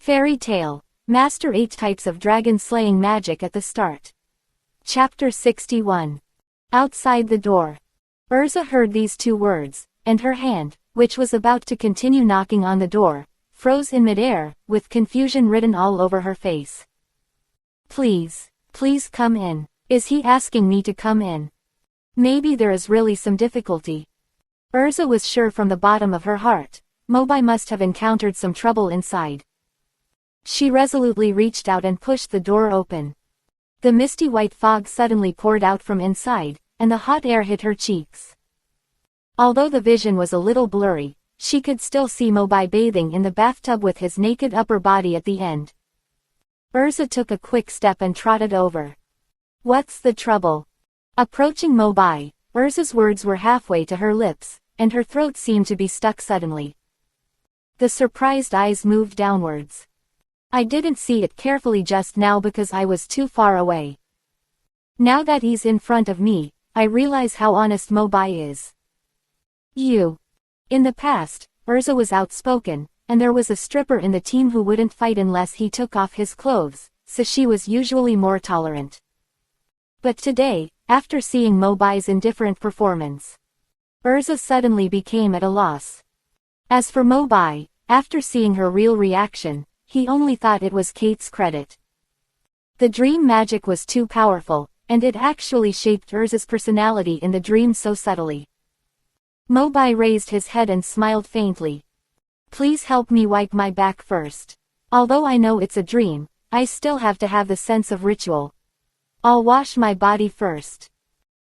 Fairy Tale. Master 8 Types of Dragon Slaying Magic at the Start. Chapter 61. Outside the door. Urza heard these 2 words, and her hand, which was about to continue knocking on the door, froze in midair, with confusion written all over her face. Please come in. Is he asking me to come in? Maybe there is really some difficulty. Urza was sure from the bottom of her heart, Mobai must have encountered some trouble inside. She resolutely reached out and pushed the door open. The misty white fog suddenly poured out from inside, and the hot air hit her cheeks. Although the vision was a little blurry, she could still see Mobai bathing in the bathtub with his naked upper body at the end. Urza took a quick step and trotted over. What's the trouble? Approaching Mobai, Urza's words were halfway to her lips, and her throat seemed to be stuck suddenly. The surprised eyes moved downwards. I didn't see it carefully just now because I was too far away. Now that he's in front of me, I realize how honest Mobai is. In the past, Urza was outspoken, and there was a stripper in the team who wouldn't fight unless he took off his clothes, so she was usually more tolerant. But today, after seeing Mobai's indifferent performance, Urza suddenly became at a loss. As for Mobai, after seeing her real reaction, he only thought it was Kate's credit. The dream magic was too powerful, and it actually shaped Urza's personality in the dream so subtly. Mobai raised his head and smiled faintly. Please help me wipe my back first. Although I know it's a dream, I still have to have the sense of ritual. I'll wash my body first.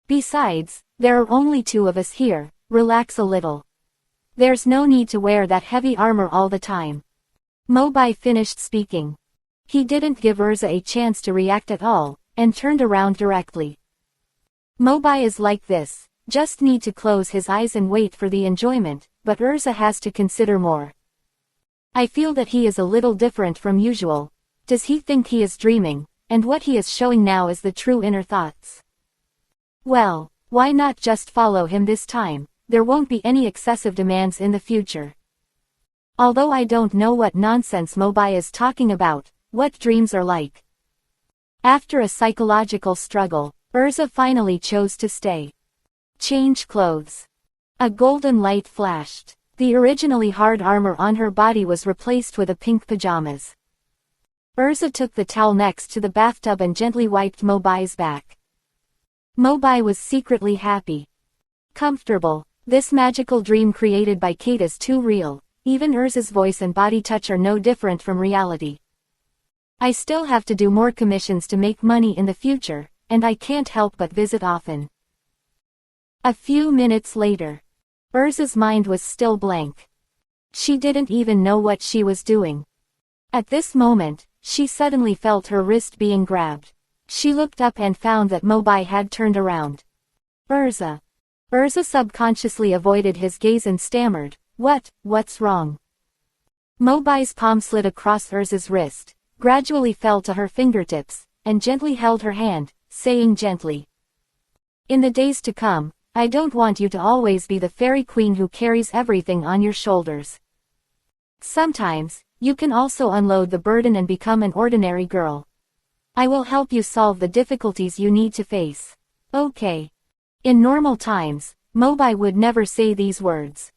Besides, there are only 2 of us here, relax a little. There's no need to wear that heavy armor all the time. Mobai finished speaking. He didn't give Urza a chance to react at all, and turned around directly. Mobai is like this, just need to close his eyes and wait for the enjoyment, but Urza has to consider more. I feel that he is a little different from usual. Does he think he is dreaming, and what he is showing now is the true inner thoughts? Well, why not just follow him this time? There won't be any excessive demands in the future. Although I don't know what nonsense Mobai is talking about, what dreams are like. After a psychological struggle, Urza finally chose to stay. Change clothes. A golden light flashed. The originally hard armor on her body was replaced with a pink pajamas. Urza took the towel next to the bathtub and gently wiped Mobai's back. Mobai was secretly happy. Comfortable. This magical dream created by Kate is too real. Even Urza's voice and body touch are no different from reality. I still have to do more commissions to make money in the future, and I can't help but visit often. A few minutes later. Urza's mind was still blank. She didn't even know what she was doing. At this moment, she suddenly felt her wrist being grabbed. She looked up and found that Mobai had turned around. Urza. Urza subconsciously avoided his gaze and stammered, What's wrong? Mobai's palm slid across Urza's wrist, gradually fell to her fingertips, and gently held her hand, saying gently. In the days to come, I don't want you to always be the fairy queen who carries everything on your shoulders. Sometimes, you can also unload the burden and become an ordinary girl. I will help you solve the difficulties you need to face. Okay. In normal times, Mobai would never say these words.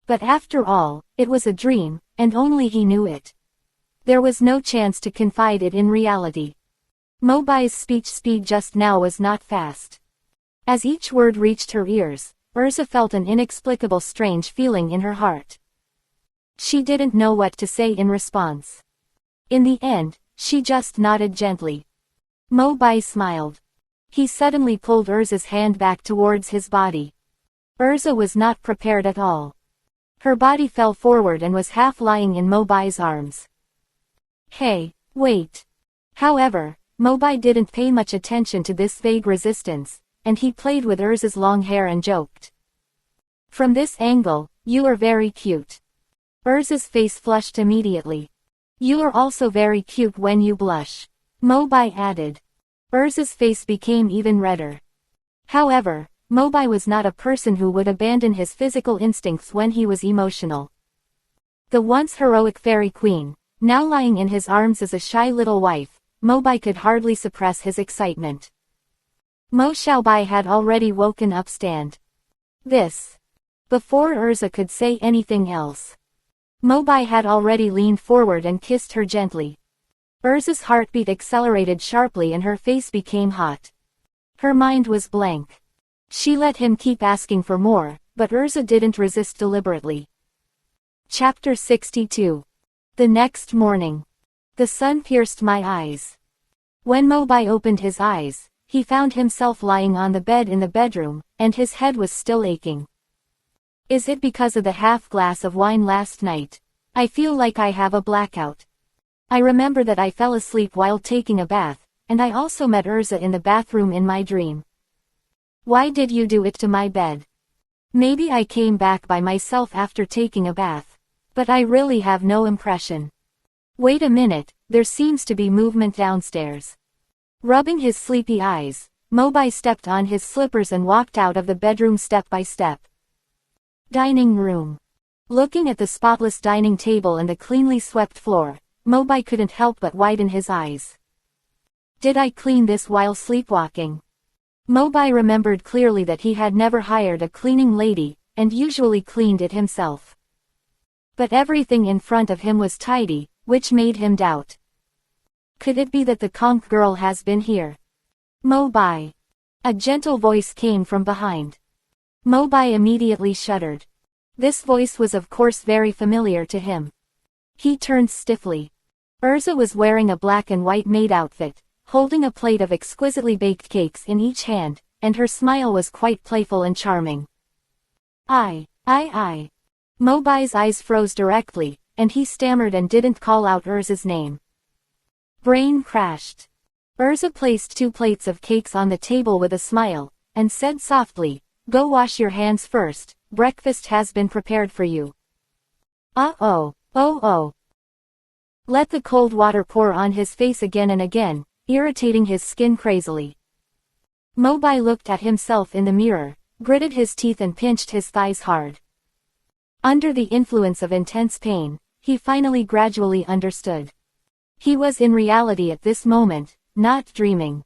But after all, it was a dream, and only he knew it. There was no chance to confide it in reality. Mobai's speech speed just now was not fast. As each word reached her ears, Urza felt an inexplicable strange feeling in her heart. She didn't know what to say in response. In the end, she just nodded gently. Mobai smiled. He suddenly pulled Urza's hand back towards his body. Urza was not prepared at all. Her body fell forward and was half lying in Mobai's arms. Hey, wait. However, Mobai didn't pay much attention to this vague resistance, and he played with Urza's long hair and joked. From this angle, you are very cute. Urza's face flushed immediately. You are also very cute when you blush. Mobai added. Urza's face became even redder. However, Mobai was not a person who would abandon his physical instincts when he was emotional. The once heroic fairy queen, Now lying in his arms as a shy little wife, Mobai could hardly suppress his excitement. Mo Xiaobai had already woken up before Urza could say anything else. Mobai had already leaned forward and kissed her gently. Urza's heartbeat accelerated sharply and her face became hot. Her mind was blank. She let him keep asking for more, but Urza didn't resist deliberately. Chapter 62. The next morning. The sun pierced my eyes. When Mobai opened his eyes, he found himself lying on the bed in the bedroom, and his head was still aching. Is it because of the half glass of wine last night? I feel like I have a blackout. I remember that I fell asleep while taking a bath, and I also met Urza in the bathroom in my dream. Why did you do it to my bed? Maybe I came back by myself after taking a bath. But I really have no impression. Wait a minute, there seems to be movement downstairs. Rubbing his sleepy eyes, Mobai stepped on his slippers and walked out of the bedroom step by step. Dining room. Looking at the spotless dining table and the cleanly swept floor, Mobai couldn't help but widen his eyes. Did I clean this while sleepwalking? Mobai remembered clearly that he had never hired a cleaning lady, and usually cleaned it himself. But everything in front of him was tidy, which made him doubt. Could it be that the conch girl has been here? Mobai. A gentle voice came from behind. Mobai immediately shuddered. This voice was of course very familiar to him. He turned stiffly. Urza was wearing a black and white maid outfit, holding a plate of exquisitely baked cakes in each hand, and her smile was quite playful and charming. I. Mobai's eyes froze directly, and he stammered and didn't call out Urza's name. Brain crashed. Urza placed 2 plates of cakes on the table with a smile, and said softly, "Go wash your hands first, breakfast has been prepared for you." Oh. Let the cold water pour on his face again and again, irritating his skin crazily. Mobai looked at himself in the mirror, gritted his teeth and pinched his thighs hard. Under the influence of intense pain, he finally gradually understood. He was in reality at this moment, not dreaming.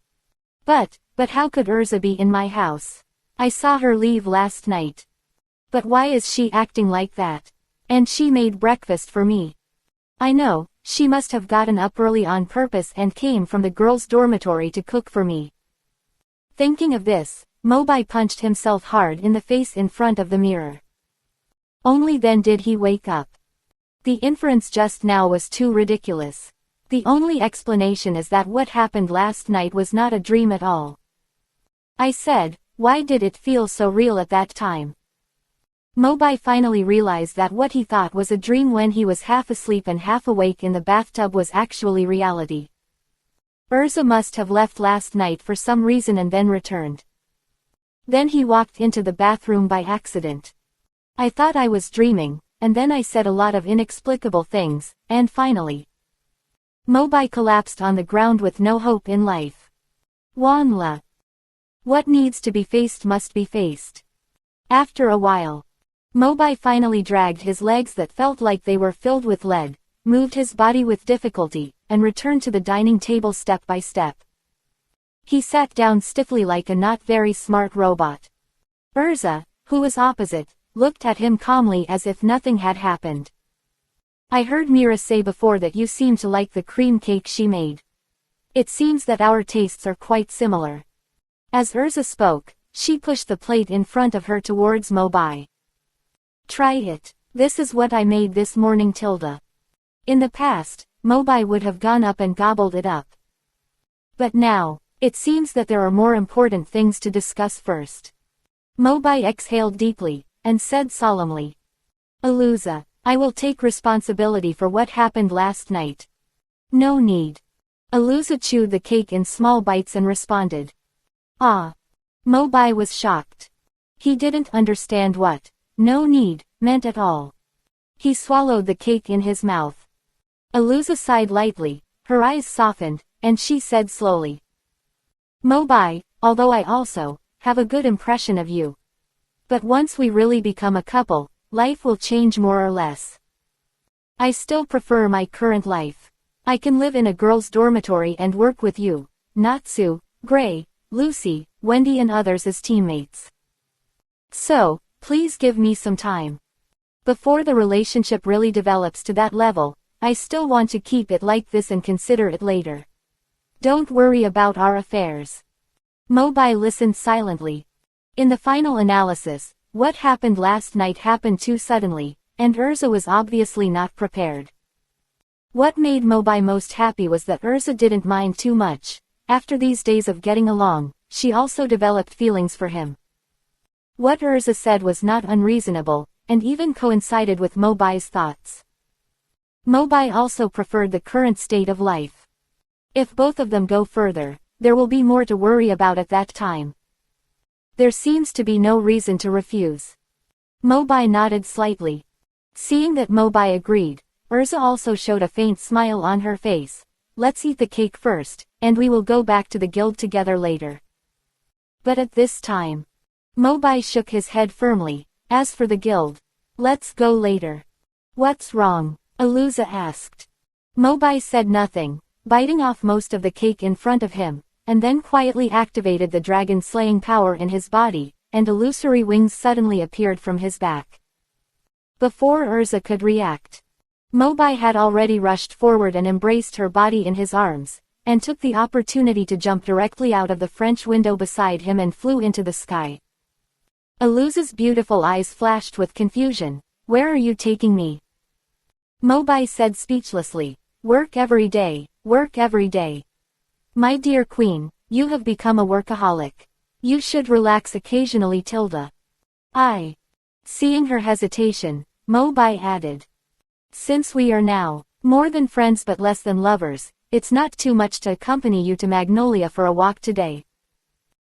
But how could Urza be in my house? I saw her leave last night. But why is she acting like that? And she made breakfast for me. I know, she must have gotten up early on purpose and came from the girls' dormitory to cook for me. Thinking of this, Mobai punched himself hard in the face in front of the mirror. Only then did he wake up. The inference just now was too ridiculous. The only explanation is that what happened last night was not a dream at all. I said, why did it feel so real at that time? Mobai finally realized that what he thought was a dream when he was half asleep and half awake in the bathtub was actually reality. Urza must have left last night for some reason and then returned. Then he walked into the bathroom by accident. I thought I was dreaming, and then I said a lot of inexplicable things, and finally. Mobai collapsed on the ground with no hope in life. Wanla. What needs to be faced must be faced. After a while, Mobai finally dragged his legs that felt like they were filled with lead, moved his body with difficulty, and returned to the dining table step by step. He sat down stiffly like a not very smart robot. Urza, who was opposite, looked at him calmly as if nothing had happened. I heard Mira say before that you seem to like the cream cake she made. It seems that our tastes are quite similar. As Urza spoke, she pushed the plate in front of her towards Mobai. Try it. This is what I made this morning, Tilda. In the past, Mobai would have gone up and gobbled it up. But now, it seems that there are more important things to discuss first. Mobai exhaled deeply, and said solemnly. Aluza, I will take responsibility for what happened last night. No need. Aluza chewed the cake in small bites and responded. Ah. Mobai was shocked. He didn't understand what no need meant at all. He swallowed the cake in his mouth. Aluza sighed lightly, her eyes softened, and she said slowly. Mobai, although I also have a good impression of you. But once we really become a couple, life will change more or less. I still prefer my current life. I can live in a girls' dormitory and work with you, Natsu, Gray, Lucy, Wendy and others as teammates. So, please give me some time. Before the relationship really develops to that level, I still want to keep it like this and consider it later. Don't worry about our affairs. Mobai listened silently. In the final analysis, what happened last night happened too suddenly, and Urza was obviously not prepared. What made Mobai most happy was that Urza didn't mind too much. After these days of getting along, she also developed feelings for him. What Urza said was not unreasonable, and even coincided with Mobai's thoughts. Mobai also preferred the current state of life. If both of them go further, there will be more to worry about at that time. There seems to be no reason to refuse. Mobai nodded slightly. Seeing that Mobai agreed, Urza also showed a faint smile on her face. Let's eat the cake first, and we will go back to the guild together later. But at this time, Mobai shook his head firmly. As for the guild, let's go later. What's wrong? Aluza asked. Mobai said nothing, biting off most of the cake in front of him, and then quietly activated the dragon-slaying power in his body, and illusory wings suddenly appeared from his back. Before Urza could react, Mobai had already rushed forward and embraced her body in his arms, and took the opportunity to jump directly out of the French window beside him and flew into the sky. Aluza's beautiful eyes flashed with confusion. Where are you taking me? Mobai said speechlessly. Work every day, work every day. My dear queen, you have become a workaholic. You should relax occasionally, Tilda. Seeing her hesitation, Mobai added. Since we are now more than friends but less than lovers, it's not too much to accompany you to Magnolia for a walk today.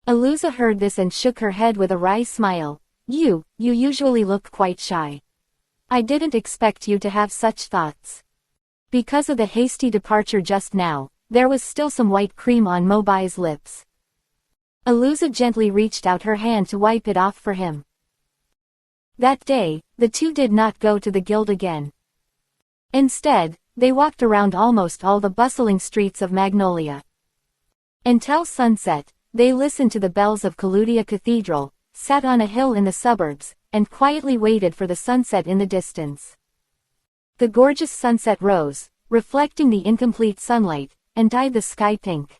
Aluza heard this and shook her head with a wry smile. You usually look quite shy. I didn't expect you to have such thoughts. Because of the hasty departure just now, there was still some white cream on Mobai's lips. Aluza gently reached out her hand to wipe it off for him. That day, the two did not go to the guild again. Instead, they walked around almost all the bustling streets of Magnolia. Until sunset, they listened to the bells of Kaludia Cathedral, sat on a hill in the suburbs, and quietly waited for the sunset in the distance. The gorgeous sunset rose, reflecting the incomplete sunlight, and dyed the sky pink.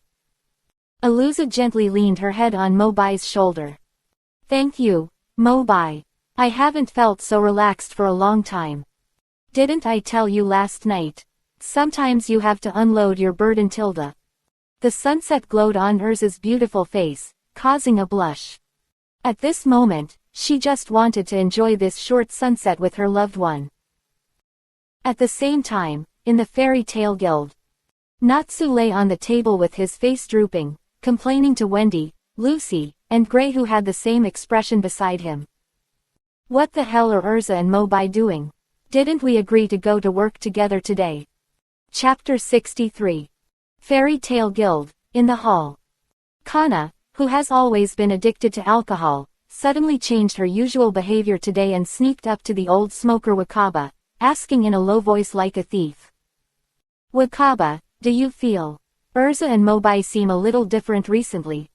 Aluza gently leaned her head on Mobai's shoulder. Thank you, Mobai. I haven't felt so relaxed for a long time. Didn't I tell you last night? Sometimes you have to unload your burden, Tilda. The sunset glowed on Urza's beautiful face, causing a blush. At this moment, she just wanted to enjoy this short sunset with her loved one. At the same time, in the Fairy Tale Guild, Natsu lay on the table with his face drooping, complaining to Wendy, Lucy, and Gray, who had the same expression beside him. What the hell are Urza and Mobai doing? Didn't we agree to go to work together today? Chapter 63. Fairy Tale Guild, in the hall. Kana, who has always been addicted to alcohol, suddenly changed her usual behavior today and sneaked up to the old smoker Wakaba, asking in a low voice like a thief. Wakaba, do you feel? Urza and Mobai seem a little different recently.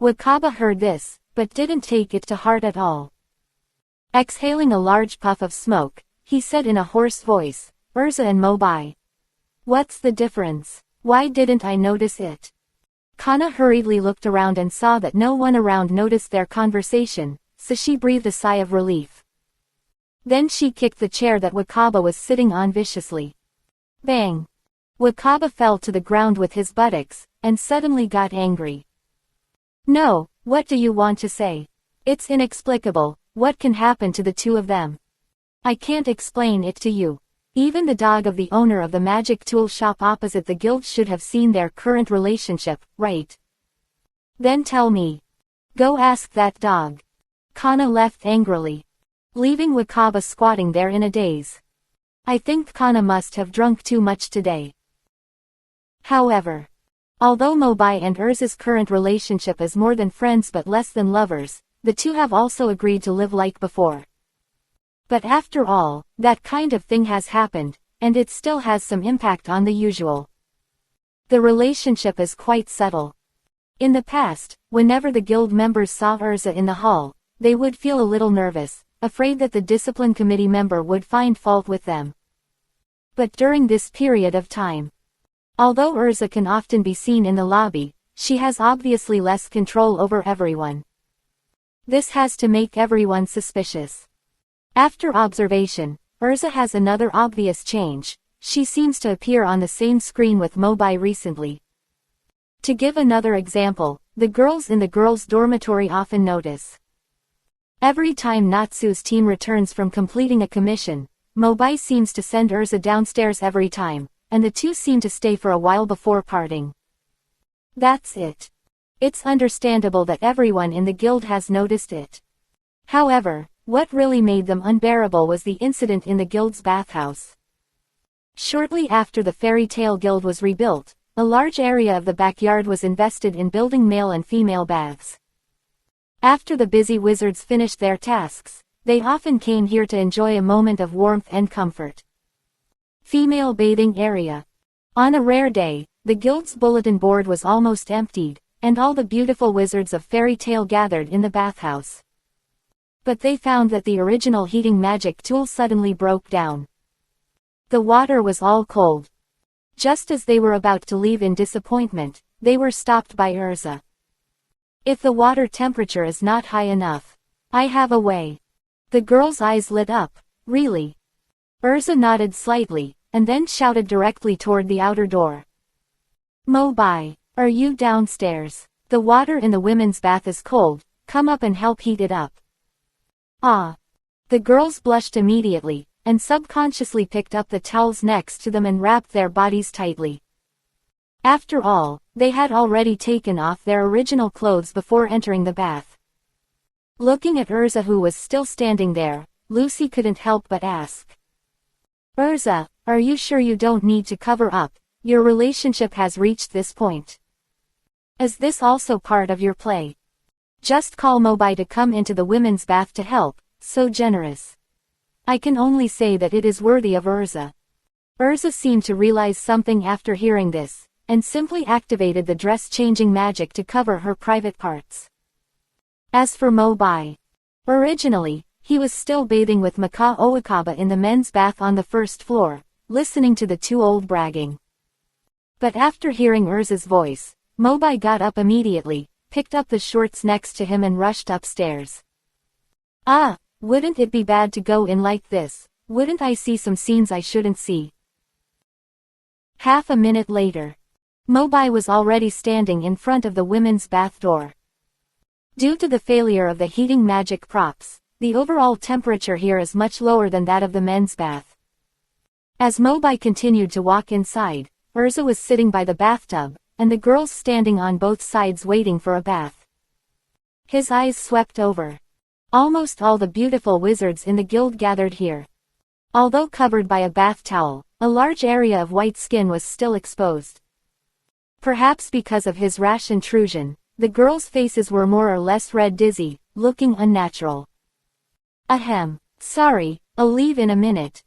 Wakaba heard this, but didn't take it to heart at all. Exhaling a large puff of smoke, he said in a hoarse voice, Urza and Mobai. What's the difference? Why didn't I notice it? Kana hurriedly looked around and saw that no one around noticed their conversation, so she breathed a sigh of relief. Then she kicked the chair that Wakaba was sitting on viciously. Bang! Wakaba fell to the ground with his buttocks, and suddenly got angry. No, what do you want to say? It's inexplicable, what can happen to the two of them? I can't explain it to you. Even the dog of the owner of the magic tool shop opposite the guild should have seen their current relationship, right? Then tell me. Go ask that dog. Kana left angrily, leaving Wakaba squatting there in a daze. I think Kana must have drunk too much today. However, although Mobai and Urza's current relationship is more than friends but less than lovers, the two have also agreed to live like before. But after all, that kind of thing has happened, and it still has some impact on the usual. The relationship is quite subtle. In the past, whenever the guild members saw Urza in the hall, they would feel a little nervous, afraid that the discipline committee member would find fault with them. But during this period of time, although Urza can often be seen in the lobby, she has obviously less control over everyone. This has to make everyone suspicious. After observation, Urza has another obvious change. She seems to appear on the same screen with Mobai recently. To give another example, the girls in the girls' dormitory often notice. Every time Natsu's team returns from completing a commission, Mobai seems to send Urza downstairs every time, and the two seem to stay for a while before parting. That's it. It's understandable that everyone in the guild has noticed it. However, what really made them unbearable was the incident in the guild's bathhouse. Shortly after the Fairy Tale Guild was rebuilt, a large area of the backyard was invested in building male and female baths. After the busy wizards finished their tasks, they often came here to enjoy a moment of warmth and comfort. Female bathing area. On a rare day, the guild's bulletin board was almost emptied, and all the beautiful wizards of Fairy Tale gathered in the bathhouse. But they found that the original heating magic tool suddenly broke down. The water was all cold. Just as they were about to leave in disappointment, they were stopped by Urza. If the water temperature is not high enough, I have a way. The girl's eyes lit up. Really? Urza nodded slightly, and then shouted directly toward the outer door. Mobai, are you downstairs? The water in the women's bath is cold, come up and help heat it up. Ah. The girls blushed immediately, and subconsciously picked up the towels next to them and wrapped their bodies tightly. After all, they had already taken off their original clothes before entering the bath. Looking at Urza, who was still standing there, Lucy couldn't help but ask. Urza, are you sure you don't need to cover up? Your relationship has reached this point. Is this also part of your play? Just call Mobai to come into the women's bath to help, so generous. I can only say that it is worthy of Urza. Urza seemed to realize something after hearing this, and simply activated the dress-changing magic to cover her private parts. As for Mobai, originally, he was still bathing with Maka Owakaba in the men's bath on the first floor, listening to the two old bragging. But after hearing Urza's voice, Mobai got up immediately, picked up the shorts next to him and rushed upstairs. Ah, wouldn't it be bad to go in like this? Wouldn't I see some scenes I shouldn't see? Half a minute later, Mobai was already standing in front of the women's bath door. Due to the failure of the heating magic props, the overall temperature here is much lower than that of the men's bath. As Mobai continued to walk inside, Urza was sitting by the bathtub, and the girls standing on both sides waiting for a bath. His eyes swept over. Almost all the beautiful wizards in the guild gathered here. Although covered by a bath towel, a large area of white skin was still exposed. Perhaps because of his rash intrusion, the girls' faces were more or less red dizzy, looking unnatural. Ahem. Sorry, I'll leave in a minute.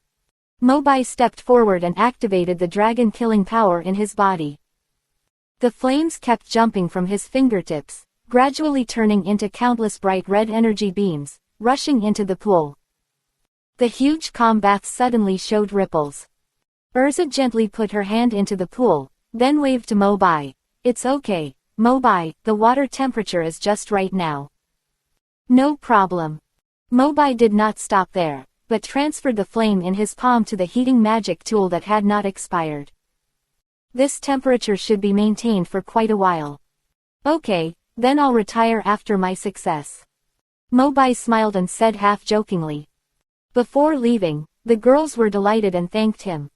Mobai stepped forward and activated the dragon-killing power in his body. The flames kept jumping from his fingertips, gradually turning into countless bright red energy beams, rushing into the pool. The huge calm bath suddenly showed ripples. Urza gently put her hand into the pool, then waved to Mobai. It's okay, Mobai, the water temperature is just right now. No problem. Mobai did not stop there, but transferred the flame in his palm to the heating magic tool that had not expired. This temperature should be maintained for quite a while. Okay, then I'll retire after my success. Mobai smiled and said half-jokingly. Before leaving, the girls were delighted and thanked him.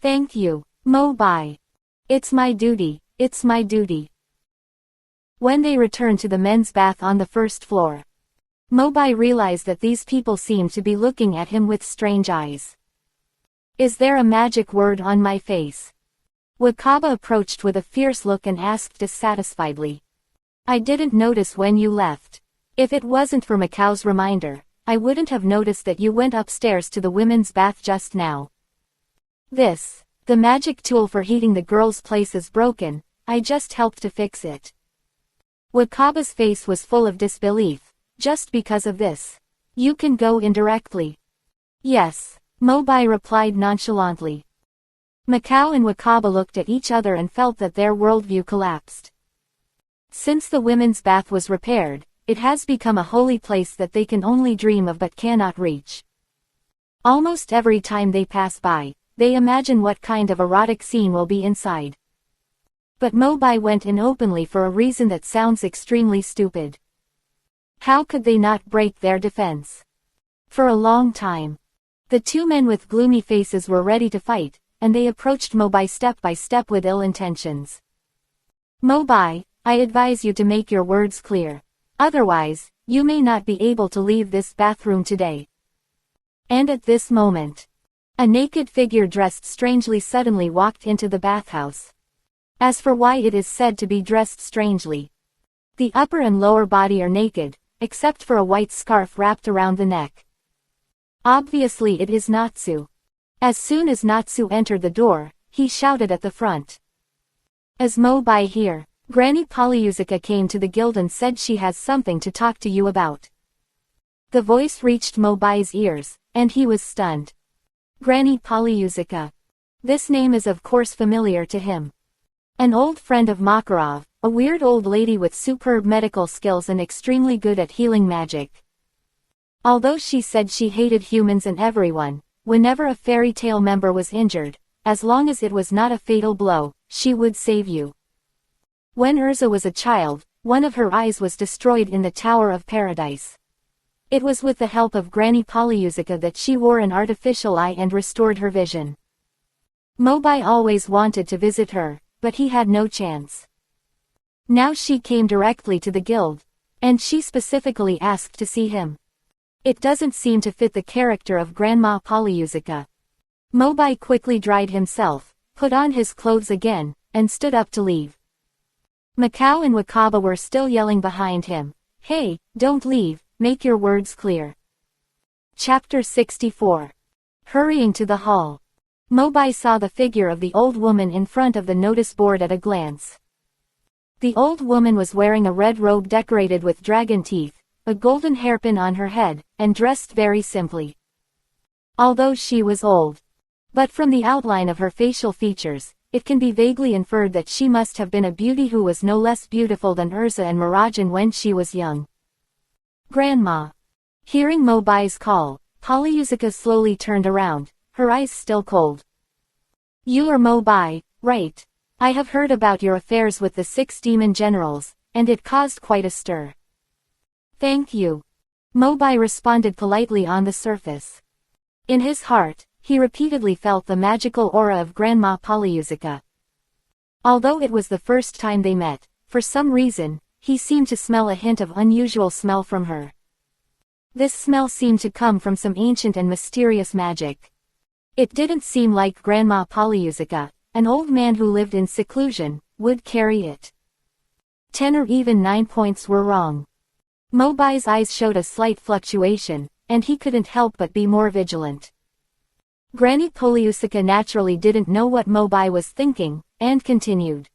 Thank you, Mobai. It's my duty, it's my duty. When they returned to the men's bath on the first floor, Mobai realized that these people seemed to be looking at him with strange eyes. Is there a magic word on my face? Wakaba approached with a fierce look and asked dissatisfiedly. I didn't notice when you left. If it wasn't for Makao's reminder, I wouldn't have noticed that you went upstairs to the women's bath just now. The magic tool for heating the girl's place is broken, I just helped to fix it. Wakaba's face was full of disbelief. Just because of this. You can go in directly. Yes, Mobai replied nonchalantly. Macau and Wakaba looked at each other and felt that their worldview collapsed. Since the women's bath was repaired, it has become a holy place that they can only dream of but cannot reach. Almost every time they pass by, they imagine what kind of erotic scene will be inside. But Mobai went in openly for a reason that sounds extremely stupid. How could they not break their defense? For a long time, the two men with gloomy faces were ready to fight, and they approached Mobai step by step with ill intentions. Mobai, I advise you to make your words clear. Otherwise, you may not be able to leave this bathroom today. And at this moment, a naked figure dressed strangely suddenly walked into the bathhouse. As for why it is said to be dressed strangely, the upper and lower body are naked, except for a white scarf wrapped around the neck. Obviously it is Natsu. As soon as Natsu entered the door, he shouted at the front. Is Mobai here? Granny Polyusica came to the guild and said she has something to talk to you about. The voice reached Mobai's ears, and he was stunned. Granny Polyusica. This name is of course familiar to him. An old friend of Makarov, a weird old lady with superb medical skills and extremely good at healing magic. Although she said she hated humans and everyone, whenever a fairy tale member was injured, as long as it was not a fatal blow, she would save you. When Urza was a child, one of her eyes was destroyed in the Tower of Paradise. It was with the help of Granny Polyusica that she wore an artificial eye and restored her vision. Mobai always wanted to visit her, but he had no chance. Now she came directly to the guild, and she specifically asked to see him. It doesn't seem to fit the character of Grandma Polyusica. Mobai quickly dried himself, put on his clothes again, and stood up to leave. Macau and Wakaba were still yelling behind him. Hey, don't leave, make your words clear. Chapter 64. Hurrying to the hall. Mobai saw the figure of the old woman in front of the notice board at a glance. The old woman was wearing a red robe decorated with dragon teeth, a golden hairpin on her head, and dressed very simply. Although she was old, but from the outline of her facial features, it can be vaguely inferred that she must have been a beauty who was no less beautiful than Urza and Mirajan when she was young. Grandma. Hearing Mobai's call, Polyusica slowly turned around, her eyes still cold. You are Mobai, right? I have heard about your affairs with the 6 demon generals, and it caused quite a stir. Thank you. Mobai responded politely on the surface. In his heart, he repeatedly felt the magical aura of Grandma Polyusica. Although it was the first time they met, for some reason, he seemed to smell a hint of unusual smell from her. This smell seemed to come from some ancient and mysterious magic. It didn't seem like Grandma Polyusica, an old man who lived in seclusion, would carry it. 10 or even 9 points were wrong. Mobai's eyes showed a slight fluctuation, and he couldn't help but be more vigilant. Granny Polyusica naturally didn't know what Mobai was thinking, and continued.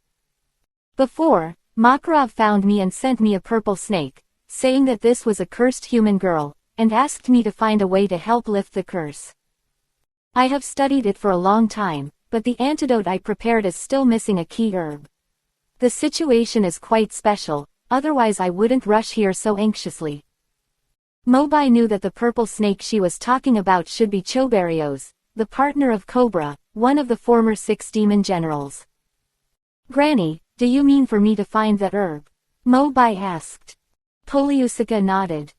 Before, Makarov found me and sent me a purple snake, saying that this was a cursed human girl, and asked me to find a way to help lift the curse. I have studied it for a long time, but the antidote I prepared is still missing a key herb. The situation is quite special, otherwise I wouldn't rush here so anxiously. Mobai knew that the purple snake she was talking about should be Choberios, the partner of Cobra, one of the former 6 demon generals. Granny, do you mean for me to find that herb? Mobai asked. Polyusica nodded.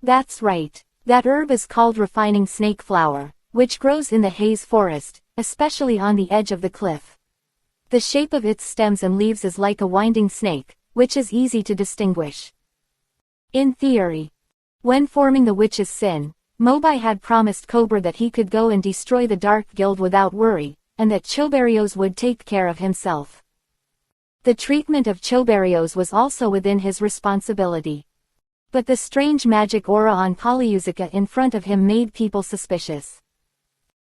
That's right, that herb is called refining snake flower, which grows in the haze forest, especially on the edge of the cliff. The shape of its stems and leaves is like a winding snake, which is easy to distinguish. In theory, when forming the witch's sin, Mobai had promised Cobra that he could go and destroy the Dark Guild without worry, and that Choberios would take care of himself. The treatment of Choberios was also within his responsibility. But the strange magic aura on Polyusica in front of him made people suspicious.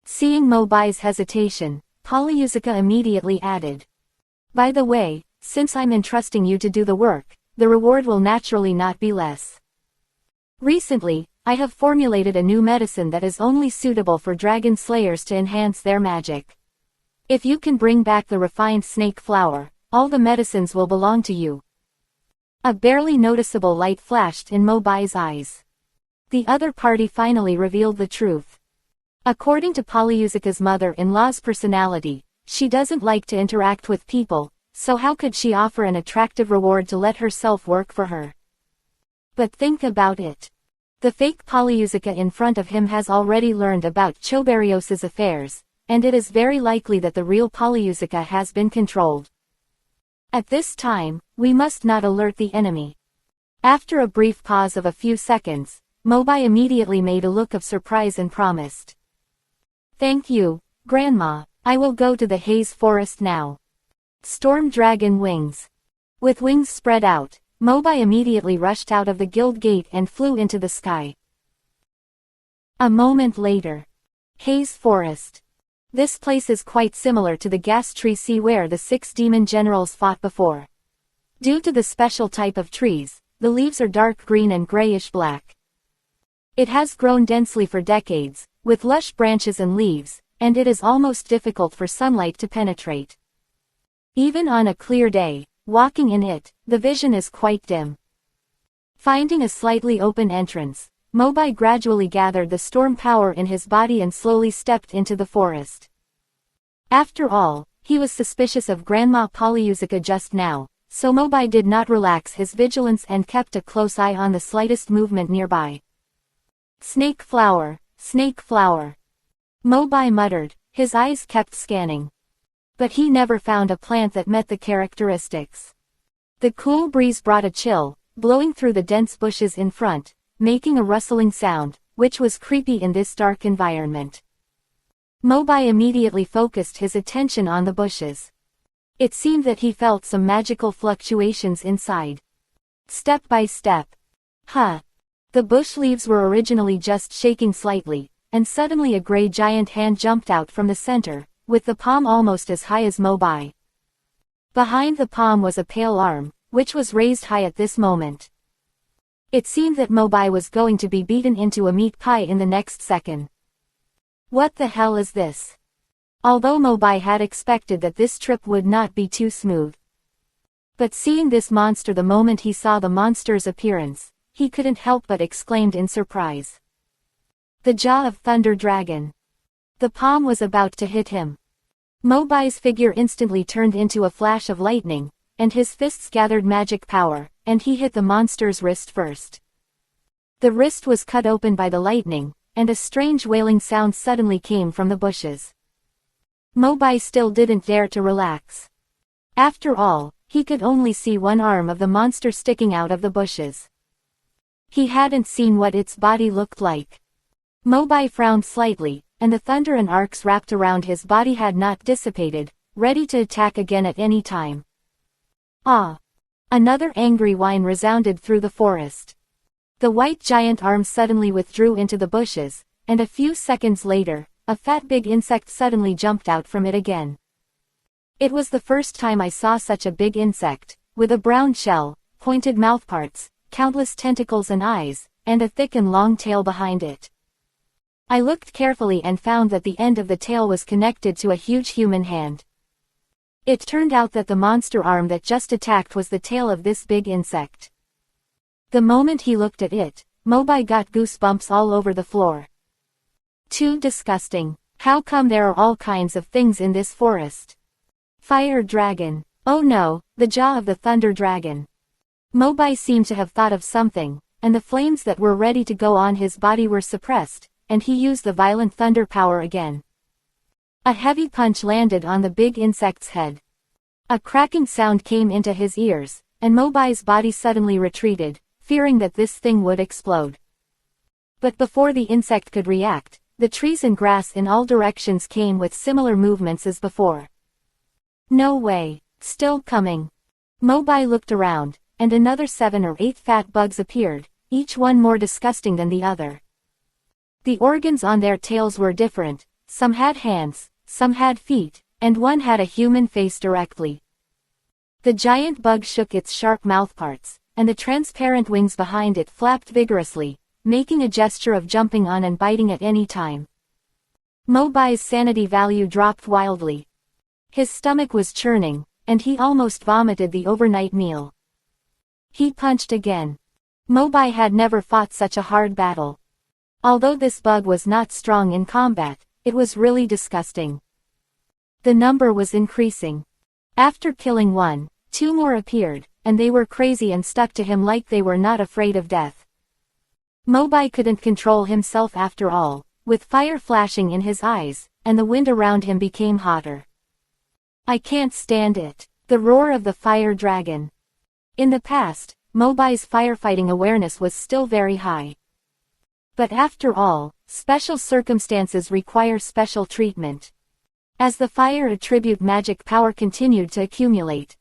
Seeing Mobai's hesitation, Polyusica immediately added. By the way, since I'm entrusting you to do the work, the reward will naturally not be less. Recently, I have formulated a new medicine that is only suitable for dragon slayers to enhance their magic. If you can bring back the refined snake flower, all the medicines will belong to you. A barely noticeable light flashed in Mobai's eyes. The other party finally revealed the truth. According to Polyusica's mother-in-law's personality, she doesn't like to interact with people, so how could she offer an attractive reward to let herself work for her? But think about it. The fake Polyusica in front of him has already learned about Choberios's affairs, and it is very likely that the real Polyusica has been controlled. At this time, we must not alert the enemy. After a brief pause of a few seconds, Mobai immediately made a look of surprise and promised. Thank you, Grandma, I will go to the Haze Forest now. Storm Dragon Wings. With wings spread out, Mobai immediately rushed out of the guild gate and flew into the sky. A moment later. Haze Forest. This place is quite similar to the gas tree sea where the 6 demon generals fought before. Due to the special type of trees, the leaves are dark green and grayish-black. It has grown densely for decades, with lush branches and leaves, and it is almost difficult for sunlight to penetrate. Even on a clear day, walking in it, the vision is quite dim. Finding a slightly open entrance, Mobai gradually gathered the storm power in his body and slowly stepped into the forest. After all, he was suspicious of Grandma Polyusica just now, so Mobai did not relax his vigilance and kept a close eye on the slightest movement nearby. Snake flower, snake flower. Mobai muttered, his eyes kept scanning. But he never found a plant that met the characteristics. The cool breeze brought a chill, blowing through the dense bushes in front, making a rustling sound, which was creepy in this dark environment. Mobai immediately focused his attention on the bushes. It seemed that he felt some magical fluctuations inside. Step by step. The bush leaves were originally just shaking slightly, and suddenly a gray giant hand jumped out from the center, with the palm almost as high as Mobai. Behind the palm was a pale arm, which was raised high at this moment. It seemed that Mobai was going to be beaten into a meat pie in the next second. What the hell is this? Although Mobai had expected that this trip would not be too smooth. But seeing this monster the moment he saw the monster's appearance, he couldn't help but exclaimed in surprise. The jaw of Thunder Dragon. The palm was about to hit him. Mobai's figure instantly turned into a flash of lightning, and his fists gathered magic power, and he hit the monster's wrist first. The wrist was cut open by the lightning, and a strange wailing sound suddenly came from the bushes. Mobai still didn't dare to relax. After all, he could only see one arm of the monster sticking out of the bushes. He hadn't seen what its body looked like. Mobai frowned slightly, and the thunder and arcs wrapped around his body had not dissipated, ready to attack again at any time. Ah! Another angry whine resounded through the forest. The white giant arm suddenly withdrew into the bushes, and a few seconds later, a fat big insect suddenly jumped out from it again. It was the first time I saw such a big insect, with a brown shell, pointed mouthparts, countless tentacles and eyes, and a thick and long tail behind it. I looked carefully and found that the end of the tail was connected to a huge human hand. It turned out that the monster arm that just attacked was the tail of this big insect. The moment he looked at it, Mobai got goosebumps all over the floor. Too disgusting. How come there are all kinds of things in this forest? Fire dragon. Oh no, the jaw of the thunder dragon. Mobai seemed to have thought of something, and the flames that were ready to go on his body were suppressed, and he used the violent thunder power again. A heavy punch landed on the big insect's head. A cracking sound came into his ears, and Mobai's body suddenly retreated, fearing that this thing would explode. But before the insect could react, the trees and grass in all directions came with similar movements as before. No way, still coming. Mobai looked around, and another 7 or 8 fat bugs appeared, each one more disgusting than the other. The organs on their tails were different, Some had hands, some had feet, and one had a human face directly. The giant bug shook its sharp mouthparts, and the transparent wings behind it flapped vigorously, making a gesture of jumping on and biting at any time. Mobai's sanity value dropped wildly. His stomach was churning, and he almost vomited the overnight meal. He punched again. Mobai had never fought such a hard battle. Although this bug was not strong in combat, it was really disgusting. The number was increasing. After killing one, two more appeared, and they were crazy and stuck to him like they were not afraid of death. Mobai couldn't control himself after all, with fire flashing in his eyes, and the wind around him became hotter. I can't stand it. The roar of the fire dragon. In the past, Mobai's firefighting awareness was still very high. But after all, special circumstances require special treatment. As the fire attribute magic power continued to accumulate,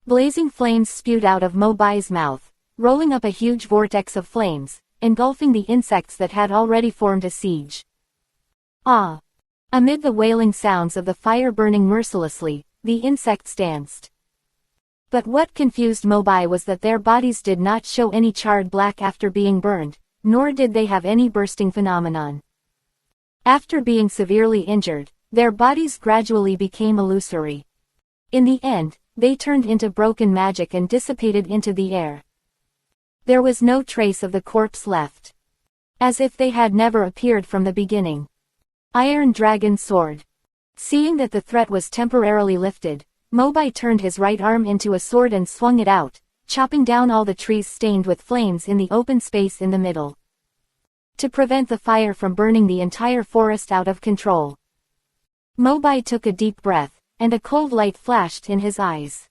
blazing flames spewed out of Mobai's mouth, rolling up a huge vortex of flames, engulfing the insects that had already formed a siege. Ah! Amid the wailing sounds of the fire burning mercilessly, the insects danced. But what confused Mobai was that their bodies did not show any charred black after being burned, nor did they have any bursting phenomenon. After being severely injured, their bodies gradually became illusory. In the end, they turned into broken magic and dissipated into the air. There was no trace of the corpse left. As if they had never appeared from the beginning. Iron Dragon Sword. Seeing that the threat was temporarily lifted, Mobai turned his right arm into a sword and swung it out, chopping down all the trees stained with flames in the open space in the middle. To prevent the fire from burning the entire forest out of control. Mobai took a deep breath, and a cold light flashed in his eyes.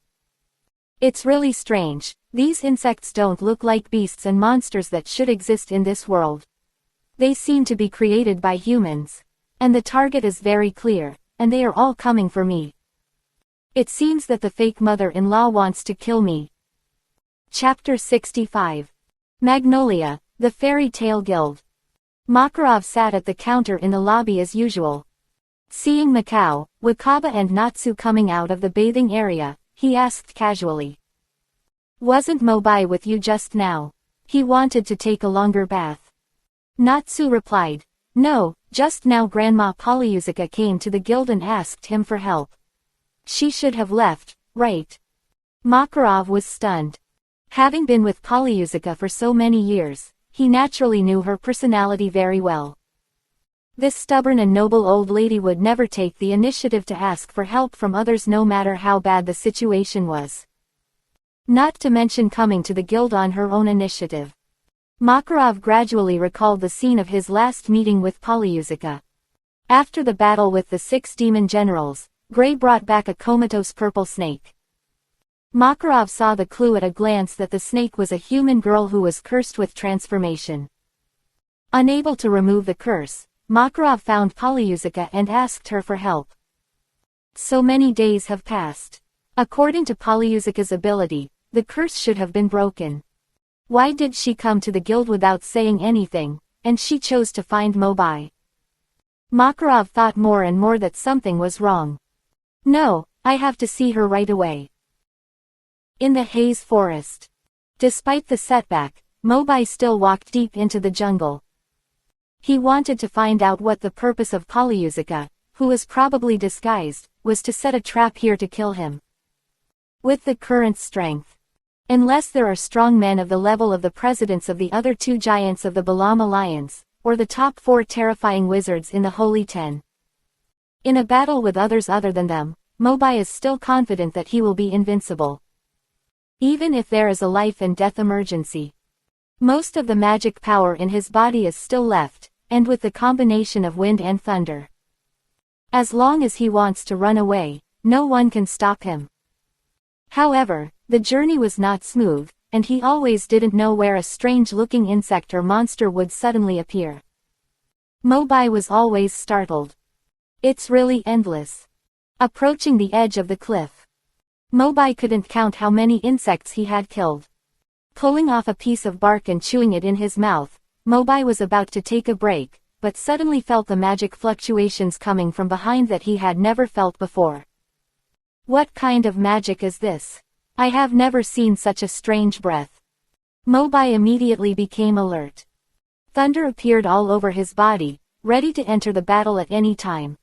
It's really strange, these insects don't look like beasts and monsters that should exist in this world. They seem to be created by humans. And the target is very clear, and they are all coming for me. It seems that the fake mother-in-law wants to kill me. Chapter 65. Magnolia, the Fairy Tale Guild. Makarov sat at the counter in the lobby as usual. Seeing Mikao, Wakaba and Natsu coming out of the bathing area, he asked casually. Wasn't Mobai with you just now? He wanted to take a longer bath. Natsu replied, No, just now Grandma Polyusica came to the guild and asked him for help. She should have left, right? Makarov was stunned. Having been with Polyusica for so many years, he naturally knew her personality very well. This stubborn and noble old lady would never take the initiative to ask for help from others no matter how bad the situation was. Not to mention coming to the guild on her own initiative. Makarov gradually recalled the scene of his last meeting with Polyusica. After the battle with the 6 demon generals, Gray brought back a comatose purple snake. Makarov saw the clue at a glance that the snake was a human girl who was cursed with transformation. Unable to remove the curse, Makarov found Polyusica and asked her for help. So many days have passed. According to Polyusica's ability, the curse should have been broken. Why did she come to the guild without saying anything, and she chose to find Mobai? Makarov thought more and more that something was wrong. No, I have to see her right away. In the haze forest. Despite the setback, Mobai still walked deep into the jungle. He wanted to find out what the purpose of Polyusica, who was probably disguised, was to set a trap here to kill him. With the current strength. Unless there are strong men of the level of the presidents of the other 2 giants of the Balam Alliance, or the top 4 terrifying wizards in the Holy 10. In a battle with others other than them, Mobai is still confident that he will be invincible. Even if there is a life and death emergency. Most of the magic power in his body is still left, and with the combination of wind and thunder. As long as he wants to run away, no one can stop him. However, the journey was not smooth, and he always didn't know where a strange-looking insect or monster would suddenly appear. Mobai was always startled. It's really endless. Approaching the edge of the cliff. Mobai couldn't count how many insects he had killed. Pulling off a piece of bark and chewing it in his mouth, Mobai was about to take a break, but suddenly felt the magic fluctuations coming from behind that he had never felt before. What kind of magic is this? I have never seen such a strange breath. Mobai immediately became alert. Thunder appeared all over his body, ready to enter the battle at any time.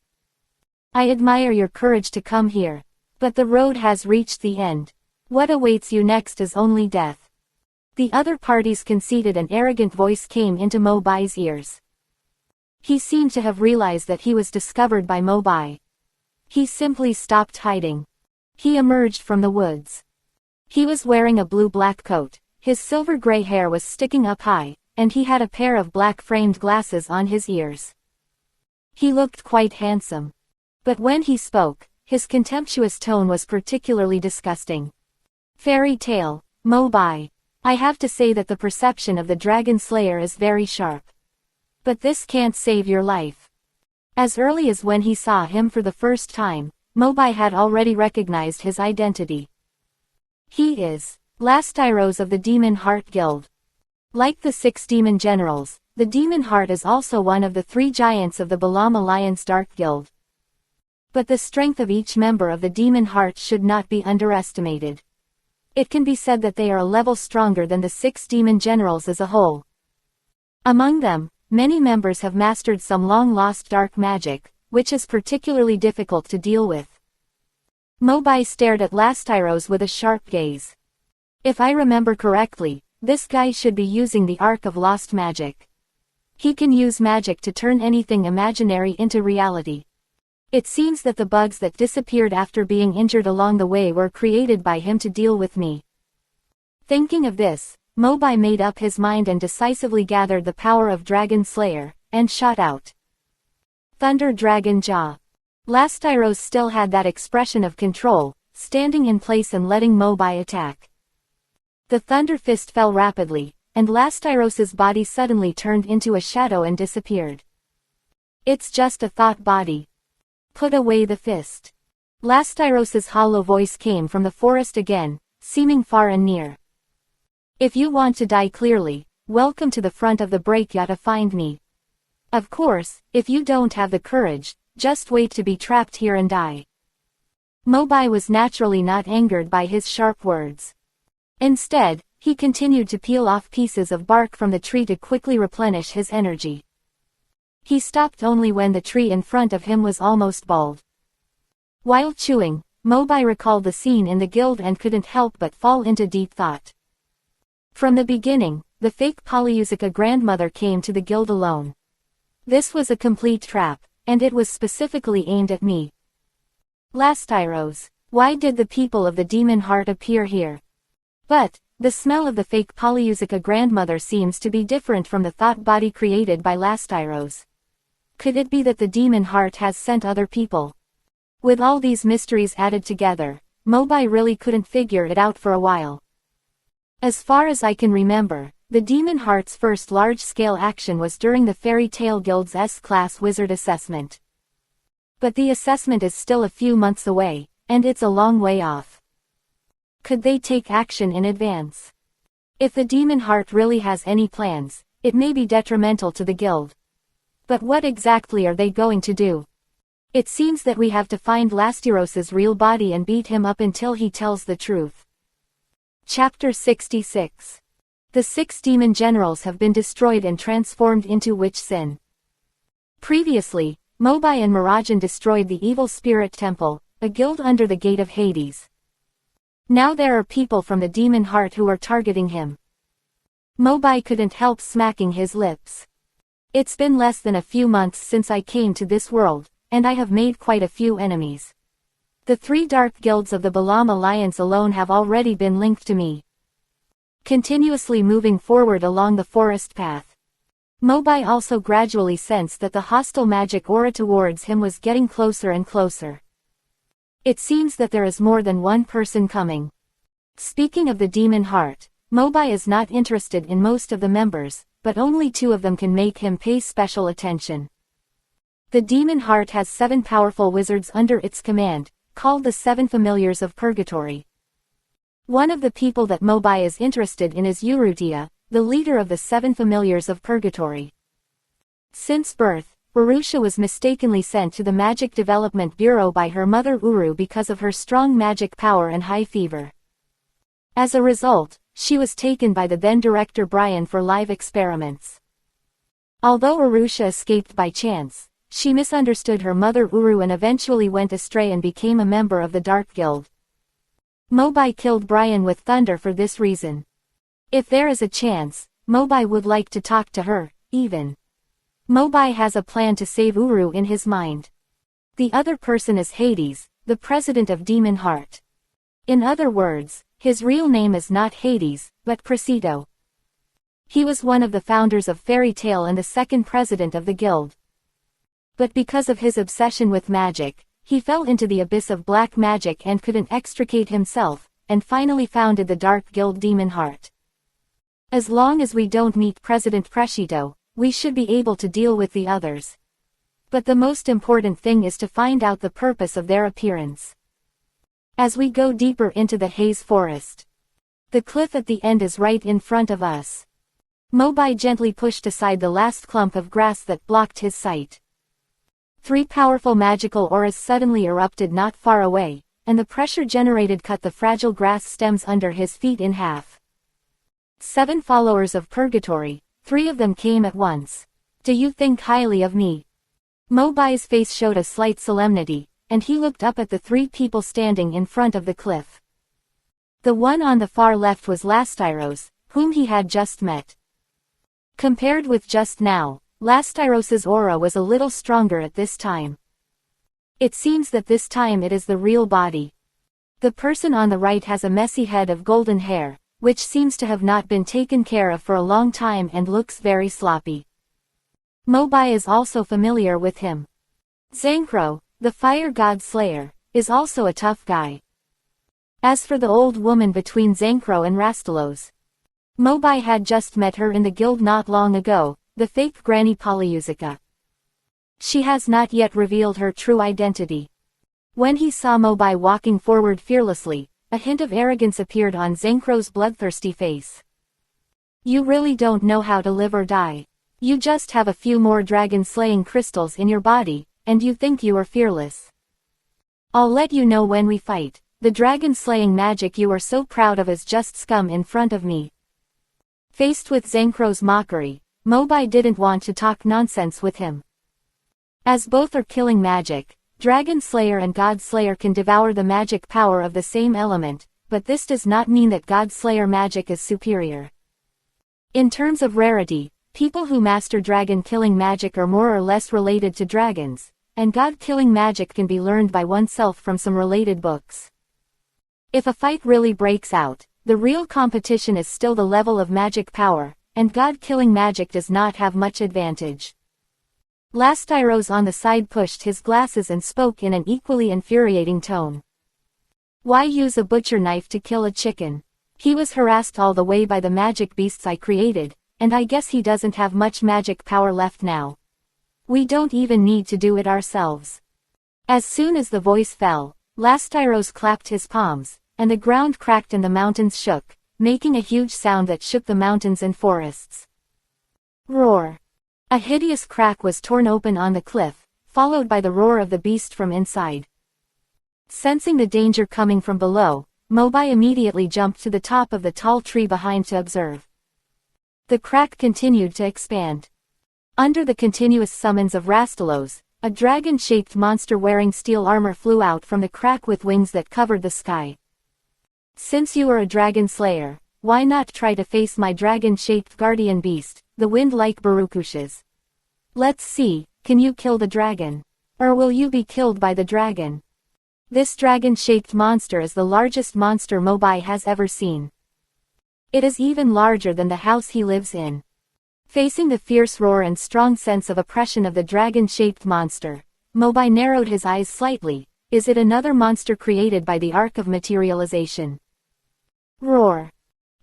I admire your courage to come here. But the road has reached the end. What awaits you next is only death. The other party's conceited and arrogant voice came into Mobai's ears. He seemed to have realized that he was discovered by Mobai. He simply stopped hiding. He emerged from the woods. He was wearing a blue-black coat, his silver-gray hair was sticking up high, and he had a pair of black-framed glasses on his ears. He looked quite handsome. But when he spoke, his contemptuous tone was particularly disgusting. Fairy tale, Mobai. I have to say that the perception of the Dragon Slayer is very sharp. But this can't save your life. As early as when he saw him for the first time, Mobai had already recognized his identity. He is Lastairos of the Demon Heart Guild. Like the 6 demon generals, the Demon Heart is also one of the 3 giants of the Balam Alliance Dark Guild. But the strength of each member of the Demon Heart should not be underestimated. It can be said that they are a level stronger than the 6 demon generals as a whole. Among them, many members have mastered some long-lost dark magic, which is particularly difficult to deal with. Mobai stared at Lastairos with a sharp gaze. If I remember correctly, this guy should be using the Arc of Lost Magic. He can use magic to turn anything imaginary into reality. It seems that the bugs that disappeared after being injured along the way were created by him to deal with me. Thinking of this, Mobai made up his mind and decisively gathered the power of Dragon Slayer, and shot out. Thunder Dragon Jaw. Lastairos still had that expression of control, standing in place and letting Mobai attack. The Thunder Fist fell rapidly, and Lastairos's body suddenly turned into a shadow and disappeared. It's just a thought body. Put away the fist. Lastairos's hollow voice came from the forest again, seeming far and near. If you want to die clearly, welcome to the front of the breakya to find me. Of course, if you don't have the courage, just wait to be trapped here and die. Mobai was naturally not angered by his sharp words. Instead, he continued to peel off pieces of bark from the tree to quickly replenish his energy. He stopped only when the tree in front of him was almost bald. While chewing, Mobai recalled the scene in the guild and couldn't help but fall into deep thought. From the beginning, the fake Polyusica grandmother came to the guild alone. This was a complete trap, and it was specifically aimed at me. Lastairos, why did the people of the Demon Heart appear here? But, the smell of the fake Polyusica grandmother seems to be different from the thought body created by Lastairos. Could it be that the Demon Heart has sent other people? With all these mysteries added together, Mobai really couldn't figure it out for a while. As far as I can remember, the Demon Heart's first large-scale action was during the Fairy Tale Guild's S-Class Wizard Assessment. But the assessment is still a few months away, and it's a long way off. Could they take action in advance? If the Demon Heart really has any plans, it may be detrimental to the guild. But what exactly are they going to do? It seems that we have to find Lastairos's real body and beat him up until he tells the truth. Chapter 66. The 6 demon generals have been destroyed and transformed into Witch Sin. Previously, Mobai and Mirajan destroyed the Evil Spirit Temple, a guild under the Gate of Hades. Now there are people from the Demon Heart who are targeting him. Mobai couldn't help smacking his lips. It's been less than a few months since I came to this world, and I have made quite a few enemies. The 3 dark guilds of the Balam Alliance alone have already been linked to me. Continuously moving forward along the forest path, Mobai also gradually sensed that the hostile magic aura towards him was getting closer and closer. It seems that there is more than one person coming. Speaking of the Demon Heart, Mobai is not interested in most of the members, but only 2 of them can make him pay special attention. The Demon Heart has 7 powerful wizards under its command, called the 7 Familiars of Purgatory. One of the people that Mobai is interested in is Eurutia, the leader of the 7 Familiars of Purgatory. Since birth, Urusha was mistakenly sent to the Magic Development Bureau by her mother Uru because of her strong magic power and high fever. As a result, she was taken by the then director Brian for live experiments. Although Urusha escaped by chance, she misunderstood her mother Uru and eventually went astray and became a member of the Dark Guild. Mobai killed Brian with thunder for this reason. If there is a chance, Mobai would like to talk to her, even. Mobai has a plan to save Uru in his mind. The other person is Hades, the president of Demon Heart. In other words, his real name is not Hades, but Crescito. He was one of the founders of Fairy Tail and the second president of the guild. But because of his obsession with magic, he fell into the abyss of black magic and couldn't extricate himself, and finally founded the Dark Guild Demon Heart. As long as we don't meet President Crescito, we should be able to deal with the others. But the most important thing is to find out the purpose of their appearance. As we go deeper into the haze forest, the cliff at the end is right in front of us. Mobai gently pushed aside the last clump of grass that blocked his sight. 3 powerful magical auras suddenly erupted not far away, and the pressure generated cut the fragile grass stems under his feet in half. 7 followers of Purgatory, 3 of them came at once. Do you think highly of me? Mobai's face showed a slight solemnity, and he looked up at the 3 people standing in front of the cliff. The one on the far left was Lastairos, whom he had just met. Compared with just now, Lastairos's aura was a little stronger at this time. It seems that this time it is the real body. The person on the right has a messy head of golden hair, which seems to have not been taken care of for a long time and looks very sloppy. Mobai is also familiar with him. Zankro, the fire god slayer, is also a tough guy. As for the old woman between Zankro and Rastalos, Mobai had just met her in the guild not long ago, the fake Granny Polyusica. She has not yet revealed her true identity. When he saw Mobai walking forward fearlessly, a hint of arrogance appeared on Zankro's bloodthirsty face. You really don't know how to live or die. You just have a few more dragon-slaying crystals in your body, and you think you are fearless. I'll let you know when we fight. The dragon-slaying magic you are so proud of is just scum in front of me. Faced with Zankro's mockery, Mobai didn't want to talk nonsense with him. As both are killing magic, Dragon Slayer and God Slayer can devour the magic power of the same element, but this does not mean that God Slayer magic is superior. In terms of rarity, people who master dragon-killing magic are more or less related to dragons, and god-killing magic can be learned by oneself from some related books. If a fight really breaks out, the real competition is still the level of magic power, and god-killing magic does not have much advantage. Lastairos on the side pushed his glasses and spoke in an equally infuriating tone. Why use a butcher knife to kill a chicken? He was harassed all the way by the magic beasts I created, and I guess he doesn't have much magic power left now. We don't even need to do it ourselves. As soon as the voice fell, Lastairos clapped his palms, and the ground cracked and the mountains shook, making a huge sound that shook the mountains and forests. Roar! A hideous crack was torn open on the cliff, followed by the roar of the beast from inside. Sensing the danger coming from below, Mobai immediately jumped to the top of the tall tree behind to observe. The crack continued to expand. Under the continuous summons of Rastalos, a dragon-shaped monster wearing steel armor flew out from the crack with wings that covered the sky. Since you are a dragon slayer, why not try to face my dragon-shaped guardian beast, the wind-like Barukushes? Let's see, can you kill the dragon? Or will you be killed by the dragon? This dragon-shaped monster is the largest monster Mobai has ever seen. It is even larger than the house he lives in. Facing the fierce roar and strong sense of oppression of the dragon-shaped monster, Mobai narrowed his eyes slightly. Is it another monster created by the Arc of Materialization? Roar!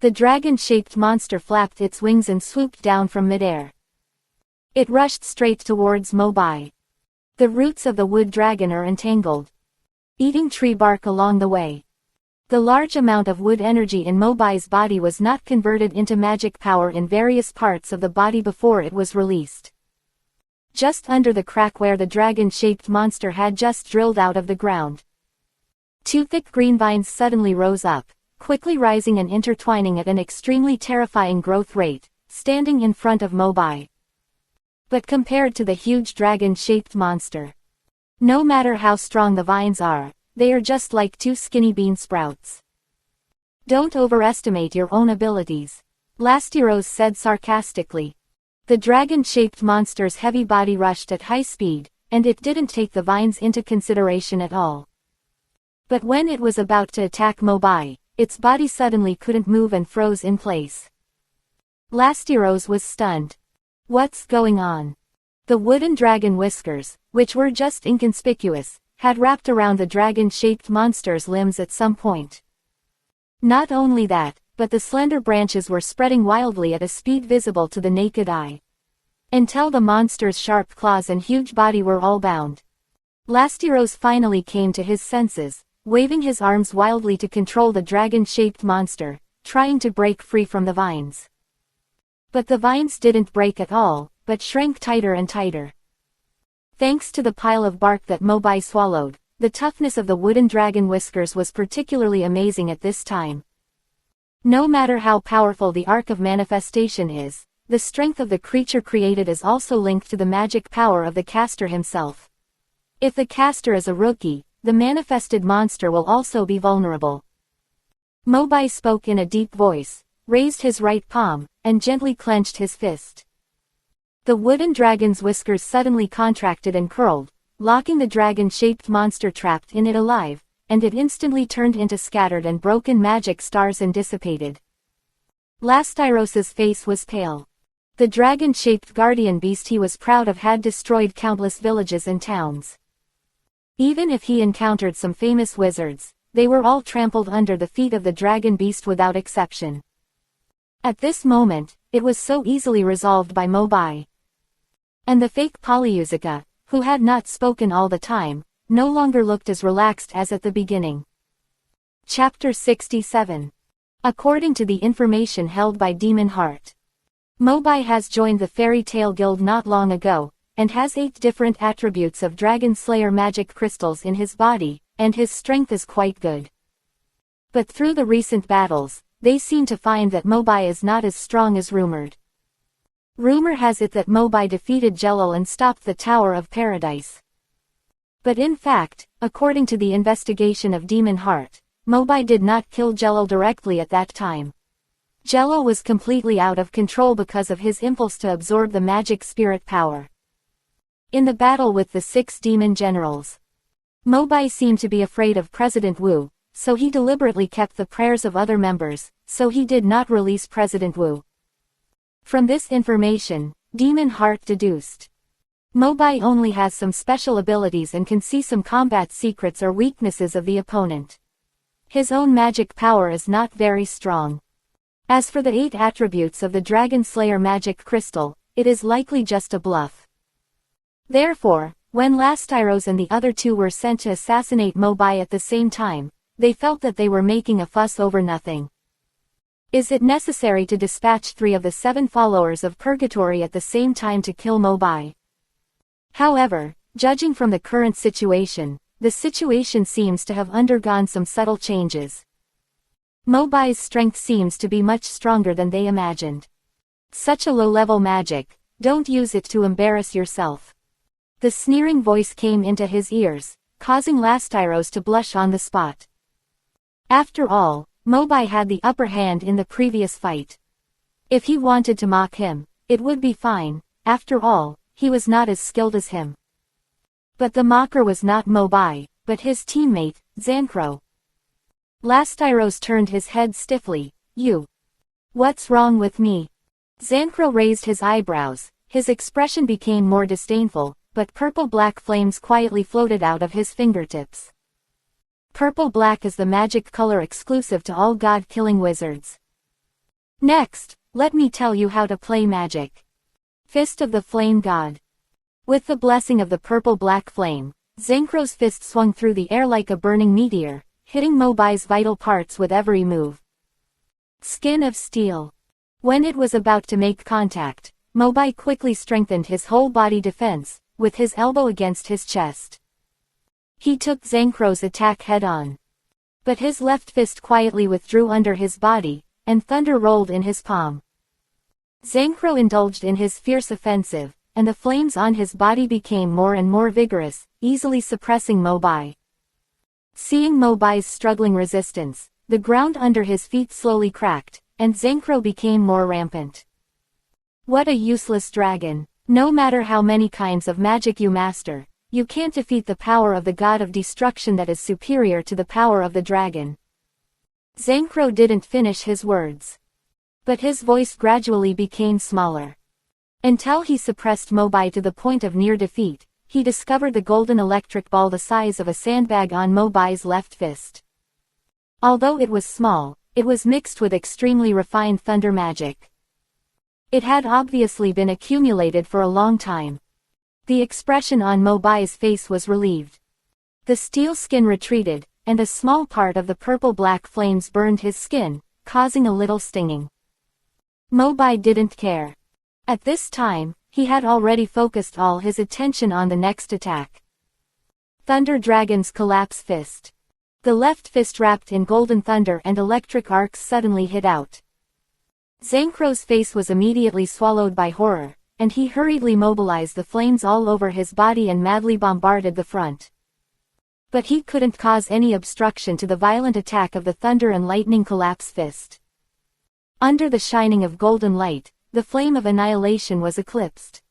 The dragon-shaped monster flapped its wings and swooped down from midair. It rushed straight towards Mobai. The roots of the wood dragon are entangled, eating tree bark along the way. The large amount of wood energy in Mobai's body was not converted into magic power in various parts of the body before it was released. just under the crack where the dragon-shaped monster had just drilled out of the ground. Two thick green vines suddenly rose up, quickly rising and intertwining at an extremely terrifying growth rate, standing in front of Mobai. But compared to the huge dragon-shaped monster, no matter how strong the vines are, they are just like two skinny bean sprouts. Don't overestimate your own abilities, Lastiros said sarcastically. The dragon-shaped monster's heavy body rushed at high speed, and it didn't take the vines into consideration at all. But when it was about to attack Mobai, its body suddenly couldn't move and froze in place. Lastiros was stunned. What's going on? The wooden dragon whiskers, which were just inconspicuous, had wrapped around the dragon-shaped monster's limbs at some point. Not only that, but the slender branches were spreading wildly at a speed visible to the naked eye. Until the monster's sharp claws and huge body were all bound. Lastiros finally came to his senses, waving his arms wildly to control the dragon-shaped monster, trying to break free from the vines. But the vines didn't break at all, but shrank tighter and tighter. Thanks to the pile of bark that Mobai swallowed, the toughness of the wooden dragon whiskers was particularly amazing at this time. No matter how powerful the arc of manifestation is, the strength of the creature created is also linked to the magic power of the caster himself. If the caster is a rookie, the manifested monster will also be vulnerable. Mobai spoke in a deep voice, raised his right palm, and gently clenched his fist. The wooden dragon's whiskers suddenly contracted and curled, locking the dragon-shaped monster trapped in it alive, and it instantly turned into scattered and broken magic stars and dissipated. Lastiros's face was pale. The dragon-shaped guardian beast he was proud of had destroyed countless villages and towns. Even if he encountered some famous wizards, they were all trampled under the feet of the dragon beast without exception. At this moment, it was so easily resolved by Mobai. And the fake Polyusica, who had not spoken all the time, no longer looked as relaxed as at the beginning. Chapter 67. According to the information held by Demon Heart, Mobai has joined the Fairy Tale Guild not long ago, and has 8 different attributes of Dragon Slayer magic crystals in his body, and his strength is quite good. But through the recent battles, they seem to find that Mobai is not as strong as rumored. Rumor has it that Mobai defeated Jelal and stopped the Tower of Paradise. But in fact, according to the investigation of Demon Heart, Mobai did not kill Jelal directly at that time. Jelal was completely out of control because of his impulse to absorb the magic spirit power. In the battle with the 6 demon generals, Mobai seemed to be afraid of President Wu, so he deliberately kept the prayers of other members, so he did not release President Wu. From this information, Demon Heart deduced Mobai only has some special abilities and can see some combat secrets or weaknesses of the opponent. His own magic power is not very strong. As for the 8 attributes of the Dragon Slayer magic crystal, it is likely just a bluff. Therefore, when Lastiros and the other 2 were sent to assassinate Mobai at the same time, they felt that they were making a fuss over nothing. Is it necessary to dispatch 3 of the 7 followers of Purgatory at the same time to kill Mobai? However, judging from the current situation, the situation seems to have undergone some subtle changes. Mobai's strength seems to be much stronger than they imagined. Such a low-level magic, don't use it to embarrass yourself. The sneering voice came into his ears, causing Lastiros to blush on the spot. After all, Mobai had the upper hand in the previous fight. If he wanted to mock him, it would be fine. After all, he was not as skilled as him. But the mocker was not Mobai, but his teammate, Zancro. Lastiros turned his head stiffly. You. What's wrong with me? Zancro raised his eyebrows, his expression became more disdainful, but purple-black flames quietly floated out of his fingertips. Purple-black is the magic color exclusive to all god-killing wizards. Next, let me tell you how to play magic. Fist of the Flame God. With the blessing of the purple-black flame, Zancro's fist swung through the air like a burning meteor, hitting Mobai's vital parts with every move. Skin of steel. When it was about to make contact, Mobai quickly strengthened his whole body defense, with his elbow against his chest. He took Zankro's attack head-on. But his left fist quietly withdrew under his body, and thunder rolled in his palm. Zankro indulged in his fierce offensive, and the flames on his body became more and more vigorous, easily suppressing Mobai. Seeing Mobai's struggling resistance, the ground under his feet slowly cracked, and Zankro became more rampant. What a useless dragon! No matter how many kinds of magic you master, you can't defeat the power of the god of destruction that is superior to the power of the dragon. Zankro didn't finish his words. But his voice gradually became smaller. Until he suppressed Mobai to the point of near defeat, he discovered the golden electric ball the size of a sandbag on Mobai's left fist. Although it was small, it was mixed with extremely refined thunder magic. It had obviously been accumulated for a long time. The expression on Mobai's face was relieved. The steel skin retreated, and a small part of the purple-black flames burned his skin, causing a little stinging. Mobai didn't care. At this time, he had already focused all his attention on the next attack. Thunder Dragon's Collapse Fist. The left fist wrapped in golden thunder and electric arcs suddenly hit out. Zankro's face was immediately swallowed by horror, and he hurriedly mobilized the flames all over his body and madly bombarded the front. But he couldn't cause any obstruction to the violent attack of the thunder and lightning collapse fist. Under the shining of golden light, the flame of annihilation was eclipsed.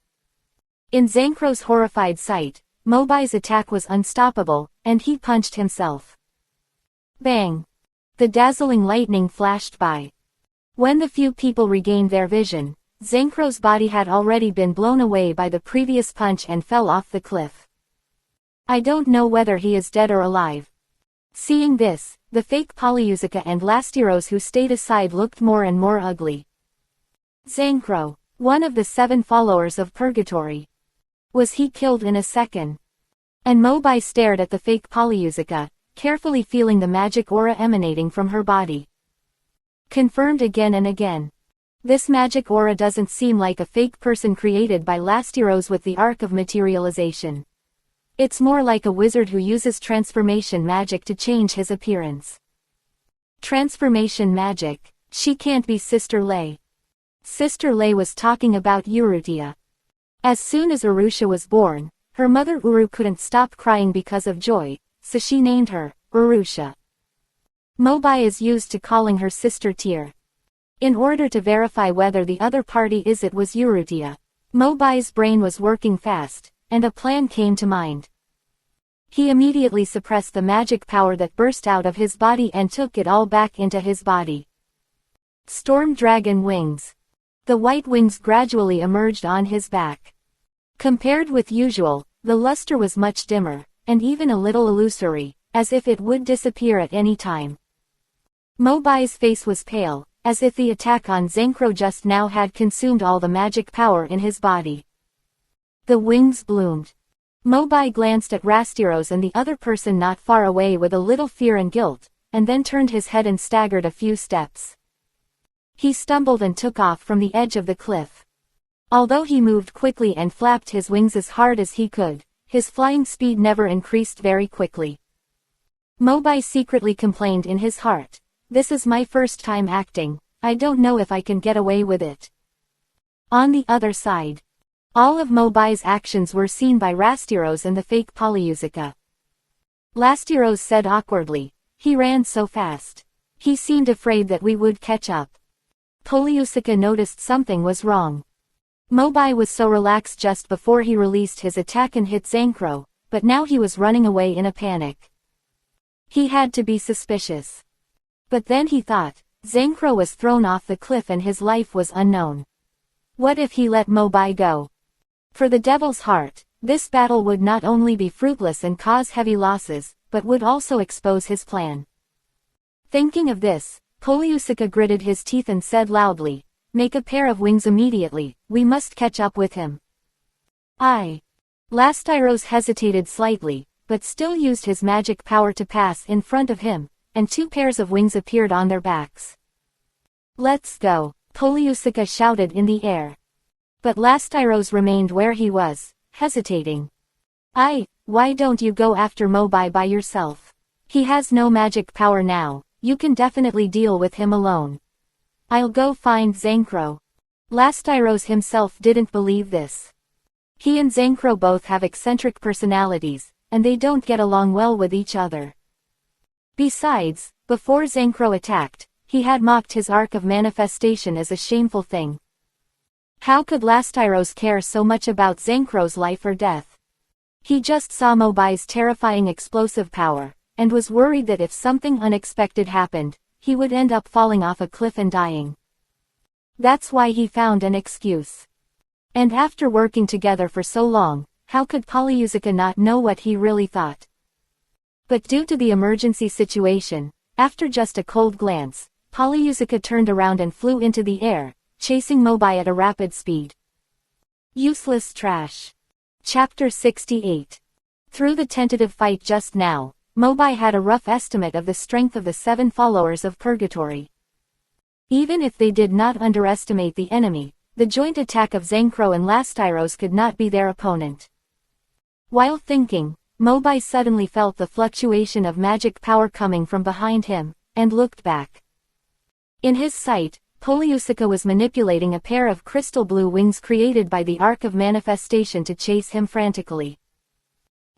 In Zankro's horrified sight, Mobai's attack was unstoppable, and he punched himself. Bang! The dazzling lightning flashed by. When the few people regained their vision, Zankro's body had already been blown away by the previous punch and fell off the cliff. I don't know whether he is dead or alive. Seeing this, the fake Polyusica and Lastiros who stayed aside looked more and more ugly. Zankro, one of the 7 followers of Purgatory. Was he killed in a second? And Mobai stared at the fake Polyusica, carefully feeling the magic aura emanating from her body. Confirmed again and again. This magic aura doesn't seem like a fake person created by Lastiros with the Arc of Materialization. It's more like a wizard who uses transformation magic to change his appearance. Transformation magic, she can't be Sister Lei. Sister Lei was talking about Urutia. As soon as Urusha was born, her mother Uru couldn't stop crying because of joy, so she named her Urusha. Mobai is used to calling her sister Tyr. In order to verify whether the other party was Urutia, Mobai's brain was working fast, and a plan came to mind. He immediately suppressed the magic power that burst out of his body and took it all back into his body. Storm Dragon Wings. The white wings gradually emerged on his back. Compared with usual, the luster was much dimmer, and even a little illusory, as if it would disappear at any time. Mobai's face was pale, as if the attack on Zankro just now had consumed all the magic power in his body. The wings bloomed. Mobai glanced at Rastiros and the other person not far away with a little fear and guilt, and then turned his head and staggered a few steps. He stumbled and took off from the edge of the cliff. Although he moved quickly and flapped his wings as hard as he could, his flying speed never increased very quickly. Mobai secretly complained in his heart. This is my first time acting, I don't know if I can get away with it. On the other side, all of Mobai's actions were seen by Rastiros and the fake Polyusica. Lastiros said awkwardly, he ran so fast. He seemed afraid that we would catch up. Polyusica noticed something was wrong. Mobai was so relaxed just before he released his attack and hit Zankro, but now he was running away in a panic. He had to be suspicious. But then he thought, Zankro was thrown off the cliff and his life was unknown. What if he let Mobai go? For the Devil's Heart, this battle would not only be fruitless and cause heavy losses, but would also expose his plan. Thinking of this, Polyusica gritted his teeth and said loudly, make a pair of wings immediately, we must catch up with him. Lastiros hesitated slightly, but still used his magic power to pass in front of him, and 2 pairs of wings appeared on their backs. Let's go, Polyusica shouted in the air. But Lastairos remained where he was, hesitating. Why don't you go after Mobai by yourself? He has no magic power now, you can definitely deal with him alone. I'll go find Zankro. Lastairos himself didn't believe this. He and Zankro both have eccentric personalities, and they don't get along well with each other. Besides, before Zankro attacked, he had mocked his arc of manifestation as a shameful thing. How could Lastairos care so much about Zankro's life or death? He just saw Mobai's terrifying explosive power, and was worried that if something unexpected happened, he would end up falling off a cliff and dying. That's why he found an excuse. And after working together for so long, how could Polyusica not know what he really thought? But due to the emergency situation, after just a cold glance, Polyusica turned around and flew into the air, chasing Mobai at a rapid speed. Useless trash. Chapter 68. Through the tentative fight just now, Mobai had a rough estimate of the strength of the 7 followers of Purgatory. Even if they did not underestimate the enemy, the joint attack of Zankro and Lastairos could not be their opponent. While thinking, Mobai suddenly felt the fluctuation of magic power coming from behind him, and looked back. In his sight, Polyusica was manipulating a pair of crystal blue wings created by the Arc of Manifestation to chase him frantically.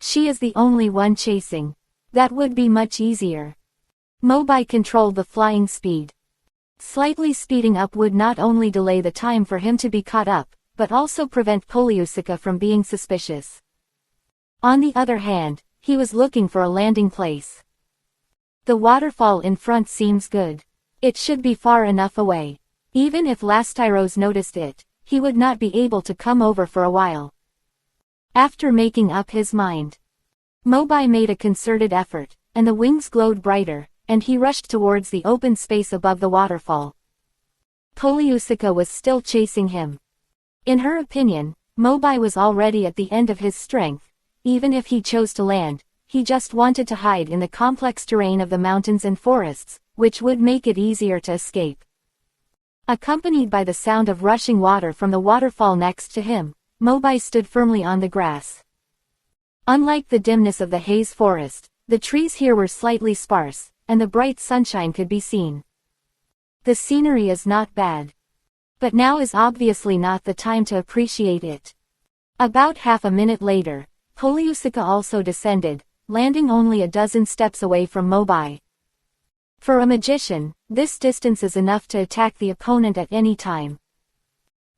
She is the only one chasing. That would be much easier. Mobai controlled the flying speed. Slightly speeding up would not only delay the time for him to be caught up, but also prevent Polyusica from being suspicious. On the other hand, he was looking for a landing place. The waterfall in front seems good. It should be far enough away. Even if Lastairos noticed it, he would not be able to come over for a while. After making up his mind, Mobai made a concerted effort, and the wings glowed brighter, and he rushed towards the open space above the waterfall. Polyusica was still chasing him. In her opinion, Mobai was already at the end of his strength. Even if he chose to land, he just wanted to hide in the complex terrain of the mountains and forests, which would make it easier to escape. Accompanied by the sound of rushing water from the waterfall next to him, Mobai stood firmly on the grass. Unlike the dimness of the haze forest, the trees here were slightly sparse, and the bright sunshine could be seen. The scenery is not bad. But now is obviously not the time to appreciate it. About half a minute later, Polyusica also descended, landing only a dozen steps away from Mobai. For a magician, this distance is enough to attack the opponent at any time.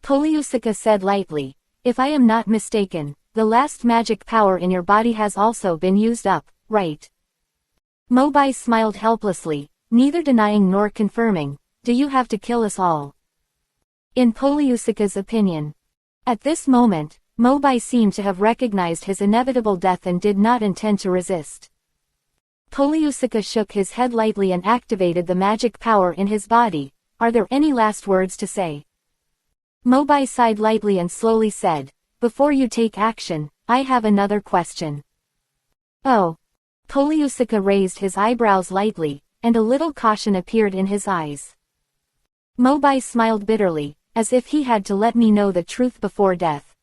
Polyusica said lightly, "If I am not mistaken, the last magic power in your body has also been used up, right?" Mobai smiled helplessly, neither denying nor confirming. "Do you have to kill us all?" In Polyusica's opinion. At this moment, Mobai seemed to have recognized his inevitable death and did not intend to resist. Polyusica shook his head lightly and activated the magic power in his body. "Are there any last words to say?" Mobai sighed lightly and slowly said, "Before you take action, I have another question." "Oh." Polyusica raised his eyebrows lightly, and a little caution appeared in his eyes. Mobai smiled bitterly, "As if he had to let me know the truth before death.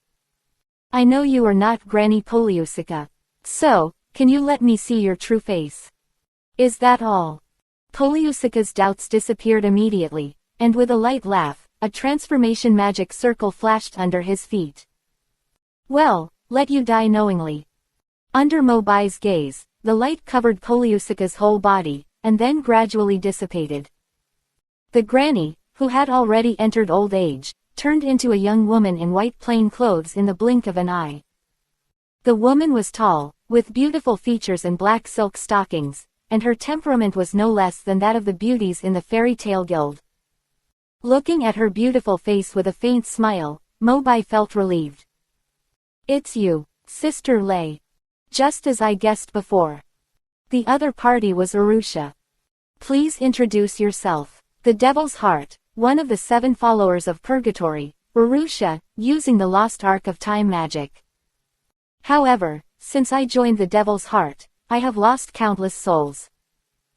I know you are not Granny Polyusica. So, can you let me see your true face? Is that all?" Polyusica's doubts disappeared immediately, and with a light laugh, a transformation magic circle flashed under his feet. "Well, let you die knowingly." Under Mobai's gaze, the light covered Polyusica's whole body, and then gradually dissipated. The granny, who had already entered old age, turned into a young woman in white plain clothes in the blink of an eye. The woman was tall, with beautiful features and black silk stockings, and her temperament was no less than that of the beauties in the fairy tale guild. Looking at her beautiful face with a faint smile, Mobai felt relieved. "It's you, Sister Lei. Just as I guessed before." The other party was Arusha. "Please introduce yourself." The Devil's Heart, one of the 7 followers of Purgatory, Arusha, using the lost arc of time magic. "However, since I joined the Devil's Heart, I have lost countless souls.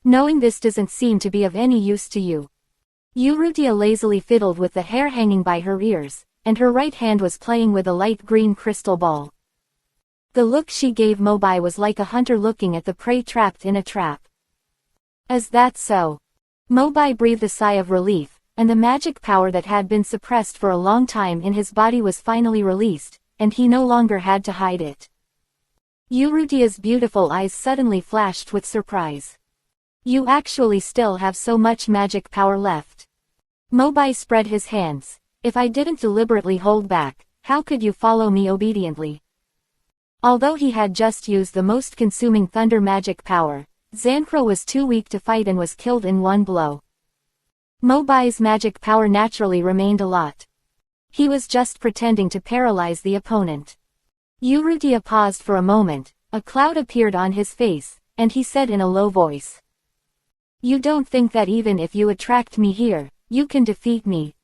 Knowing this doesn't seem to be of any use to you." Urutia lazily fiddled with the hair hanging by her ears, and her right hand was playing with a light green crystal ball. The look she gave Mobai was like a hunter looking at the prey trapped in a trap. Is that so? Mobai breathed a sigh of relief, and the magic power that had been suppressed for a long time in his body was finally released, and he no longer had to hide it. Urutia's beautiful eyes suddenly flashed with surprise. You actually still have so much magic power left. Mobai spread his hands. If I didn't deliberately hold back, how could you follow me obediently? Although he had just used the most consuming thunder magic power, Zancro was too weak to fight and was killed in one blow. Mobai's magic power naturally remained a lot. He was just pretending to paralyze the opponent. Urutia paused for a moment, a cloud appeared on his face, and he said in a low voice. You don't think that even if you attract me here, you can defeat me?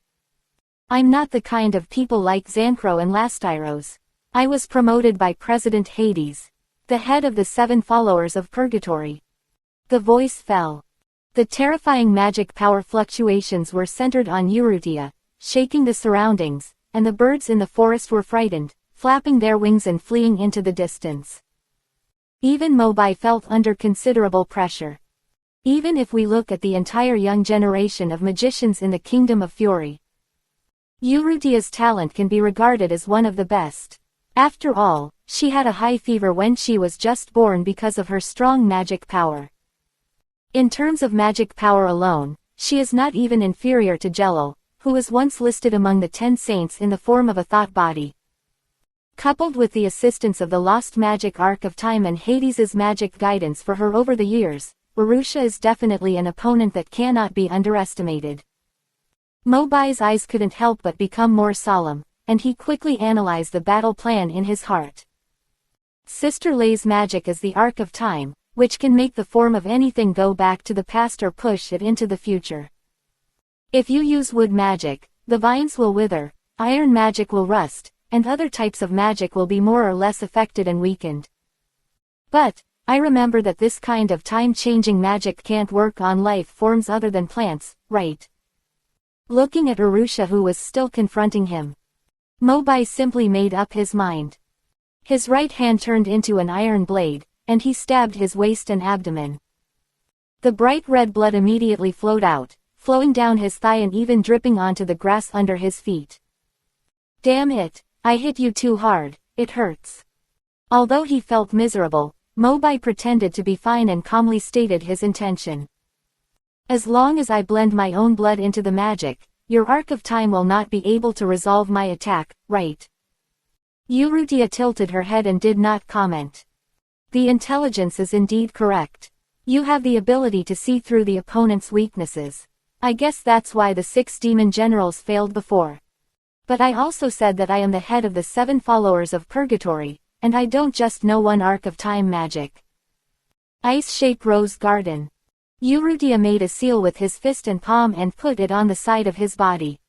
I'm not the kind of people like Zancro and Lastyros. I was promoted by President Hades, the head of the 7 followers of Purgatory. The voice fell. The terrifying magic power fluctuations were centered on Urutia, shaking the surroundings, and the birds in the forest were frightened, flapping their wings and fleeing into the distance. Even Mobai felt under considerable pressure. Even if we look at the entire young generation of magicians in the Kingdom of Fury, Urutia's talent can be regarded as one of the best. After all, she had a high fever when she was just born because of her strong magic power. In terms of magic power alone, she is not even inferior to Jelal, who was once listed among the 10 saints in the form of a thought body. Coupled with the assistance of the lost magic Arc of Time and Hades's magic guidance for her over the years, Arusha is definitely an opponent that cannot be underestimated. Mobai's eyes couldn't help but become more solemn, and he quickly analyzed the battle plan in his heart. Sister Lei's magic is the Arc of Time, which can make the form of anything go back to the past or push it into the future. If you use wood magic, the vines will wither, iron magic will rust, and other types of magic will be more or less affected and weakened. But, I remember that this kind of time-changing magic can't work on life forms other than plants, right? Looking at Arusha who was still confronting him, Mobai simply made up his mind. His right hand turned into an iron blade, and he stabbed his waist and abdomen. The bright red blood immediately flowed out, flowing down his thigh and even dripping onto the grass under his feet. Damn it, I hit you too hard, it hurts. Although he felt miserable, Mobai pretended to be fine and calmly stated his intention. As long as I blend my own blood into the magic, your Arc of Time will not be able to resolve my attack, right? Urutia tilted her head and did not comment. The intelligence is indeed correct. You have the ability to see through the opponent's weaknesses. I guess that's why the 6 demon generals failed before. But I also said that I am the head of the 7 followers of Purgatory, and I don't just know one Arc of Time magic. Ice-shaped rose garden. Urutia made a seal with his fist and palm and put it on the side of his body.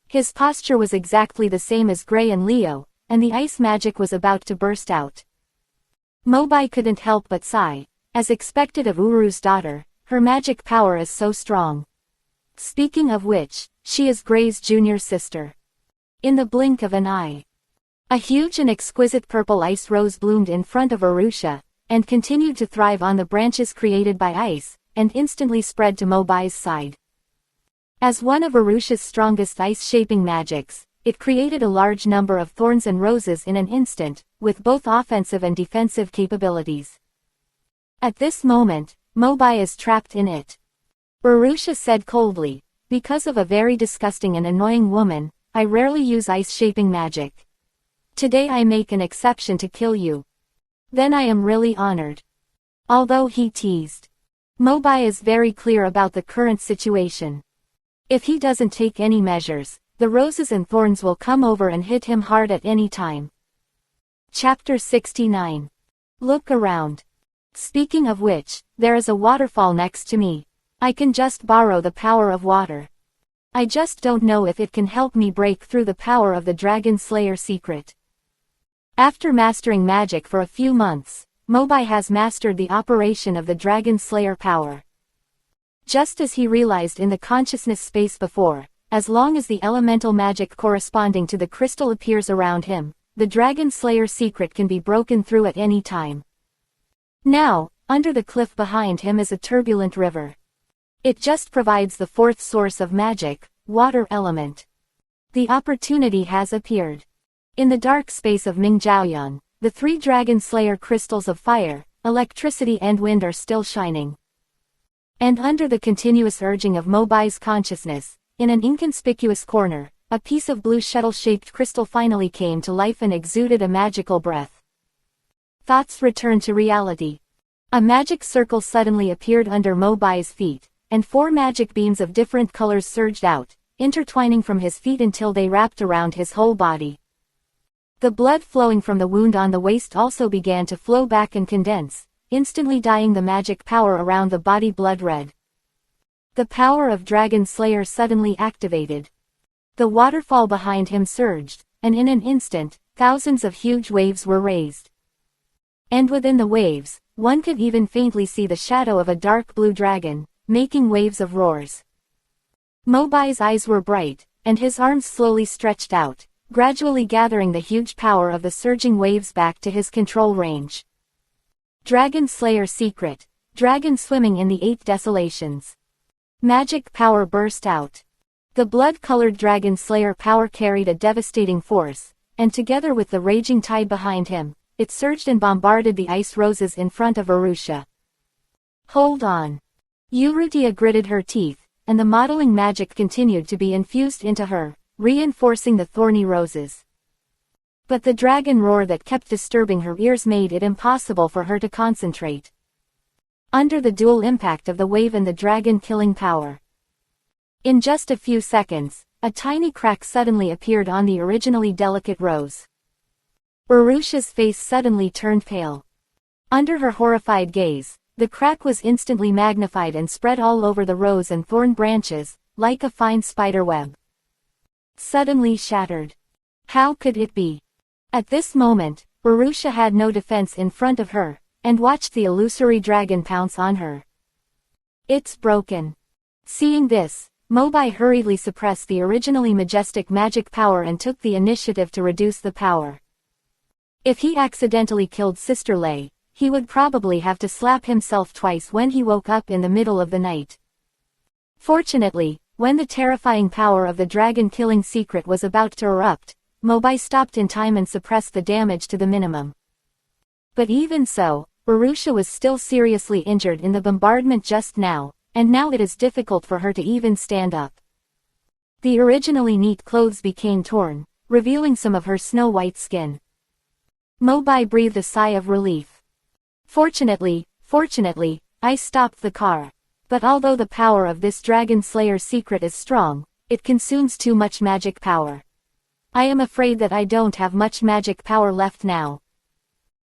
His posture was exactly the same as Gray and Leo, and the ice magic was about to burst out. Mobai couldn't help but sigh. As expected of Uru's daughter, her magic power is so strong. Speaking of which, she is Gray's junior sister. In the blink of an eye, a huge and exquisite purple ice rose bloomed in front of Arusha, and continued to thrive on the branches created by ice, and instantly spread to Mobai's side. As one of Arusha's strongest ice-shaping magics, it created a large number of thorns and roses in an instant, with both offensive and defensive capabilities. At this moment, Mobai is trapped in it. Arusha said coldly, because of a very disgusting and annoying woman, I rarely use ice-shaping magic. Today I make an exception to kill you. Then I am really honored. Although he teased, Mobai is very clear about the current situation. If he doesn't take any measures, the roses and thorns will come over and hit him hard at any time. Chapter 69. Look around. Speaking of which, there is a waterfall next to me. I can just borrow the power of water. I just don't know if it can help me break through the power of the Dragon Slayer secret. After mastering magic for a few months, Mobai has mastered the operation of the Dragon Slayer power. Just as he realized in the consciousness space before, as long as the elemental magic corresponding to the crystal appears around him, the Dragon Slayer secret can be broken through at any time. Now, under the cliff behind him is a turbulent river. It just provides the fourth source of magic, water element. The opportunity has appeared. In the dark space of Mingjiaoyan, the 3 Dragon Slayer crystals of fire, electricity and wind are still shining. And under the continuous urging of Mobai's consciousness, in an inconspicuous corner, a piece of blue shuttle-shaped crystal finally came to life and exuded a magical breath. Thoughts returned to reality. A magic circle suddenly appeared under Mobai's feet, and 4 magic beams of different colors surged out, intertwining from his feet until they wrapped around his whole body. The blood flowing from the wound on the waist also began to flow back and condense, instantly dyeing the magic power around the body blood red. The power of Dragon Slayer suddenly activated. The waterfall behind him surged, and in an instant, thousands of huge waves were raised. And within the waves, one could even faintly see the shadow of a dark blue dragon, making waves of roars. Mobai's eyes were bright, and his arms slowly stretched out, gradually gathering the huge power of the surging waves back to his control range. Dragon Slayer secret, dragon swimming in the 8 desolations. Magic power burst out. The blood-colored Dragon Slayer power carried a devastating force, and together with the raging tide behind him, it surged and bombarded the ice roses in front of Arusha. Hold on. Urrutia gritted her teeth, and the modeling magic continued to be infused into her, reinforcing the thorny roses. But the dragon roar that kept disturbing her ears made it impossible for her to concentrate. Under the dual impact of the wave and the dragon-killing power. In just a few seconds, a tiny crack suddenly appeared on the originally delicate rose. Arusha's face suddenly turned pale. Under her horrified gaze, the crack was instantly magnified and spread all over the rose and thorn branches, like a fine spider web. Suddenly shattered. How could it be? At this moment, Arusha had no defense in front of her, and watched the illusory dragon pounce on her. It's broken. Seeing this, Mobai hurriedly suppressed the originally majestic magic power and took the initiative to reduce the power. If he accidentally killed Sister Lei, he would probably have to slap himself twice when he woke up in the middle of the night. Fortunately, when the terrifying power of the dragon-killing secret was about to erupt, Mobai stopped in time and suppressed the damage to the minimum. But even so, Arusha was still seriously injured in the bombardment just now, and now it is difficult for her to even stand up. The originally neat clothes became torn, revealing some of her snow-white skin. Mobai breathed a sigh of relief. Fortunately, I stopped the car. But although the power of this Dragon Slayer secret is strong, it consumes too much magic power. I am afraid that I don't have much magic power left now.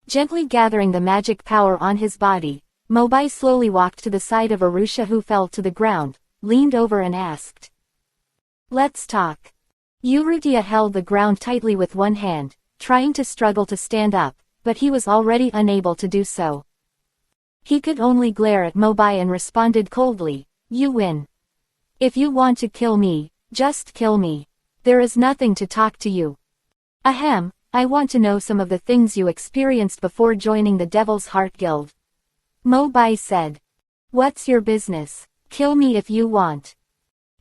Gently gathering the magic power on his body, Mobai slowly walked to the side of Arusha, who fell to the ground, leaned over and asked. Let's talk. Urrutia held the ground tightly with one hand, trying to struggle to stand up, but he was already unable to do so. He could only glare at Mobai and responded coldly, You win. If you want to kill me, just kill me. There is nothing to talk to you. Ahem, I want to know some of the things you experienced before joining the Devil's Heart Guild. Mobai said. What's your business? Kill me if you want.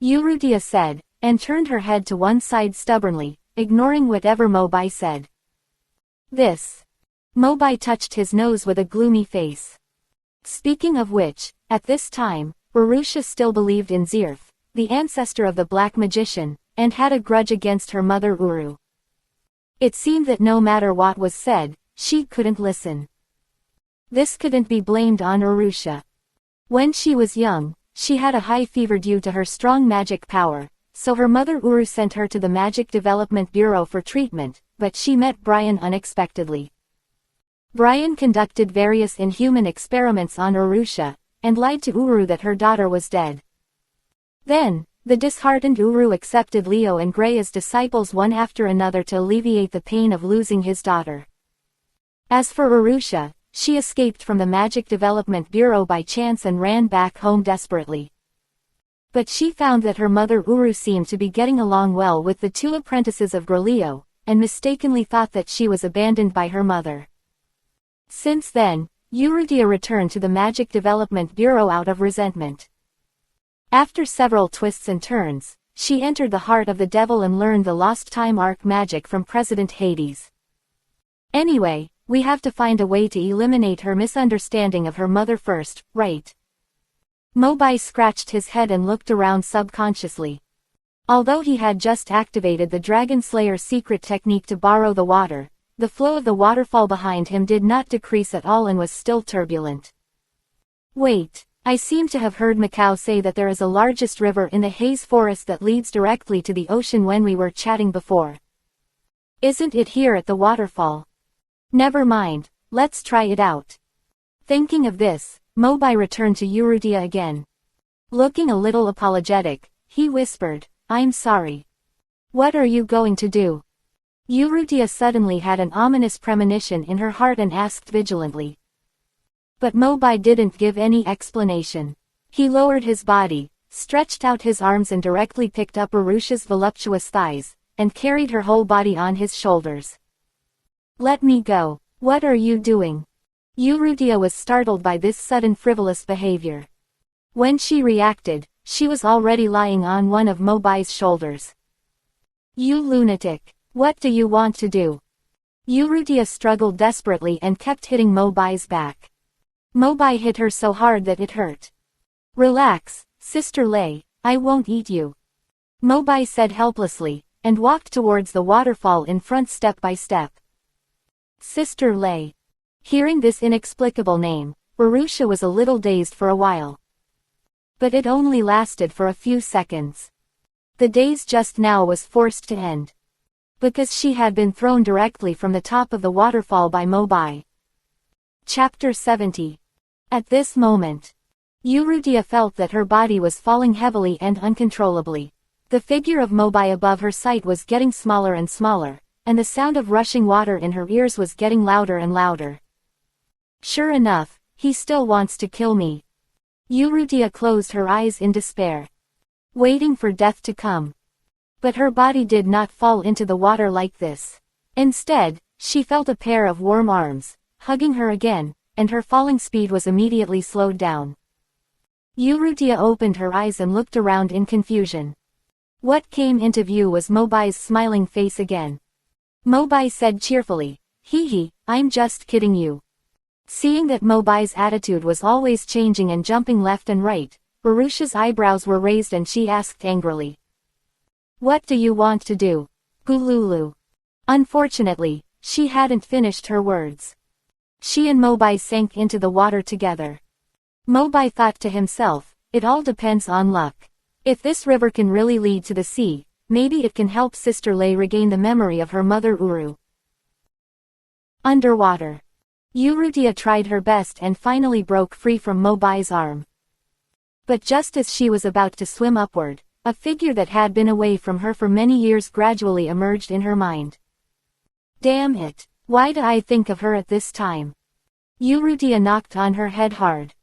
Urrutia said, and turned her head to one side stubbornly, ignoring whatever Mobai said. This. Mobai touched his nose with a gloomy face. Speaking of which, at this time, Arusha still believed in Zirf, the ancestor of the Black Magician, and had a grudge against her mother Uru. It seemed that no matter what was said, she couldn't listen. This couldn't be blamed on Arusha. When she was young, she had a high fever due to her strong magic power, so her mother Uru sent her to the Magic Development Bureau for treatment, but she met Brian unexpectedly. Brian conducted various inhuman experiments on Arusha, and lied to Uru that her daughter was dead. Then, the disheartened Uru accepted Leo and Gray as disciples one after another to alleviate the pain of losing his daughter. As for Arusha, she escaped from the Magic Development Bureau by chance and ran back home desperately. But she found that her mother Uru seemed to be getting along well with the two apprentices of Grelio, and mistakenly thought that she was abandoned by her mother. Since then, Eurydia returned to the Magic Development Bureau out of resentment. After several twists and turns, she entered the heart of the devil and learned the Lost Time Arc magic from President Hades. Anyway, we have to find a way to eliminate her misunderstanding of her mother first, right? Mobai scratched his head and looked around subconsciously. Although he had just activated the Dragon Slayer's secret technique to borrow the water, the flow of the waterfall behind him did not decrease at all and was still turbulent. Wait, I seem to have heard Macau say that there is a largest river in the haze forest that leads directly to the ocean when we were chatting before. Isn't it here at the waterfall? Never mind, let's try it out. Thinking of this, Mobai returned to Eurydia again. Looking a little apologetic, he whispered, I'm sorry. What are you going to do? Eurydia suddenly had an ominous premonition in her heart and asked vigilantly. But Mobai didn't give any explanation. He lowered his body, stretched out his arms and directly picked up Arusha's voluptuous thighs, and carried her whole body on his shoulders. Let me go. What are you doing? Eurydia was startled by this sudden frivolous behavior. When she reacted, she was already lying on one of Mobai's shoulders. You lunatic. What do you want to do? Eurydia struggled desperately and kept hitting Mobai's back. Mobai hit her so hard that it hurt. Relax, Sister Lei, I won't eat you. Mobai said helplessly, and walked towards the waterfall in front step by step. Sister Lei. Hearing this inexplicable name, Arusha was a little dazed for a while. But it only lasted for a few seconds. The daze just now was forced to end. Because she had been thrown directly from the top of the waterfall by Mobai. Chapter 70. At this moment, Eurydia felt that her body was falling heavily and uncontrollably. The figure of Mobai above her sight was getting smaller and smaller, and the sound of rushing water in her ears was getting louder and louder. Sure enough, he still wants to kill me. Eurydia closed her eyes in despair, waiting for death to come. But her body did not fall into the water like this. Instead, she felt a pair of warm arms, hugging her again, and her falling speed was immediately slowed down. Eurydia opened her eyes and looked around in confusion. What came into view was Mobai's smiling face again. Mobai said cheerfully, hee, I'm just kidding you. Seeing that Mobai's attitude was always changing and jumping left and right, Arusha's eyebrows were raised and she asked angrily. What do you want to do? Gululu. Unfortunately, she hadn't finished her words. She and Mobai sank into the water together. Mobai thought to himself, it all depends on luck. If this river can really lead to the sea, maybe it can help Sister Lei regain the memory of her mother Uru. Underwater. Eurydia tried her best and finally broke free from Mobai's arm. But just as she was about to swim upward, a figure that had been away from her for many years gradually emerged in her mind. Damn it, why did I think of her at this time? Eurydia knocked on her head hard.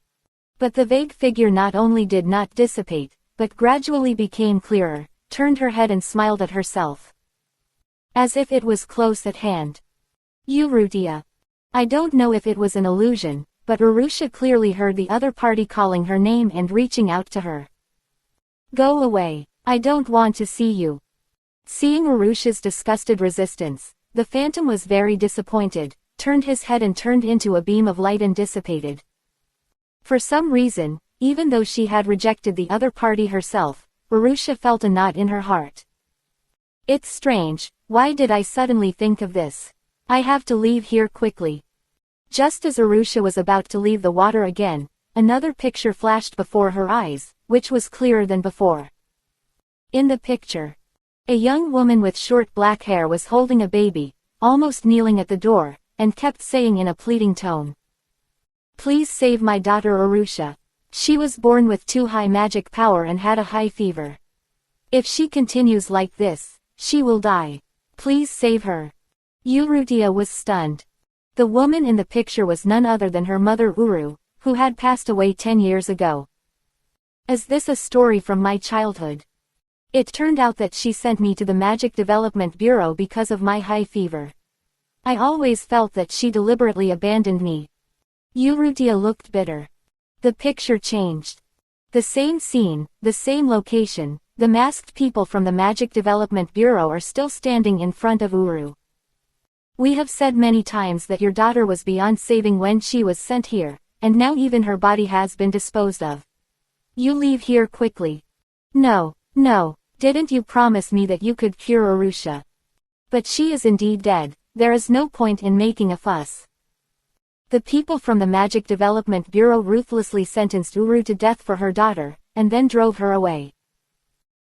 But the vague figure not only did not dissipate, but gradually became clearer, turned her head and smiled at herself. As if it was close at hand. Eurydia. I don't know if it was an illusion, but Arusha clearly heard the other party calling her name and reaching out to her. Go away, I don't want to see you. Seeing Arusha's disgusted resistance, the phantom was very disappointed, turned his head and turned into a beam of light and dissipated. For some reason, even though she had rejected the other party herself, Arusha felt a knot in her heart. It's strange, why did I suddenly think of this? I have to leave here quickly. Just as Arusha was about to leave the water again, another picture flashed before her eyes, which was clearer than before. In the picture, a young woman with short black hair was holding a baby, almost kneeling at the door, and kept saying in a pleading tone. Please save my daughter Arusha. She was born with too high magic power and had a high fever. If she continues like this, she will die. Please save her. Eurydia was stunned. The woman in the picture was none other than her mother Uru, who had passed away 10 years ago. Is this a story from my childhood? It turned out that she sent me to the Magic Development Bureau because of my high fever. I always felt that she deliberately abandoned me. Urrutia looked bitter. The picture changed. The same scene, the same location, the masked people from the Magic Development Bureau are still standing in front of Uru. We have said many times that your daughter was beyond saving when she was sent here, and now even her body has been disposed of. You leave here quickly. No, no, didn't you promise me that you could cure Urusha? But she is indeed dead, there is no point in making a fuss. The people from the Magic Development Bureau ruthlessly sentenced Uru to death for her daughter, and then drove her away.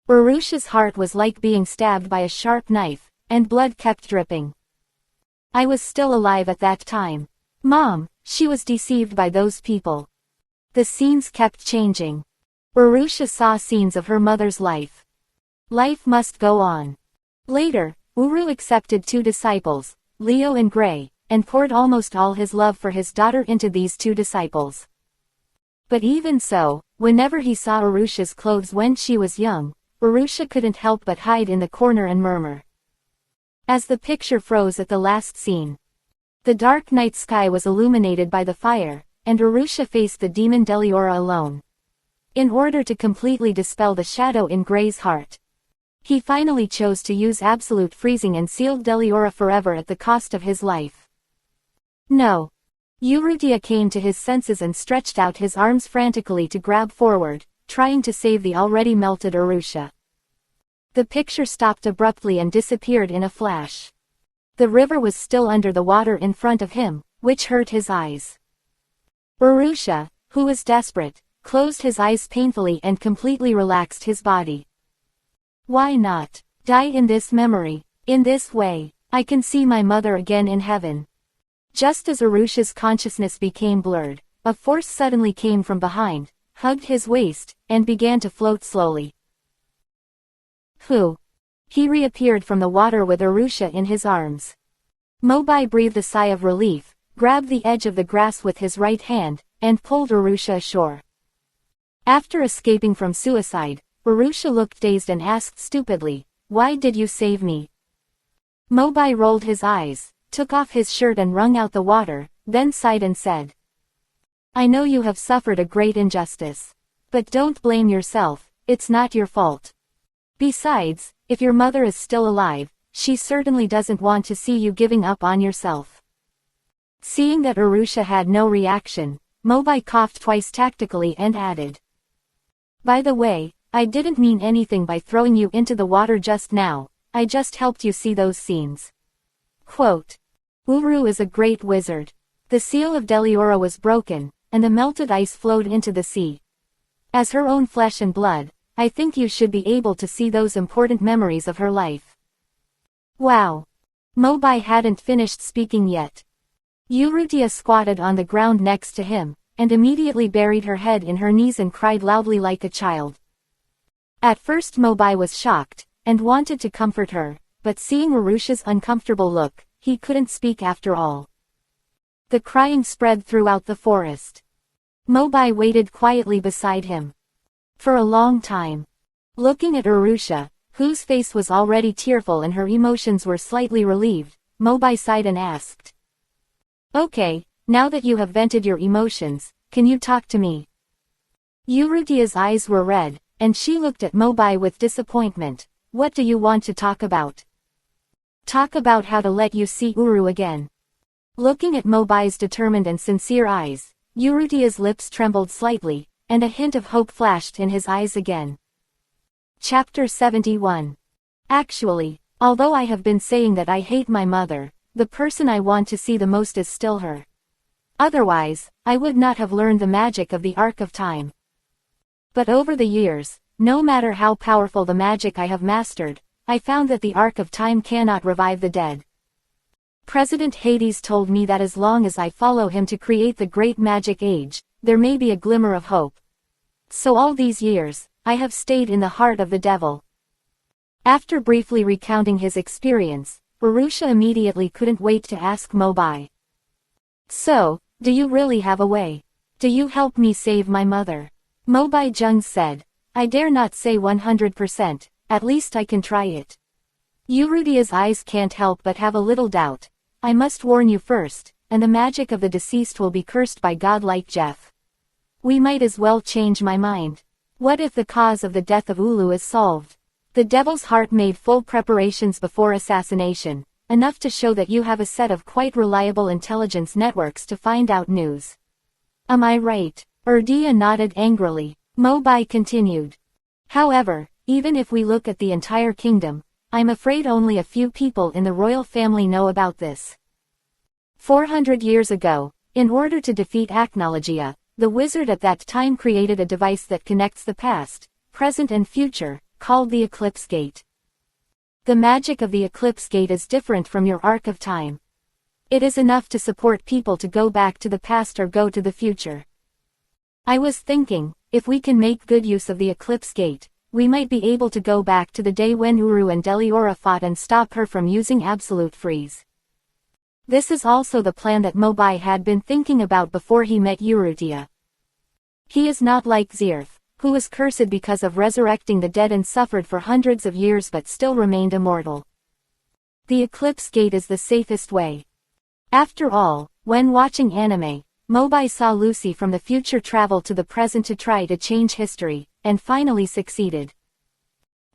Urusha's heart was like being stabbed by a sharp knife, and blood kept dripping. I was still alive at that time. Mom, she was deceived by those people. The scenes kept changing. Urusha saw scenes of her mother's life. Life must go on. Later, Uru accepted 2 disciples, Leo and Gray, and poured almost all his love for his daughter into these 2 disciples. But even so, whenever he saw Urusha's clothes when she was young, Urusha couldn't help but hide in the corner and murmur. As the picture froze at the last scene, the dark night sky was illuminated by the fire, and Urusha faced the demon Deliora alone. In order to completely dispel the shadow in Gray's heart, he finally chose to use absolute freezing and sealed Deliora forever at the cost of his life. No. Urrutia came to his senses and stretched out his arms frantically to grab forward, trying to save the already melted Urusha. The picture stopped abruptly and disappeared in a flash. The river was still under the water in front of him, which hurt his eyes. Urusha, who was desperate, closed his eyes painfully and completely relaxed his body. Why not die in this memory? In this way, I can see my mother again in heaven. Just as Urusha's consciousness became blurred, a force suddenly came from behind, hugged his waist, and began to float slowly. Who? He reappeared from the water with Urusha in his arms. Mobai breathed a sigh of relief, grabbed the edge of the grass with his right hand, and pulled Urusha ashore. After escaping from suicide, Urusha looked dazed and asked stupidly, "Why did you save me?" Mobai rolled his eyes, took off his shirt and wrung out the water, then sighed and said, "I know you have suffered a great injustice. But don't blame yourself, it's not your fault. Besides, if your mother is still alive, she certainly doesn't want to see you giving up on yourself." Seeing that Urusha had no reaction, Mobai coughed twice tactically and added, "By the way, I didn't mean anything by throwing you into the water just now, I just helped you see those scenes." Quote, Uru is a great wizard. The seal of Deliora was broken, and the melted ice flowed into the sea. As her own flesh and blood, I think you should be able to see those important memories of her life. Wow. Mobai hadn't finished speaking yet. Urrutia squatted on the ground next to him, and immediately buried her head in her knees and cried loudly like a child. At first Mobai was shocked, and wanted to comfort her, but seeing Urusha's uncomfortable look, he couldn't speak after all. The crying spread throughout the forest. Mobai waited quietly beside him. For a long time. Looking at Urusha, whose face was already tearful and her emotions were slightly relieved, Mobai sighed and asked, "Okay, now that you have vented your emotions, can you talk to me?" Urrutia's eyes were red, and she looked at Mobai with disappointment. "What do you want to talk about?" "Talk about how to let you see Uru again." Looking at Mobai's determined and sincere eyes, Urrutia's lips trembled slightly, and a hint of hope flashed in his eyes again. Chapter 71. Actually, although I have been saying that I hate my mother, the person I want to see the most is still her. Otherwise, I would not have learned the magic of the Arc of Time. But over the years, no matter how powerful the magic I have mastered, I found that the Arc of Time cannot revive the dead. President Hades told me that as long as I follow him to create the Great Magic Age, there may be a glimmer of hope. So all these years, I have stayed in the heart of the devil. After briefly recounting his experience, Urusha immediately couldn't wait to ask Mobai. "So, do you really have a way? Do you help me save my mother?" Mobai Jung said. I dare not say 100%, at least I can try it. Urutia's eyes can't help but have a little doubt. I must warn you first, and the magic of the deceased will be cursed by God like Jeff. We might as well change my mind. What if the cause of the death of Ulu is solved? The Devil's Heart made full preparations before assassination, enough to show that you have a set of quite reliable intelligence networks to find out news. Am I right? Urdia nodded angrily. Mobai continued. However, even if we look at the entire kingdom, I'm afraid only a few people in the royal family know about this. 400 years ago, in order to defeat Acnologia, the wizard at that time created a device that connects the past, present and future, called the Eclipse Gate. The magic of the Eclipse Gate is different from your arc of time. It is enough to support people to go back to the past or go to the future. I was thinking, if we can make good use of the Eclipse Gate, we might be able to go back to the day when Uru and Deliora fought and stop her from using absolute freeze. This is also the plan that Mobai had been thinking about before he met Urutia. He is not like Zirth, who was cursed because of resurrecting the dead and suffered for hundreds of years but still remained immortal. The Eclipse Gate is the safest way. After all, when watching anime, Mobai saw Lucy from the future travel to the present to try to change history, and finally succeeded.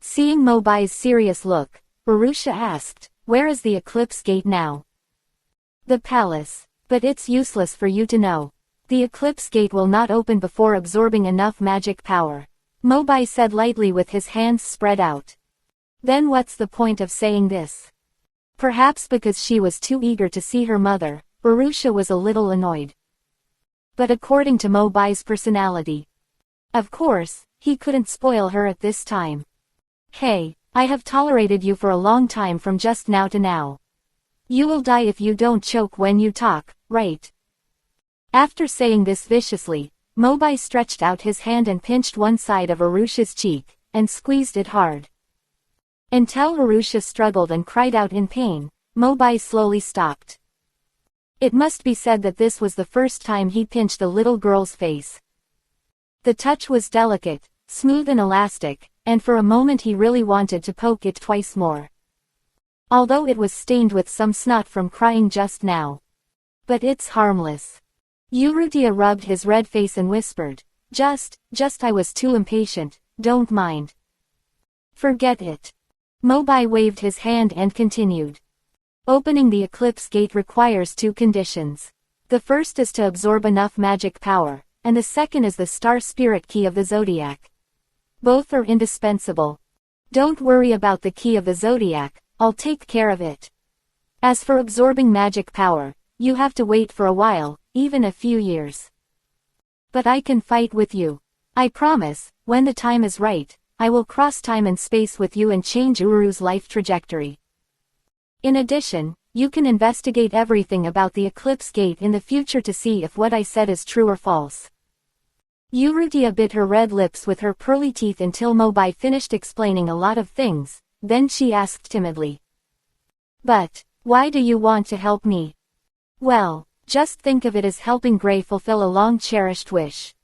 Seeing Mobai's serious look, Urusha asked, "Where is the Eclipse Gate now?" "The palace. But it's useless for you to know. The Eclipse Gate will not open before absorbing enough magic power," Mobai said lightly with his hands spread out. "Then what's the point of saying this?" Perhaps because she was too eager to see her mother, Urusha was a little annoyed. But according to Mobai's personality, of course, he couldn't spoil her at this time. "Hey, I have tolerated you for a long time from just now to now. You will die if you don't choke when you talk, right?" After saying this viciously, Mobai stretched out his hand and pinched one side of Urusha's cheek, and squeezed it hard. Until Urusha struggled and cried out in pain, Mobai slowly stopped. It must be said that this was the first time he pinched the little girl's face. The touch was delicate, smooth and elastic, and for a moment he really wanted to poke it twice more. Although it was stained with some snot from crying just now. But it's harmless. Urutia rubbed his red face and whispered, Just I was too impatient, don't mind." "Forget it." Mobai waved his hand and continued. Opening the Eclipse Gate requires two conditions. The first is to absorb enough magic power, and the second is the Star Spirit Key of the Zodiac. Both are indispensable. Don't worry about the Key of the Zodiac, I'll take care of it. As for absorbing magic power, you have to wait for a while, even a few years. But I can fight with you. I promise, when the time is right, I will cross time and space with you and change Uru's life trajectory. In addition, you can investigate everything about the Eclipse Gate in the future to see if what I said is true or false." Urutia bit her red lips with her pearly teeth until Mobai finished explaining a lot of things, then she asked timidly. "But, why do you want to help me?" "Well, just think of it as helping Gray fulfill a long-cherished wish."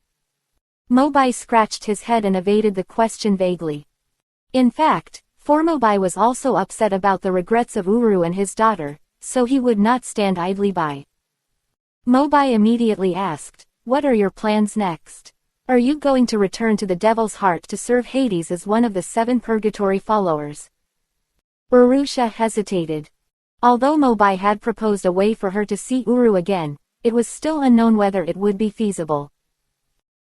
Mobai scratched his head and evaded the question vaguely. In fact, Mobai was also upset about the regrets of Uru and his daughter, so he would not stand idly by. Mobai immediately asked, "What are your plans next? Are you going to return to the Devil's Heart to serve Hades as one of the 7 Purgatory followers?" Urusha hesitated. Although Mobai had proposed a way for her to see Uru again, it was still unknown whether it would be feasible.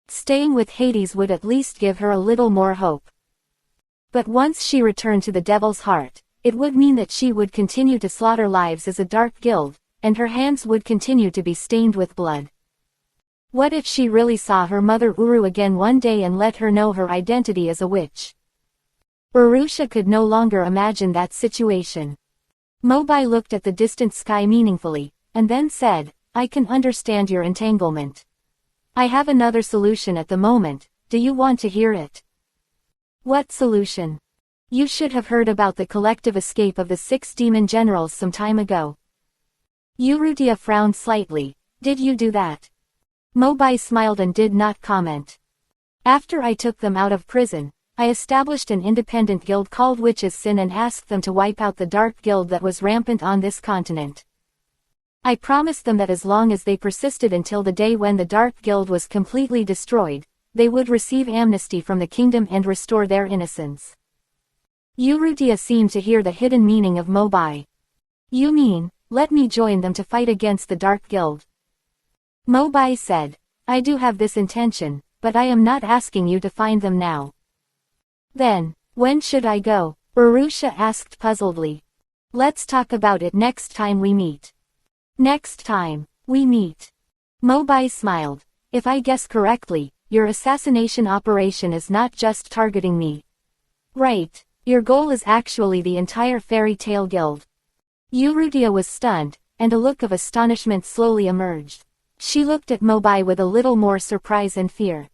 Staying with Hades would at least give her a little more hope. But once she returned to the Devil's Heart, it would mean that she would continue to slaughter lives as a dark guild, and her hands would continue to be stained with blood. What if she really saw her mother Uru again one day and let her know her identity as a witch? Urusha could no longer imagine that situation. Mobai looked at the distant sky meaningfully, and then said, "I can understand your entanglement. I have another solution at the moment, do you want to hear it?" "What solution?" "You should have heard about the collective escape of the 6 demon generals some time ago." Urutia frowned slightly. "Did you do that?" Mobai smiled and did not comment. After I took them out of prison, I established an independent guild called Witches' Sin and asked them to wipe out the dark guild that was rampant on this continent. I promised them that as long as they persisted until the day when the dark guild was completely destroyed, they would receive amnesty from the kingdom and restore their innocence. Urrutia seemed to hear the hidden meaning of Mobai. You mean, let me join them to fight against the dark guild? Mobai said, I do have this intention, but I am not asking you to find them now. Then, when should I go? Urrutia asked puzzledly. Let's talk about it next time we meet. Next time we meet. Mobai smiled. If I guess correctly, your assassination operation is not just targeting me. Right, your goal is actually the entire fairy tale guild. Urrutia was stunned, and a look of astonishment slowly emerged. She looked at Mobai with a little more surprise and fear.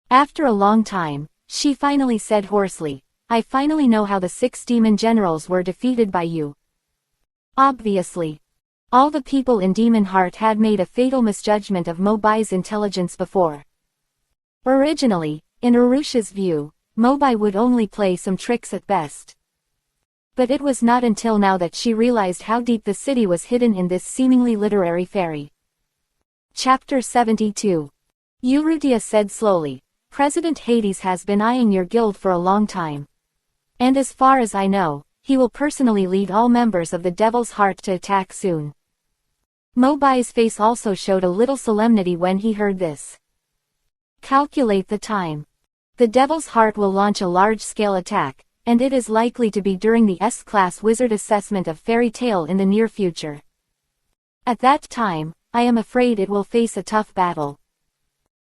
After a long time, she finally said hoarsely, I finally know how the 6 demon generals were defeated by you. Obviously. All the people in Demon Heart had made a fatal misjudgment of Mobai's intelligence before. Originally, in Urrutia's view, Mobai would only play some tricks at best. But it was not until now that she realized how deep the city was hidden in this seemingly literary fairy. Chapter 72. Urrutia said slowly, President Hades has been eyeing your guild for a long time. And as far as I know, he will personally lead all members of the Devil's Heart to attack soon. Mobai's face also showed a little solemnity when he heard this. Calculate the time. The Devil's Heart will launch a large-scale attack, and it is likely to be during the S-Class Wizard assessment of Fairy Tale in the near future. At that time, I am afraid it will face a tough battle.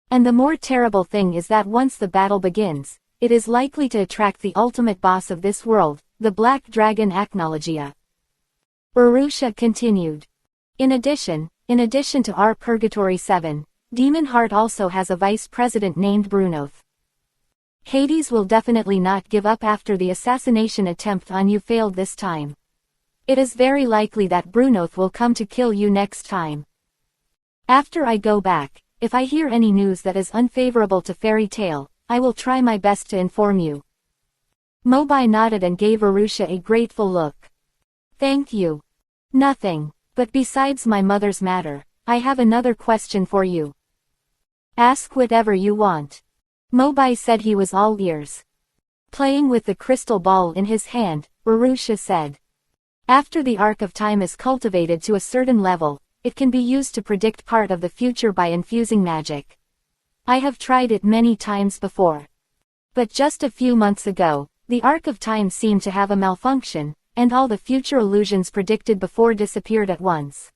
And the more terrible thing is that once the battle begins, it is likely to attract the ultimate boss of this world, the Black Dragon Acnologia. Urrutia continued. In addition to our Purgatory 7, Demon Heart also has a vice president named Brunoth. Hades will definitely not give up after the assassination attempt on you failed this time. It is very likely that Brunoth will come to kill you next time. After I go back, if I hear any news that is unfavorable to Fairy Tale, I will try my best to inform you. Mobai nodded and gave Urrutia a grateful look. Thank you. Nothing, but besides my mother's matter, I have another question for you. Ask whatever you want. Mobai said he was all ears. Playing with the crystal ball in his hand, Urrutia said. After the arc of time is cultivated to a certain level, it can be used to predict part of the future by infusing magic. I have tried it many times before. But just a few months ago, the arc of time seemed to have a malfunction, and all the future illusions predicted before disappeared at once.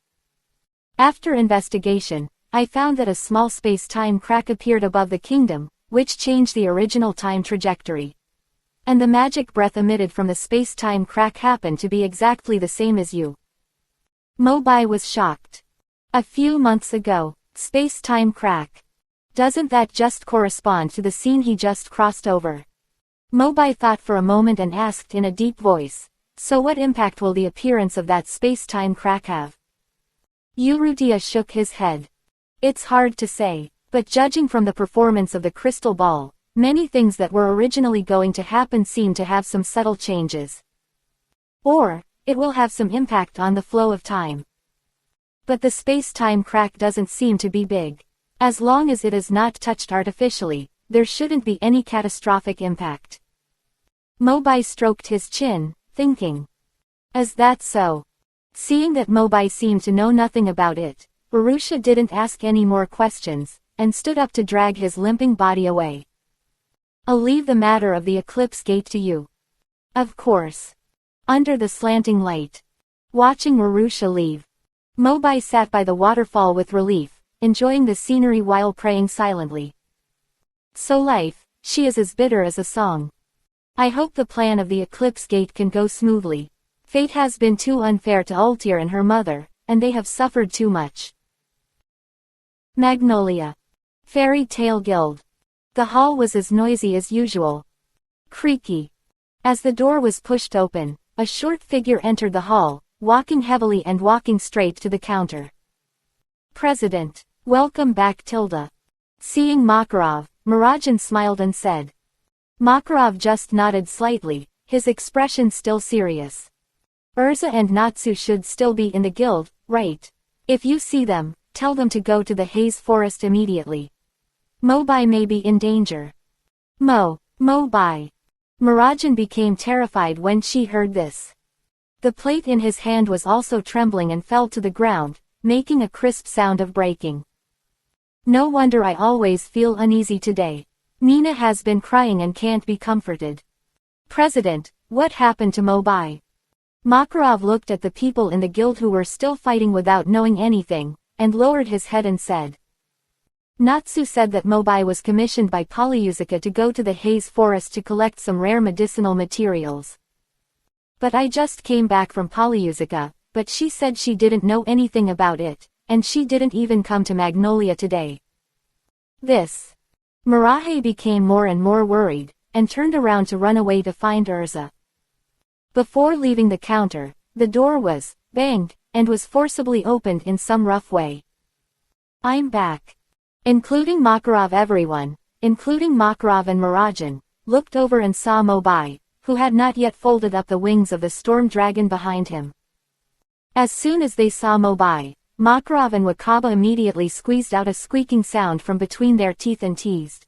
After investigation, I found that a small space-time crack appeared above the kingdom, which changed the original time trajectory. And the magic breath emitted from the space-time crack happened to be exactly the same as you. Mobai was shocked. A few months ago, space-time crack. Doesn't that just correspond to the scene he just crossed over? Mobai thought for a moment and asked in a deep voice, so what impact will the appearance of that space-time crack have? Urrutia shook his head. It's hard to say. But judging from the performance of the crystal ball, many things that were originally going to happen seem to have some subtle changes. Or, it will have some impact on the flow of time. But the space-time crack doesn't seem to be big. As long as it is not touched artificially, there shouldn't be any catastrophic impact. Mobai stroked his chin, thinking. Is that so? Seeing that Mobai seemed to know nothing about it, Urrutia didn't ask any more questions, and stood up to drag his limping body away. I'll leave the matter of the Eclipse Gate to you. Of course. Under the slanting light. Watching Urrutia leave. Mobai sat by the waterfall with relief, enjoying the scenery while praying silently. So life, she is as bitter as a song. I hope the plan of the Eclipse Gate can go smoothly. Fate has been too unfair to Ultir and her mother, and they have suffered too much. Magnolia. Fairy Tale Guild. The hall was as noisy as usual. Creaky. As the door was pushed open, a short figure entered the hall, walking heavily and walking straight to the counter. President. Welcome back Tilda. Seeing Makarov, Marajan smiled and said. Makarov just nodded slightly, his expression still serious. Urza and Natsu should still be in the guild, right? If you see them, tell them to go to the haze forest immediately. Mobai may be in danger. Mobai. Marajan became terrified when she heard this. The plate in his hand was also trembling and fell to the ground, making a crisp sound of breaking. No wonder I always feel uneasy today. Nina has been crying and can't be comforted. President, what happened to Mobai? Makarov looked at the people in the guild who were still fighting without knowing anything, and lowered his head and said. Natsu said that Mobai was commissioned by Polyusica to go to the haze forest to collect some rare medicinal materials. But I just came back from Polyusica, but she said she didn't know anything about it, and she didn't even come to Magnolia today. This. Marahe became more and more worried, and turned around to run away to find Urza. Before leaving the counter, the door was banged, and was forcibly opened in some rough way. I'm back. Including Makarov, everyone, including Makarov and Marajan, looked over and saw Mobai, who had not yet folded up the wings of the storm dragon behind him. As soon as they saw Mobai, Makarov and Wakaba immediately squeezed out a squeaking sound from between their teeth and teased.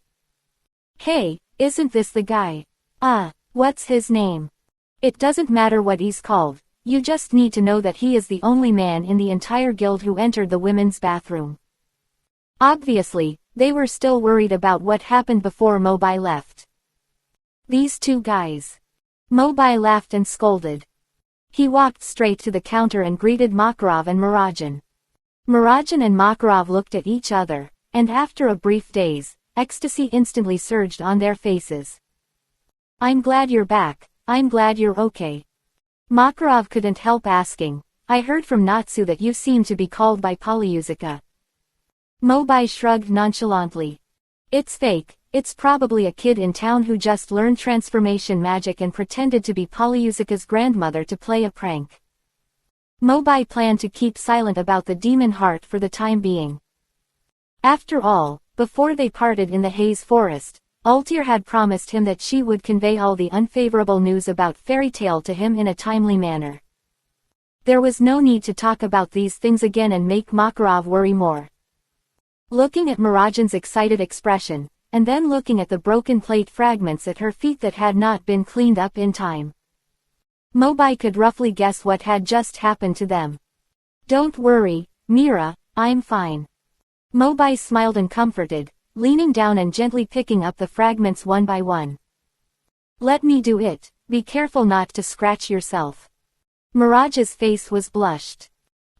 Hey, isn't this the guy? What's his name? It doesn't matter what he's called, you just need to know that he is the only man in the entire guild who entered the women's bathroom. Obviously, they were still worried about what happened before Mobai left. These two guys. Mobai laughed and scolded. He walked straight to the counter and greeted Makarov and Marajan. Marajan and Makarov looked at each other, and after a brief daze, ecstasy instantly surged on their faces. I'm glad you're back, I'm glad you're okay. Makarov couldn't help asking, I heard from Natsu that you seem to be called by Polyusica. Mobai shrugged nonchalantly. It's fake, it's probably a kid in town who just learned transformation magic and pretended to be Polyusica's grandmother to play a prank. Mobai planned to keep silent about the demon heart for the time being. After all, before they parted in the haze forest, Altair had promised him that she would convey all the unfavorable news about Fairy Tail to him in a timely manner. There was no need to talk about these things again and make Makarov worry more. Looking at Marajan's excited expression, and then looking at the broken plate fragments at her feet that had not been cleaned up in time, Mobai could roughly guess what had just happened to them. Don't worry, Mira, I'm fine. Mobai smiled and comforted, leaning down and gently picking up the fragments one by one. Let me do it, be careful not to scratch yourself. Miraja's face was blushed.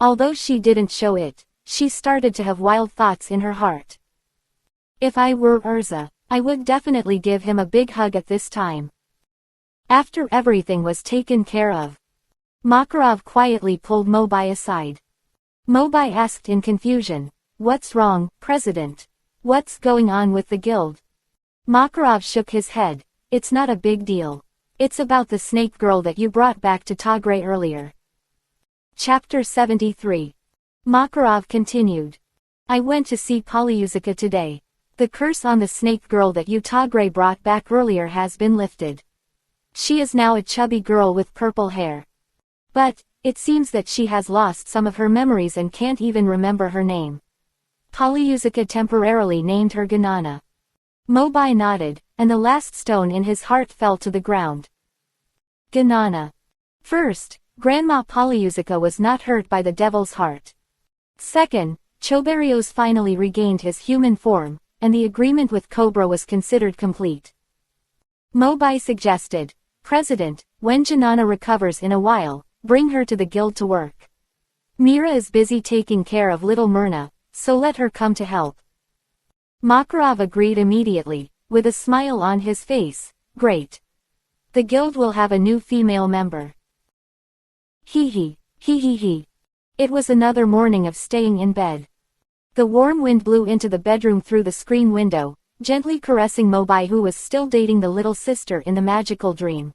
Although she didn't show it, she started to have wild thoughts in her heart. If I were Urza, I would definitely give him a big hug at this time. After everything was taken care of, Makarov quietly pulled Mobai aside. Mobai asked in confusion, What's wrong, President? What's going on with the guild? Makarov shook his head, It's not a big deal. It's about the snake girl that you brought back to Tagre earlier. Chapter 73. Makarov continued. I went to see Polyusica today. The curse on the snake girl that you Tagre brought back earlier has been lifted. She is now a chubby girl with purple hair. But, it seems that she has lost some of her memories and can't even remember her name. Polyusica temporarily named her Ganana. Mobai nodded, and the last stone in his heart fell to the ground. Ganana. First, Grandma Polyusica was not hurt by the devil's heart. Second, Choberios finally regained his human form, and the agreement with Cobra was considered complete. Mobai suggested, President, when Janana recovers in a while, bring her to the guild to work. Mira is busy taking care of little Myrna, so let her come to help. Makarov agreed immediately, with a smile on his face, Great. The guild will have a new female member. Hee hee, hee hee hee. It was another morning of staying in bed. The warm wind blew into the bedroom through the screen window, gently caressing Mobai, who was still dating the little sister in the magical dream.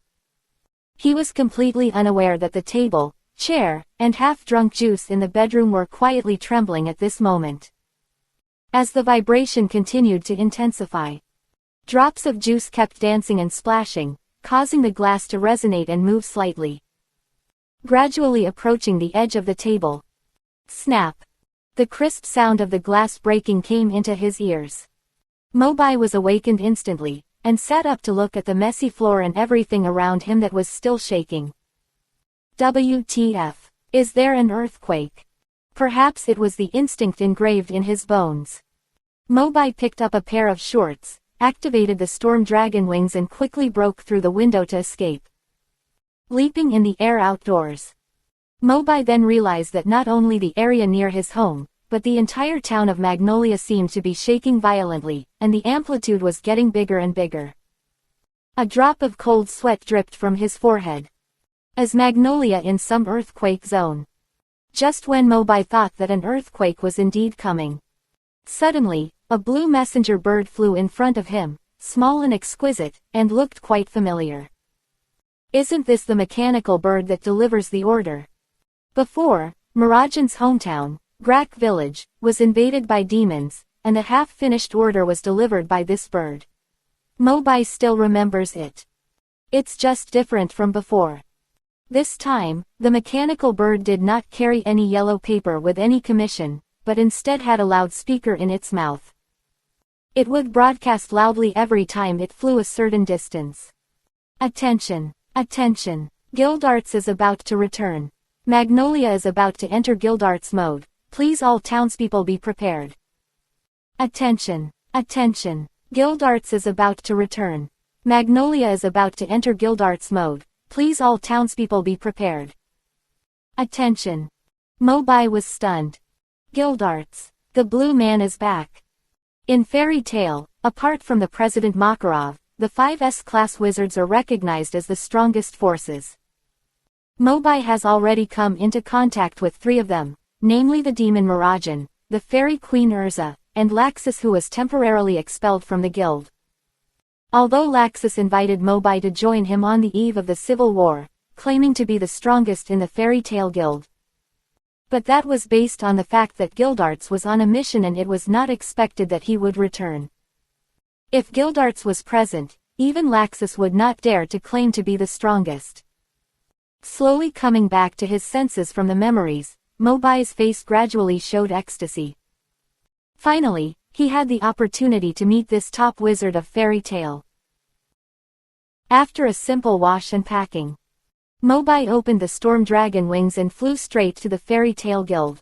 He was completely unaware that the table, chair, and half-drunk juice in the bedroom were quietly trembling at this moment. As the vibration continued to intensify, Drops of juice kept dancing and splashing, causing the glass to resonate and move slightly. Gradually approaching the edge of the table. Snap! The crisp sound of the glass breaking came into his ears. Mobai was awakened instantly, and sat up to look at the messy floor and everything around him that was still shaking. WTF? Is there an earthquake? Perhaps it was the instinct engraved in his bones. Mobai picked up a pair of shorts, activated the storm dragon wings and quickly broke through the window to escape. Leaping in the air outdoors. Mobai then realized that not only the area near his home, but the entire town of Magnolia seemed to be shaking violently, and the amplitude was getting bigger and bigger. A drop of cold sweat dripped from his forehead. As Magnolia in some earthquake zone. Just when Mobai thought that an earthquake was indeed coming. Suddenly, a blue messenger bird flew in front of him, small and exquisite, and looked quite familiar. Isn't this the mechanical bird that delivers the order? Before, Mirajan's hometown, Grak village, was invaded by demons, and a half-finished order was delivered by this bird. Mobai still remembers it. It's just different from before. This time, the mechanical bird did not carry any yellow paper with any commission, but instead had a loudspeaker in its mouth. It would broadcast loudly every time it flew a certain distance. Attention! Attention! Guildarts is about to return. Magnolia is about to enter Guildarts mode. Please all townspeople be prepared. Attention! Attention! Guildarts is about to return. Magnolia is about to enter Guildarts mode. Please all townspeople be prepared. Attention! Mobai was stunned. Guildarts. The blue man is back. In Fairy Tale, apart from the President Makarov, the 5S class wizards are recognized as the strongest forces. Mobai has already come into contact with 3 of them, namely the demon Mirajan, the fairy queen Urza, and Laxus, who was temporarily expelled from the guild. Although Laxus invited Mobai to join him on the eve of the civil war, claiming to be the strongest in the Fairy Tale Guild. But that was based on the fact that Guildarts was on a mission and it was not expected that he would return. If Guildarts was present, even Laxus would not dare to claim to be the strongest. Slowly coming back to his senses from the memories, Mobai's face gradually showed ecstasy. Finally, he had the opportunity to meet this top wizard of Fairy Tale. After a simple wash and packing, Mobai opened the storm dragon wings and flew straight to the Fairy Tale Guild.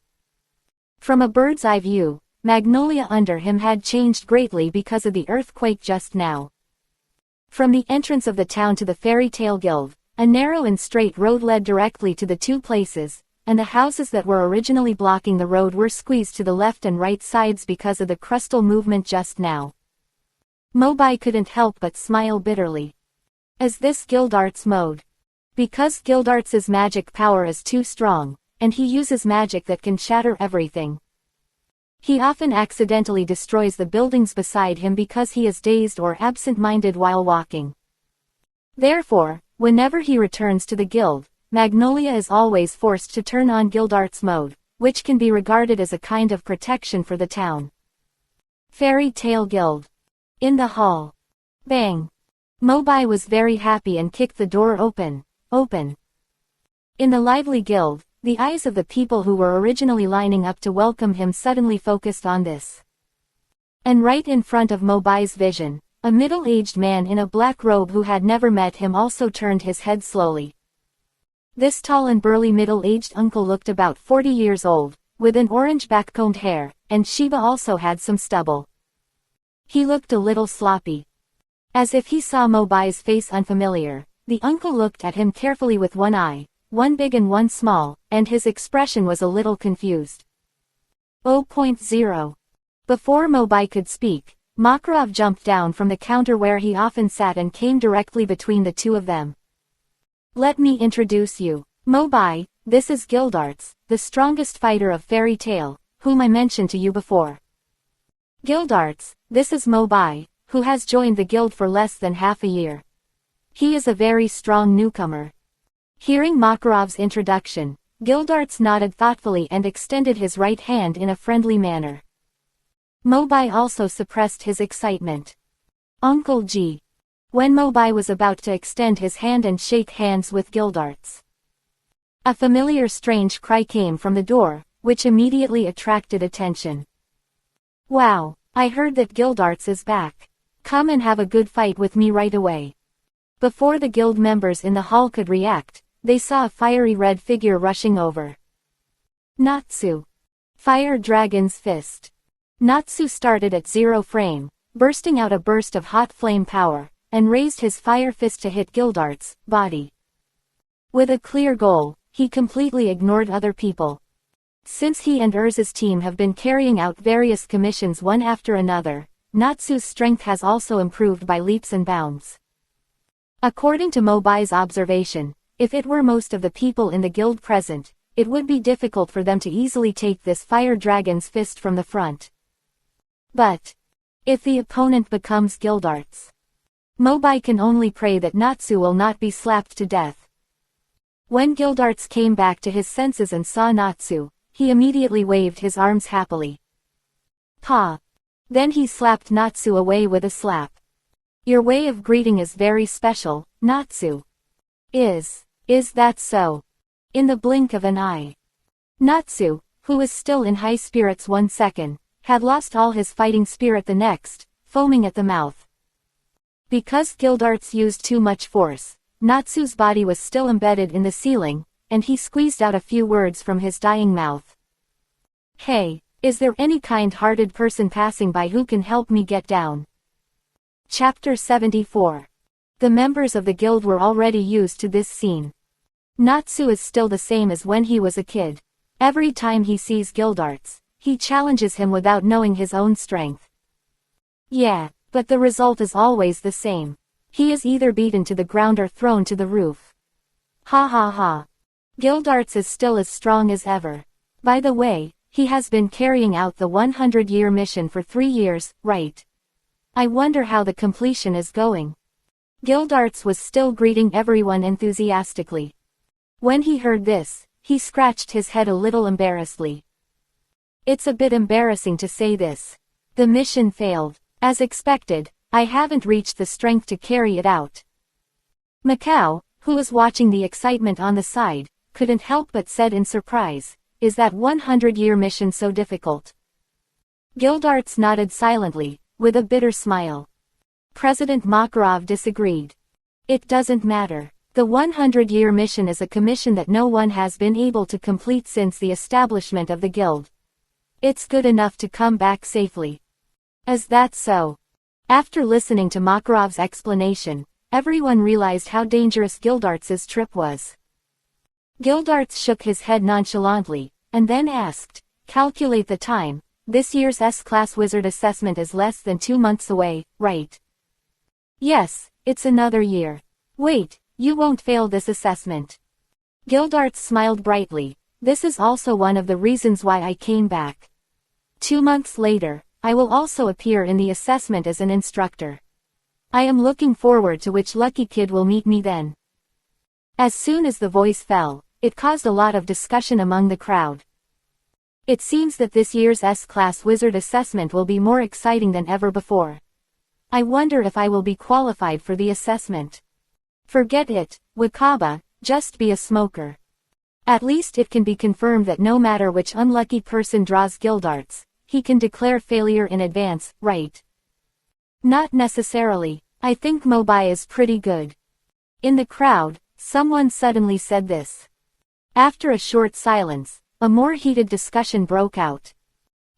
From a bird's eye view, Magnolia under him had changed greatly because of the earthquake just now. From the entrance of the town to the Fairy Tale Guild, a narrow and straight road led directly to the 2 places, and the houses that were originally blocking the road were squeezed to the left and right sides because of the crustal movement just now. Mobai couldn't help but smile bitterly. Is this Guildarts mode? Because Guildarts' magic power is too strong, and he uses magic that can shatter everything. He often accidentally destroys the buildings beside him because he is dazed or absent-minded while walking. Therefore, whenever he returns to the guild, Magnolia is always forced to turn on Guildarts mode, which can be regarded as a kind of protection for the town. Fairy Tale Guild. In the hall. Bang! Mobai was very happy and kicked the door open. In the lively guild, the eyes of the people who were originally lining up to welcome him suddenly focused on this. And right in front of Mobai's vision, a middle-aged man in a black robe who had never met him also turned his head slowly. This tall and burly middle-aged uncle looked about 40 years old, with an orange backcombed hair, and Shiba also had some stubble. He looked a little sloppy. As if he saw Mobai's face unfamiliar, the uncle looked at him carefully with one eye, one big and one small, and his expression was a little confused. 0.0. Before Mobai could speak, Makarov jumped down from the counter where he often sat and came directly between the 2 of them. Let me introduce you. Mobai, this is Guildarts, the strongest fighter of Fairy Tale, whom I mentioned to you before. Guildarts, this is Mobai, who has joined the guild for less than half a year. He is a very strong newcomer. Hearing Makarov's introduction, Guildarts nodded thoughtfully and extended his right hand in a friendly manner. Mobai also suppressed his excitement. Uncle G. When Mobai was about to extend his hand and shake hands with Gildarts, a familiar strange cry came from the door, which immediately attracted attention. Wow, I heard that Gildarts is back. Come and have a good fight with me right away. Before the guild members in the hall could react, they saw a fiery red figure rushing over. Natsu. Fire Dragon's Fist. Natsu started at 0 frame, bursting out a burst of hot flame power, and raised his fire fist to hit Gildarts' body. With a clear goal, he completely ignored other people. Since he and Urza's team have been carrying out various commissions one after another, Natsu's strength has also improved by leaps and bounds. According to Mobai's observation, if it were most of the people in the guild present, it would be difficult for them to easily take this fire dragon's fist from the front. But if the opponent becomes Gildarts, Mobai can only pray that Natsu will not be slapped to death. When Gildarts came back to his senses and saw Natsu, he immediately waved his arms happily. Pa! Then he slapped Natsu away with a slap. Your way of greeting is very special, Natsu. Is that so? In the blink of an eye. Natsu, who was still in high spirits 1 second, had lost all his fighting spirit the next, foaming at the mouth. Because Gildarts used too much force, Natsu's body was still embedded in the ceiling, and he squeezed out a few words from his dying mouth. Hey, is there any kind-hearted person passing by who can help me get down? Chapter 74. The members of the guild were already used to this scene. Natsu is still the same as when he was a kid. Every time he sees Gildarts, he challenges him without knowing his own strength. Yeah, but the result is always the same. He is either beaten to the ground or thrown to the roof. Ha ha ha. Gildarts is still as strong as ever. By the way, he has been carrying out the 100-year mission for 3 years, right? I wonder how the completion is going. Gildarts was still greeting everyone enthusiastically. When he heard this, he scratched his head a little embarrassedly. It's a bit embarrassing to say this. The mission failed. As expected, I haven't reached the strength to carry it out. Macau, who was watching the excitement on the side, couldn't help but said in surprise, is that 100-year mission so difficult? Gildarts nodded silently, with a bitter smile. President Makarov disagreed. It doesn't matter. The 100-year mission is a commission that no one has been able to complete since the establishment of the guild. It's good enough to come back safely. Is that so? After listening to Makarov's explanation, everyone realized how dangerous Gildarts' trip was. Gildarts shook his head nonchalantly, and then asked, calculate the time, this year's S-Class Wizard assessment is less than 2 months away, right? Yes, it's another year. Wait, you won't fail this assessment. Gildarts smiled brightly. This is also one of the reasons why I came back. 2 months later, I will also appear in the assessment as an instructor. I am looking forward to which lucky kid will meet me then. As soon as the voice fell, it caused a lot of discussion among the crowd. It seems that this year's S-Class Wizard assessment will be more exciting than ever before. I wonder if I will be qualified for the assessment. Forget it, Wakaba, just be a smoker. At least it can be confirmed that no matter which unlucky person draws Gildarts, he can declare failure in advance, right? Not necessarily. I think Mobai is pretty good. In the crowd, someone suddenly said this. After a short silence, a more heated discussion broke out.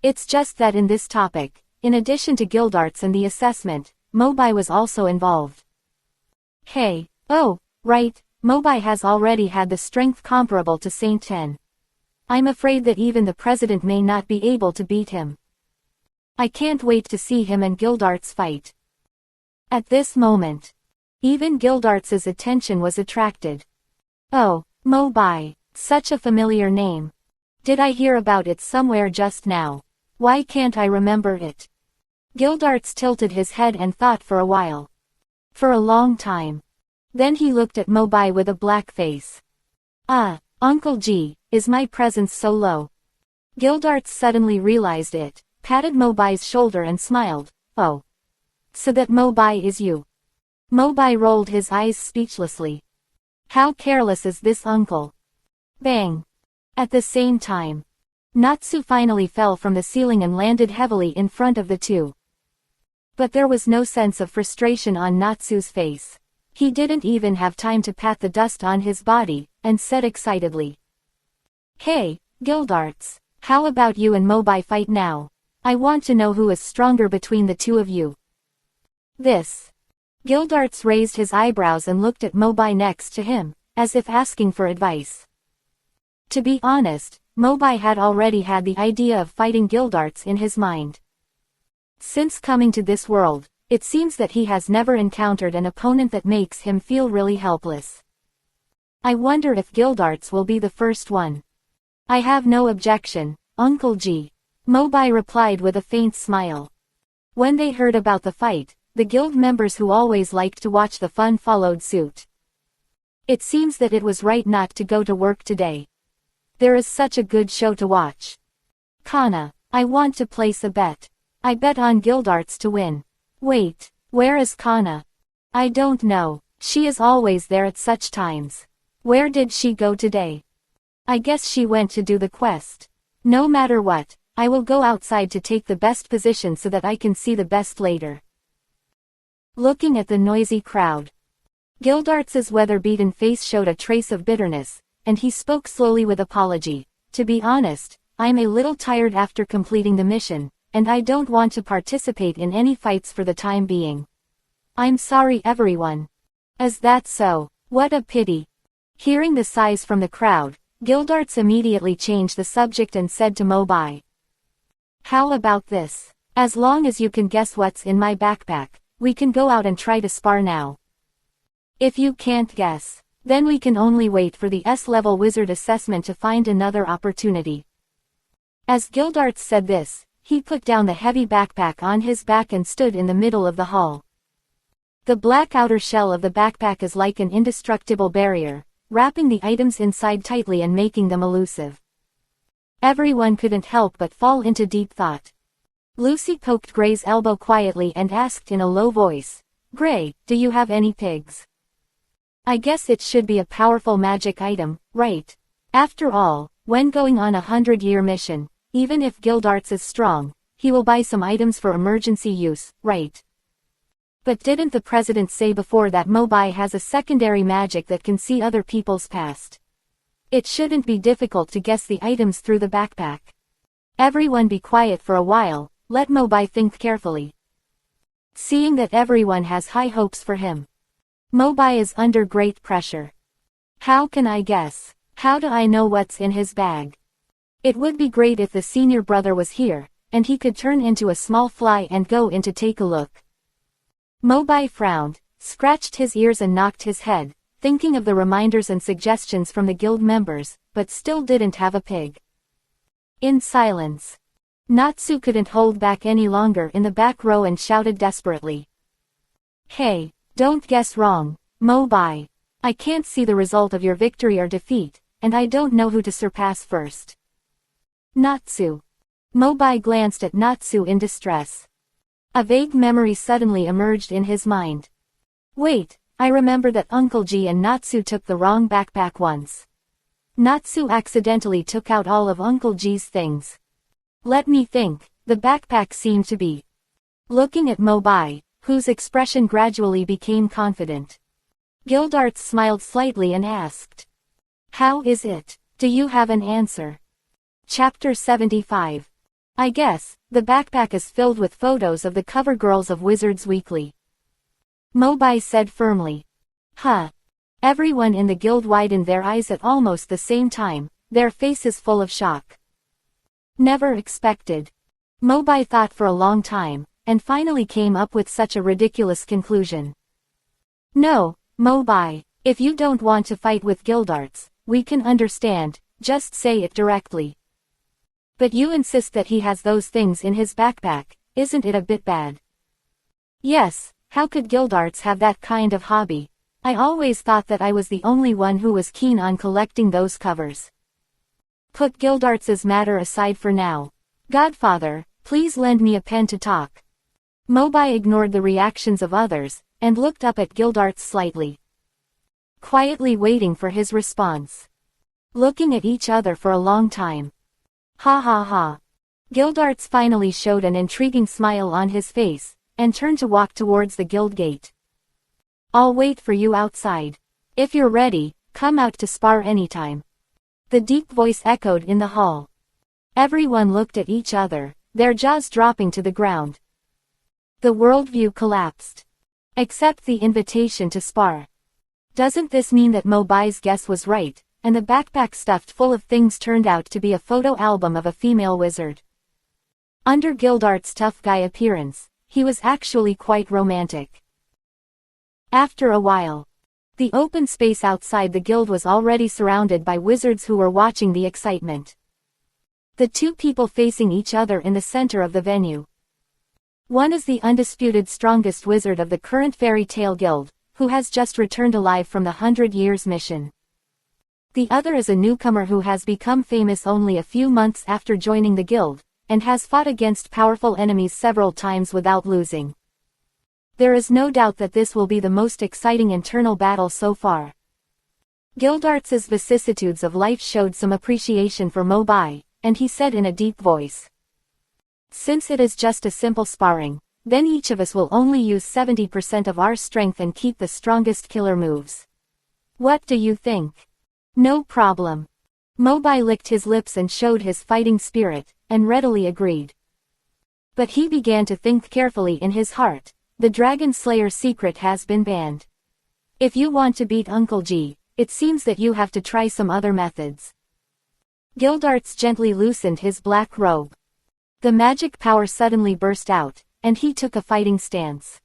It's just that in this topic, in addition to Gildarts and the assessment, Mobai was also involved. Hey, oh, right, Mobai has already had the strength comparable to Saint Ten. I'm afraid that even the president may not be able to beat him. I can't wait to see him and Gildarts fight. At this moment, even Gildarts' attention was attracted. Oh, Mobai, such a familiar name. Did I hear about it somewhere just now? Why can't I remember it? Gildarts tilted his head and thought for a while. For a long time. Then he looked at Mobai with a black face. Uncle G, is my presence so low? Gildarts suddenly realized it, patted Mobai's shoulder and smiled. Oh. So that Mobai is you. Mobai rolled his eyes speechlessly. How careless is this uncle? Bang! At the same time, Natsu finally fell from the ceiling and landed heavily in front of the two. But there was no sense of frustration on Natsu's face. He didn't even have time to pat the dust on his body, and said excitedly. Hey, Gildarts, how about you and Mobai fight now? I want to know who is stronger between the two of you. This. Gildarts raised his eyebrows and looked at Mobai next to him, as if asking for advice. To be honest, Mobai had already had the idea of fighting Gildarts in his mind. Since coming to this world, it seems that he has never encountered an opponent that makes him feel really helpless. I wonder if Gildarts will be the first one. I have no objection, Uncle G. Mobai replied with a faint smile. When they heard about the fight, the guild members who always liked to watch the fun followed suit. It seems that it was right not to go to work today. There is such a good show to watch. Kana, I want to place a bet. I bet on Gildarts to win. Wait, where is Kana? I don't know, she is always there at such times. Where did she go today? I guess she went to do the quest. No matter what, I will go outside to take the best position so that I can see the best later. Looking at the noisy crowd, Gildarts's weather-beaten face showed a trace of bitterness, and he spoke slowly with apology. To be honest, I'm a little tired after completing the mission, and I don't want to participate in any fights for the time being. I'm sorry everyone. Is that so? What a pity. Hearing the sighs from the crowd, Gildarts immediately changed the subject and said to Mobai. How about this? As long as you can guess what's in my backpack, we can go out and try to spar now. If you can't guess, then we can only wait for the S-level wizard assessment to find another opportunity. As Gildarts said this, he put down the heavy backpack on his back and stood in the middle of the hall. The black outer shell of the backpack is like an indestructible barrier, wrapping the items inside tightly and making them elusive. Everyone couldn't help but fall into deep thought. Lucy poked Gray's elbow quietly and asked in a low voice, Gray, do you have any pigs? I guess it should be a powerful magic item, right? After all, when going on a 100-year mission, even if Gildarts is strong, he will buy some items for emergency use, right? But didn't the president say before that Mobai has a secondary magic that can see other people's past? It shouldn't be difficult to guess the items through the backpack. Everyone be quiet for a while, let Mobai think carefully. Seeing that everyone has high hopes for him, Mobai is under great pressure. How can I guess? How do I know what's in his bag? It would be great if the senior brother was here, and he could turn into a small fly and go in to take a look. Mobai frowned, scratched his ears and knocked his head, thinking of the reminders and suggestions from the guild members, but still didn't have a pig. In silence, Natsu couldn't hold back any longer in the back row and shouted desperately. Hey, don't guess wrong, Mobai. I can't see the result of your victory or defeat, and I don't know who to surpass first. Natsu. Mobai glanced at Natsu in distress. A vague memory suddenly emerged in his mind. Wait, I remember that Uncle G and Natsu took the wrong backpack once. Natsu accidentally took out all of Uncle G's things. Let me think, the backpack seemed to be. Looking at Mobai, whose expression gradually became confident. Gildarts smiled slightly and asked. How is it? Do you have an answer? Chapter 75. I guess, the backpack is filled with photos of the cover girls of Wizards Weekly. Mobai said firmly. Huh. Everyone in the guild widened their eyes at almost the same time, their faces full of shock. Never expected. Mobai thought for a long time, and finally came up with such a ridiculous conclusion. No, Mobai, if you don't want to fight with Gildarts, we can understand, just say it directly. But you insist that he has those things in his backpack, isn't it a bit bad? Yes, how could Gildarts have that kind of hobby? I always thought that I was the only one who was keen on collecting those covers. Put Gildarts's matter aside for now. Godfather, please lend me a pen to talk. Mobai ignored the reactions of others, and looked up at Gildarts slightly, quietly waiting for his response. Looking at each other for a long time. Ha ha ha. Gildarts finally showed an intriguing smile on his face, and turned to walk towards the guild gate. I'll wait for you outside. If you're ready, come out to spar anytime. The deep voice echoed in the hall. Everyone looked at each other, their jaws dropping to the ground. The worldview collapsed. Except the invitation to spar. Doesn't this mean that Mobai's guess was right, and the backpack stuffed full of things turned out to be a photo album of a female wizard? Under Gildarts' tough guy appearance, he was actually quite romantic. After a while, the open space outside the guild was already surrounded by wizards who were watching the excitement. The two people facing each other in the center of the venue. One is the undisputed strongest wizard of the current fairy tale guild, who has just returned alive from the 100 Years mission. The other is a newcomer who has become famous only a few months after joining the guild, and has fought against powerful enemies several times without losing. There is no doubt that this will be the most exciting internal battle so far. Gildarts' vicissitudes of life showed some appreciation for Mobai, and he said in a deep voice. Since it is just a simple sparring, then each of us will only use 70% of our strength and keep the strongest killer moves. What do you think? No problem. Mobai licked his lips and showed his fighting spirit, and readily agreed. But he began to think carefully in his heart. The Dragon Slayer secret has been banned. If you want to beat Uncle G, it seems that you have to try some other methods. Gildarts gently loosened his black robe. The magic power suddenly burst out, and he took a fighting stance.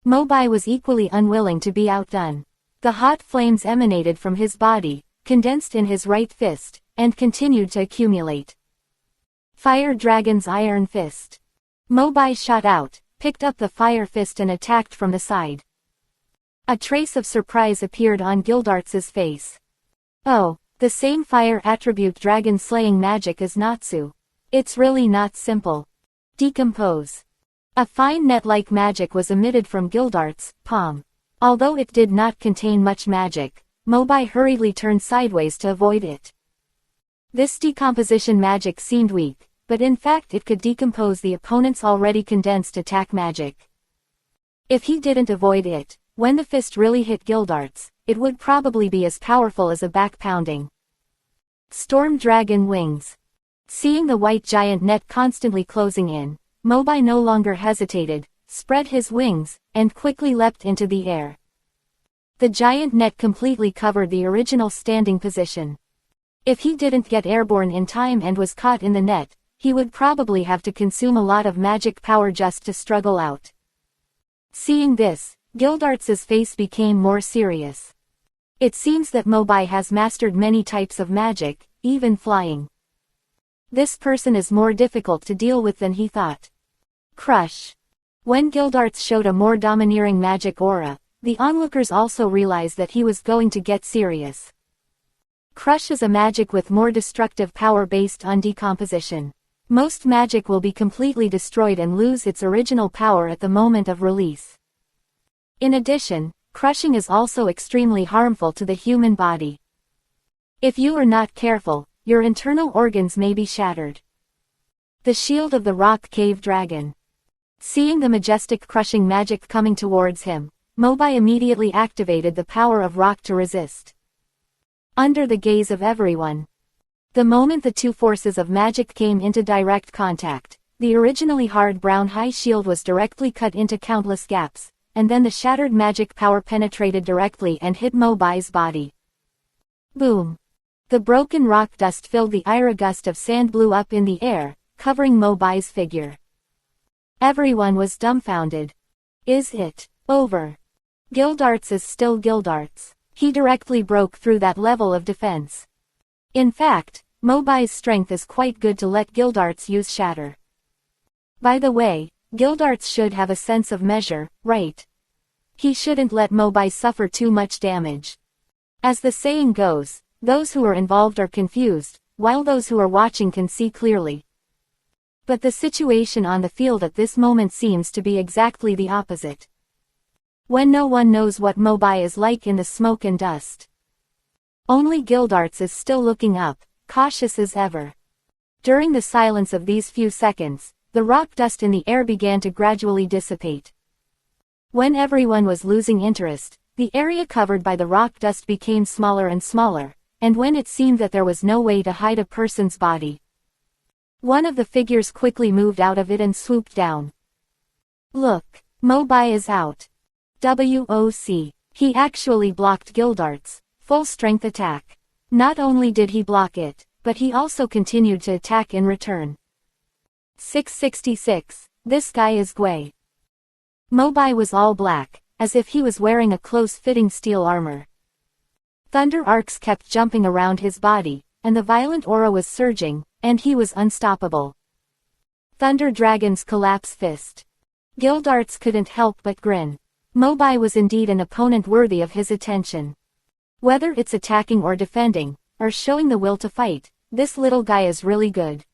Mobai was equally unwilling to be outdone. The hot flames emanated from his body, condensed in his right fist, and continued to accumulate. Fire Dragon's Iron Fist. Mobai shot out, picked up the fire fist and attacked from the side. A trace of surprise appeared on Gildarts' face. Oh, the same fire attribute dragon slaying magic as Natsu. It's really not simple. Decompose. A fine net-like magic was emitted from Gildarts' palm. Although it did not contain much magic, Mobai hurriedly turned sideways to avoid it. This decomposition magic seemed weak, but in fact it could decompose the opponent's already condensed attack magic. If he didn't avoid it, when the fist really hit Gildarts, it would probably be as powerful as a back-pounding. Storm Dragon Wings. Seeing the white giant net constantly closing in, Mobai no longer hesitated, spread his wings, and quickly leapt into the air. The giant net completely covered the original standing position. If he didn't get airborne in time and was caught in the net, he would probably have to consume a lot of magic power just to struggle out. Seeing this, Gildarts' face became more serious. It seems that Mobai has mastered many types of magic, even flying. This person is more difficult to deal with than he thought. Crush. When Gildarts showed a more domineering magic aura, the onlookers also realized that he was going to get serious. Crush is a magic with more destructive power based on decomposition. Most magic will be completely destroyed and lose its original power at the moment of release. In addition, crushing is also extremely harmful to the human body. If you are not careful, your internal organs may be shattered. The Shield of the Rock Cave Dragon. Seeing the majestic crushing magic coming towards him, Mobai immediately activated the power of rock to resist. Under the gaze of everyone. The moment the two forces of magic came into direct contact, the originally hard brown high shield was directly cut into countless gaps, and then the shattered magic power penetrated directly and hit Mobai's body. Boom! The broken rock dust filled the air. A gust of sand blew up in the air, covering Mobai's figure. Everyone was dumbfounded. Is it over? Gildarts is still Gildarts. He directly broke through that level of defense. In fact, Mobai's strength is quite good to let Gildarts use shatter. By the way, Gildarts should have a sense of measure, right? He shouldn't let Mobai suffer too much damage. As the saying goes, those who are involved are confused, while those who are watching can see clearly. But the situation on the field at this moment seems to be exactly the opposite. When no one knows what Mobai is like in the smoke and dust. Only Gildarts is still looking up, cautious as ever. During the silence of these few seconds, the rock dust in the air began to gradually dissipate. When everyone was losing interest, the area covered by the rock dust became smaller and smaller, and when it seemed that there was no way to hide a person's body, one of the figures quickly moved out of it and swooped down. Look, Mobai is out. WOC. He actually blocked Gildarts' full-strength attack. Not only did he block it, but he also continued to attack in return. 666. This guy is Gwei. Mobai was all black, as if he was wearing a close-fitting steel armor. Thunder arcs kept jumping around his body, and the violent aura was surging, and he was unstoppable. Thunder Dragon's collapse fist. Gildarts couldn't help but grin. Mobai was indeed an opponent worthy of his attention. Whether it's attacking or defending, or showing the will to fight, this little guy is really good.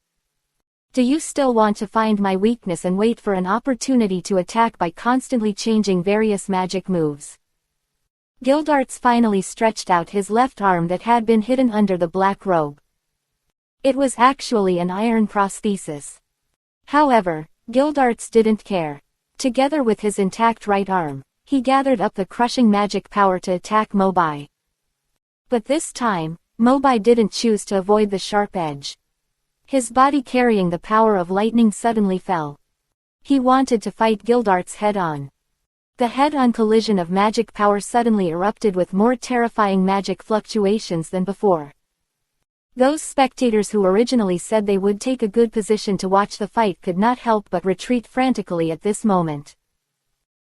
Do you still want to find my weakness and wait for an opportunity to attack by constantly changing various magic moves? Gildarts finally stretched out his left arm that had been hidden under the black robe. It was actually an iron prosthesis. However, Gildarts didn't care. Together with his intact right arm, he gathered up the crushing magic power to attack Mobai. But this time, Mobai didn't choose to avoid the sharp edge. His body carrying the power of lightning suddenly fell. He wanted to fight Gildarts head-on. The head-on collision of magic power suddenly erupted with more terrifying magic fluctuations than before. Those spectators who originally said they would take a good position to watch the fight could not help but retreat frantically at this moment.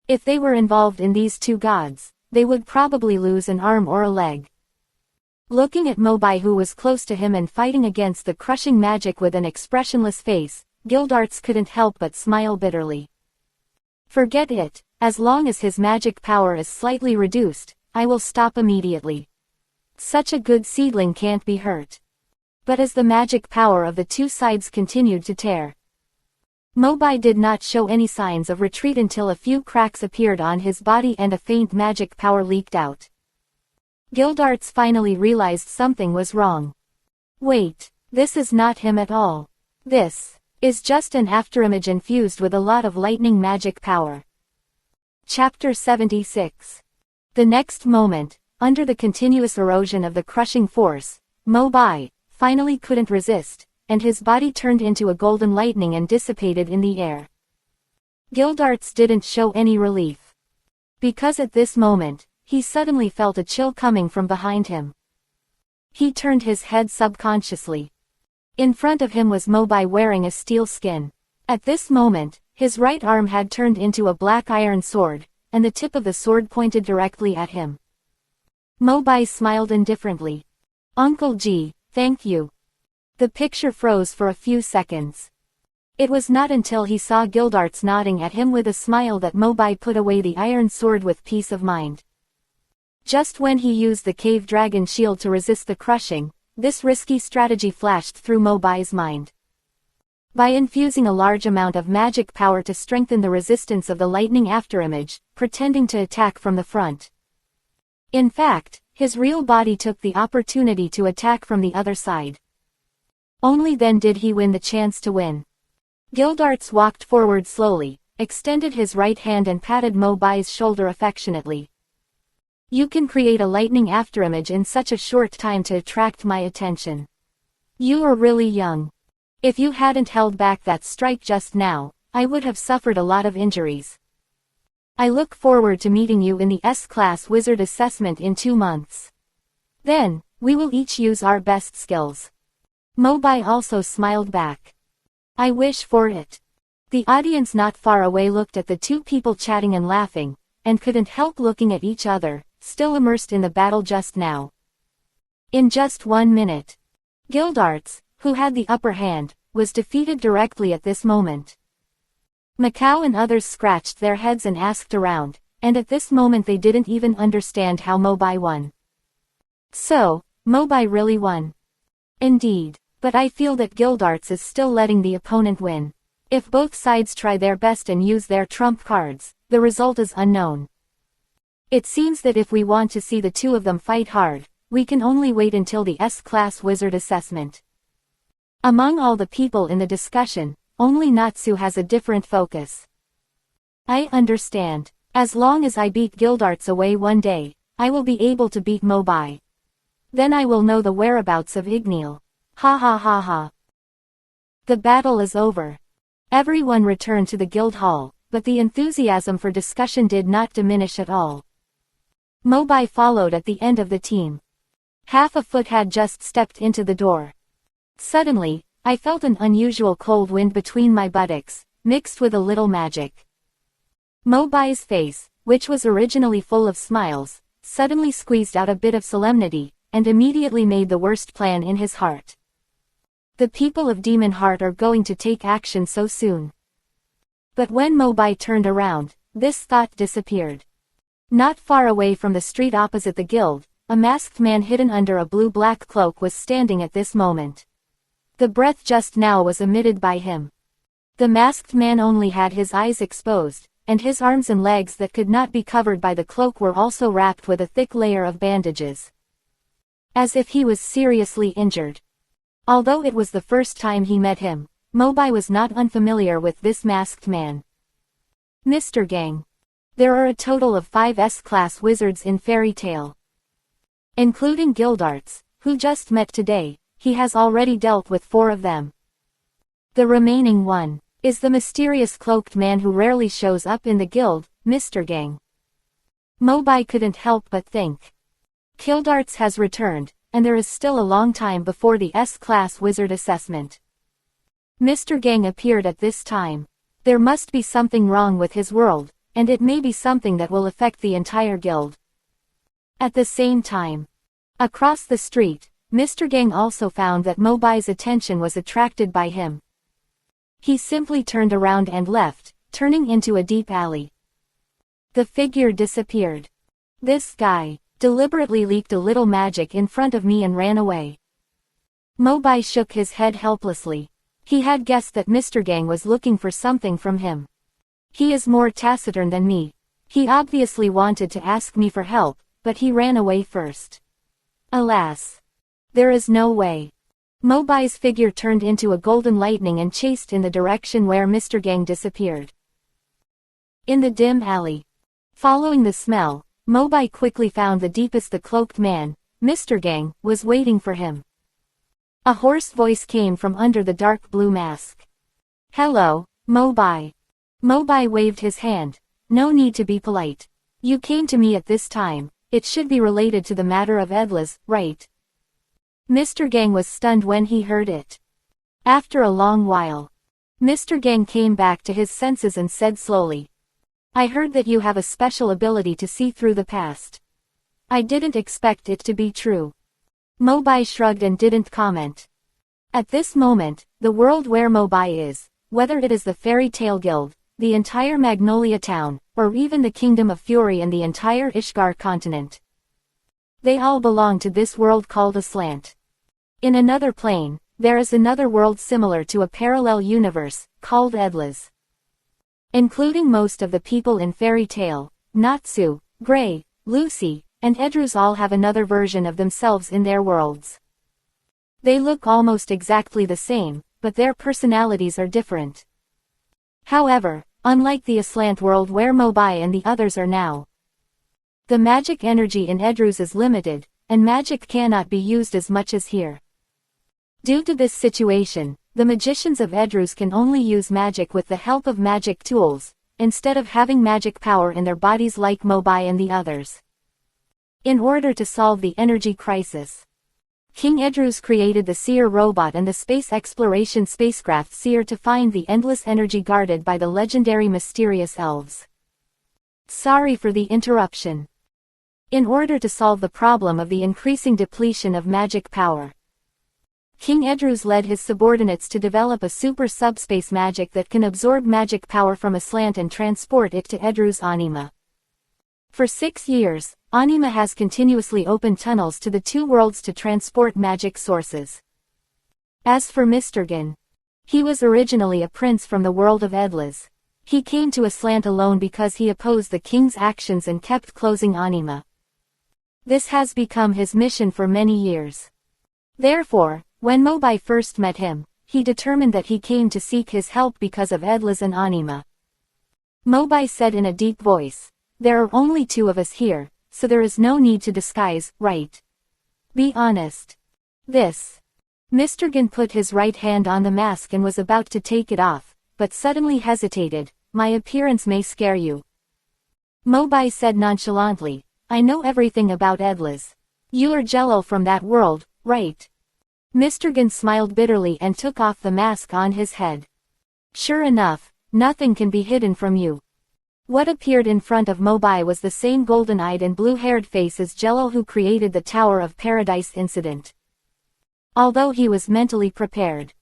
If they were involved in these two gods, they would probably lose an arm or a leg. Looking at Mobai, who was close to him and fighting against the crushing magic with an expressionless face, Gildarts couldn't help but smile bitterly. Forget it, as long as his magic power is slightly reduced, I will stop immediately. Such a good seedling can't be hurt. But as the magic power of the two sides continued to tear, Mobai did not show any signs of retreat until a few cracks appeared on his body and a faint magic power leaked out. Gildarts finally realized something was wrong. Wait, this is not him at all. This is just an afterimage infused with a lot of lightning magic power. Chapter 76. The next moment, under the continuous erosion of the crushing force, Mobai finally couldn't resist, and his body turned into a golden lightning and dissipated in the air. Gildarts didn't show any relief. Because at this moment, he suddenly felt a chill coming from behind him. He turned his head subconsciously. In front of him was Mobai wearing a steel skin. At this moment, his right arm had turned into a black iron sword, and the tip of the sword pointed directly at him. Mobai smiled indifferently. Uncle G, thank you. The picture froze for a few seconds. It was not until he saw Gildarts nodding at him with a smile that Mobai put away the iron sword with peace of mind. Just when he used the cave dragon shield to resist the crushing, this risky strategy flashed through Mobai's mind. By infusing a large amount of magic power to strengthen the resistance of the lightning afterimage, pretending to attack from the front. In fact, his real body took the opportunity to attack from the other side. Only then did he win the chance to win. Gildarts walked forward slowly, extended his right hand and patted Mobai's shoulder affectionately. You can create a lightning afterimage in such a short time to attract my attention. You are really young. If you hadn't held back that strike just now, I would have suffered a lot of injuries. I look forward to meeting you in the S-Class Wizard Assessment in 2 months. Then, we will each use our best skills. Mobai also smiled back. I wish for it. The audience not far away looked at the two people chatting and laughing, and couldn't help looking at each other, still immersed in the battle just now. In just 1 minute, Gildarts, who had the upper hand, was defeated directly at this moment. Macau and others scratched their heads and asked around, and at this moment they didn't even understand how Mobai won. So, Mobai really won. Indeed. But I feel that Gildarts is still letting the opponent win. If both sides try their best and use their trump cards, the result is unknown. It seems that if we want to see the two of them fight hard, we can only wait until the S-Class Wizard assessment. Among all the people in the discussion, only Natsu has a different focus. I understand. As long as I beat Gildarts away one day, I will be able to beat Mobai. Then I will know the whereabouts of Igneel. Ha ha ha ha. The battle is over. Everyone returned to the guild hall, but the enthusiasm for discussion did not diminish at all. Mobai followed at the end of the team. Half a foot had just stepped into the door. Suddenly, I felt an unusual cold wind between my buttocks, mixed with a little magic. Mobai's face, which was originally full of smiles, suddenly squeezed out a bit of solemnity, and immediately made the worst plan in his heart. The people of Demon Heart are going to take action so soon. But when Mobai turned around, this thought disappeared. Not far away from the street opposite the guild, a masked man hidden under a blue-black cloak was standing at this moment. The breath just now was emitted by him. The masked man only had his eyes exposed, and his arms and legs that could not be covered by the cloak were also wrapped with a thick layer of bandages. As if he was seriously injured. Although it was the first time he met him, Mobai was not unfamiliar with this masked man. Mr. Gang. There are a total of 5 S-Class Wizards in Fairy Tail. Including Gildarts, who just met today, he has already dealt with 4 of them. The remaining one is the mysterious cloaked man who rarely shows up in the guild, Mr. Gang. Mobai couldn't help but think. Gildarts has returned, and there is still a long time before the S-Class Wizard assessment. Mr. Gang appeared at this time. There must be something wrong with his world, and it may be something that will affect the entire guild. At the same time, across the street, Mr. Gang also found that Mobai's attention was attracted by him. He simply turned around and left, turning into a deep alley. The figure disappeared. This guy deliberately leaked a little magic in front of me and ran away. Mobai shook his head helplessly. He had guessed that Mr. Gang was looking for something from him. He is more taciturn than me. He obviously wanted to ask me for help, but he ran away first. Alas. There is no way. Mobai's figure turned into a golden lightning and chased in the direction where Mr. Gang disappeared. In the dim alley. Following the smell, Mobai quickly found the deepest the cloaked man, Mr. Gang, was waiting for him. A hoarse voice came from under the dark blue mask. Hello, Mobai. Mobai waved his hand. No need to be polite. You came to me at this time, it should be related to the matter of Edlas, right? Mr. Gang was stunned when he heard it. After a long while, Mr. Gang came back to his senses and said slowly. I heard that you have a special ability to see through the past. I didn't expect it to be true. Mobai shrugged and didn't comment. At this moment, the world where Mobai is, whether it is the Fairy Tail Guild, the entire Magnolia Town, or even the Kingdom of Fury and the entire Ishgar continent. They all belong to this world called Aslant. In another plane, there is another world similar to a parallel universe, called Edlas. Including most of the people in Fairy Tail, Natsu, Gray, Lucy, and Edrus all have another version of themselves in their worlds. They look almost exactly the same, but their personalities are different. However, unlike the Aslant world where Mobai and the others are now, the magic energy in Edrus is limited, and magic cannot be used as much as here. Due to this situation, the magicians of Edrus can only use magic with the help of magic tools, instead of having magic power in their bodies like Mobai and the others. In order to solve the energy crisis, King Edrus created the Seer robot and the space exploration spacecraft Seer to find the endless energy guarded by the legendary mysterious elves. Sorry for the interruption. In order to solve the problem of the increasing depletion of magic power, King Edrus led his subordinates to develop a super subspace magic that can absorb magic power from Aslant and transport it to Edrus Anima. For 6 years, Anima has continuously opened tunnels to the two worlds to transport magic sources. As for Mr. Gin, he was originally a prince from the world of Edlas. He came to Aslant alone because he opposed the king's actions and kept closing Anima. This has become his mission for many years. Therefore, when Mobai first met him, he determined that he came to seek his help because of Edlas and Anima. Mobai said in a deep voice, "There are only two of us here, so there is no need to disguise, right? Be honest." This. Mr. Gin put his right hand on the mask and was about to take it off, but suddenly hesitated. "My appearance may scare you." Mobai said nonchalantly, "I know everything about Edlas. You are Jello from that world, right?" Mr. Gin smiled bitterly and took off the mask on his head. Sure enough, nothing can be hidden from you. What appeared in front of Mobai was the same golden-eyed and blue-haired face as Jello who created the Tower of Paradise incident. Although he was mentally prepared.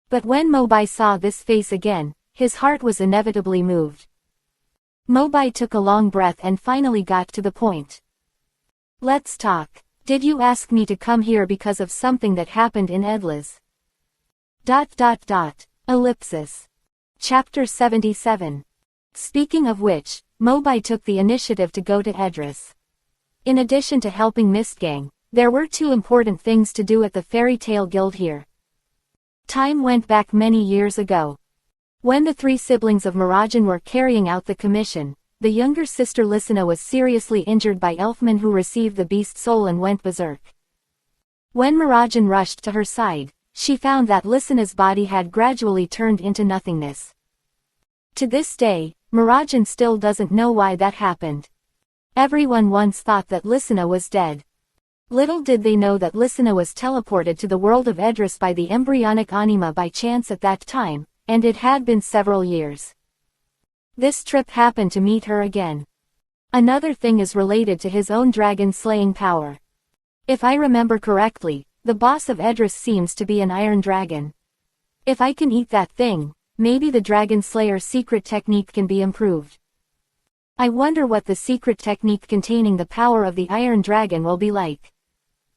But when Mobai saw this face again, his heart was inevitably moved. Mobai took a long breath and finally got to the point. "Let's talk. Did you ask me to come here because of something that happened in Edlas?" Ellipsis. Chapter 77. Speaking of which, Mobai took the initiative to go to Edras. In addition to helping Mistgang, there were two important things to do at the Fairy Tale Guild here. Time went back many years ago. When the three siblings of Mirajan were carrying out the commission, the younger sister Lysina was seriously injured by Elfman who received the beast soul and went berserk. When Mirajan rushed to her side, she found that Lysina's body had gradually turned into nothingness. To this day, Mirajan still doesn't know why that happened. Everyone once thought that Lysina was dead. Little did they know that Lysina was teleported to the world of Edras by the embryonic Anima by chance at that time, and it had been several years. This trip happened to meet her again. Another thing is related to his own dragon-slaying power. If I remember correctly, the boss of Edras seems to be an iron dragon. If I can eat that thing, maybe the Dragon Slayer's secret technique can be improved. I wonder what the secret technique containing the power of the Iron Dragon will be like.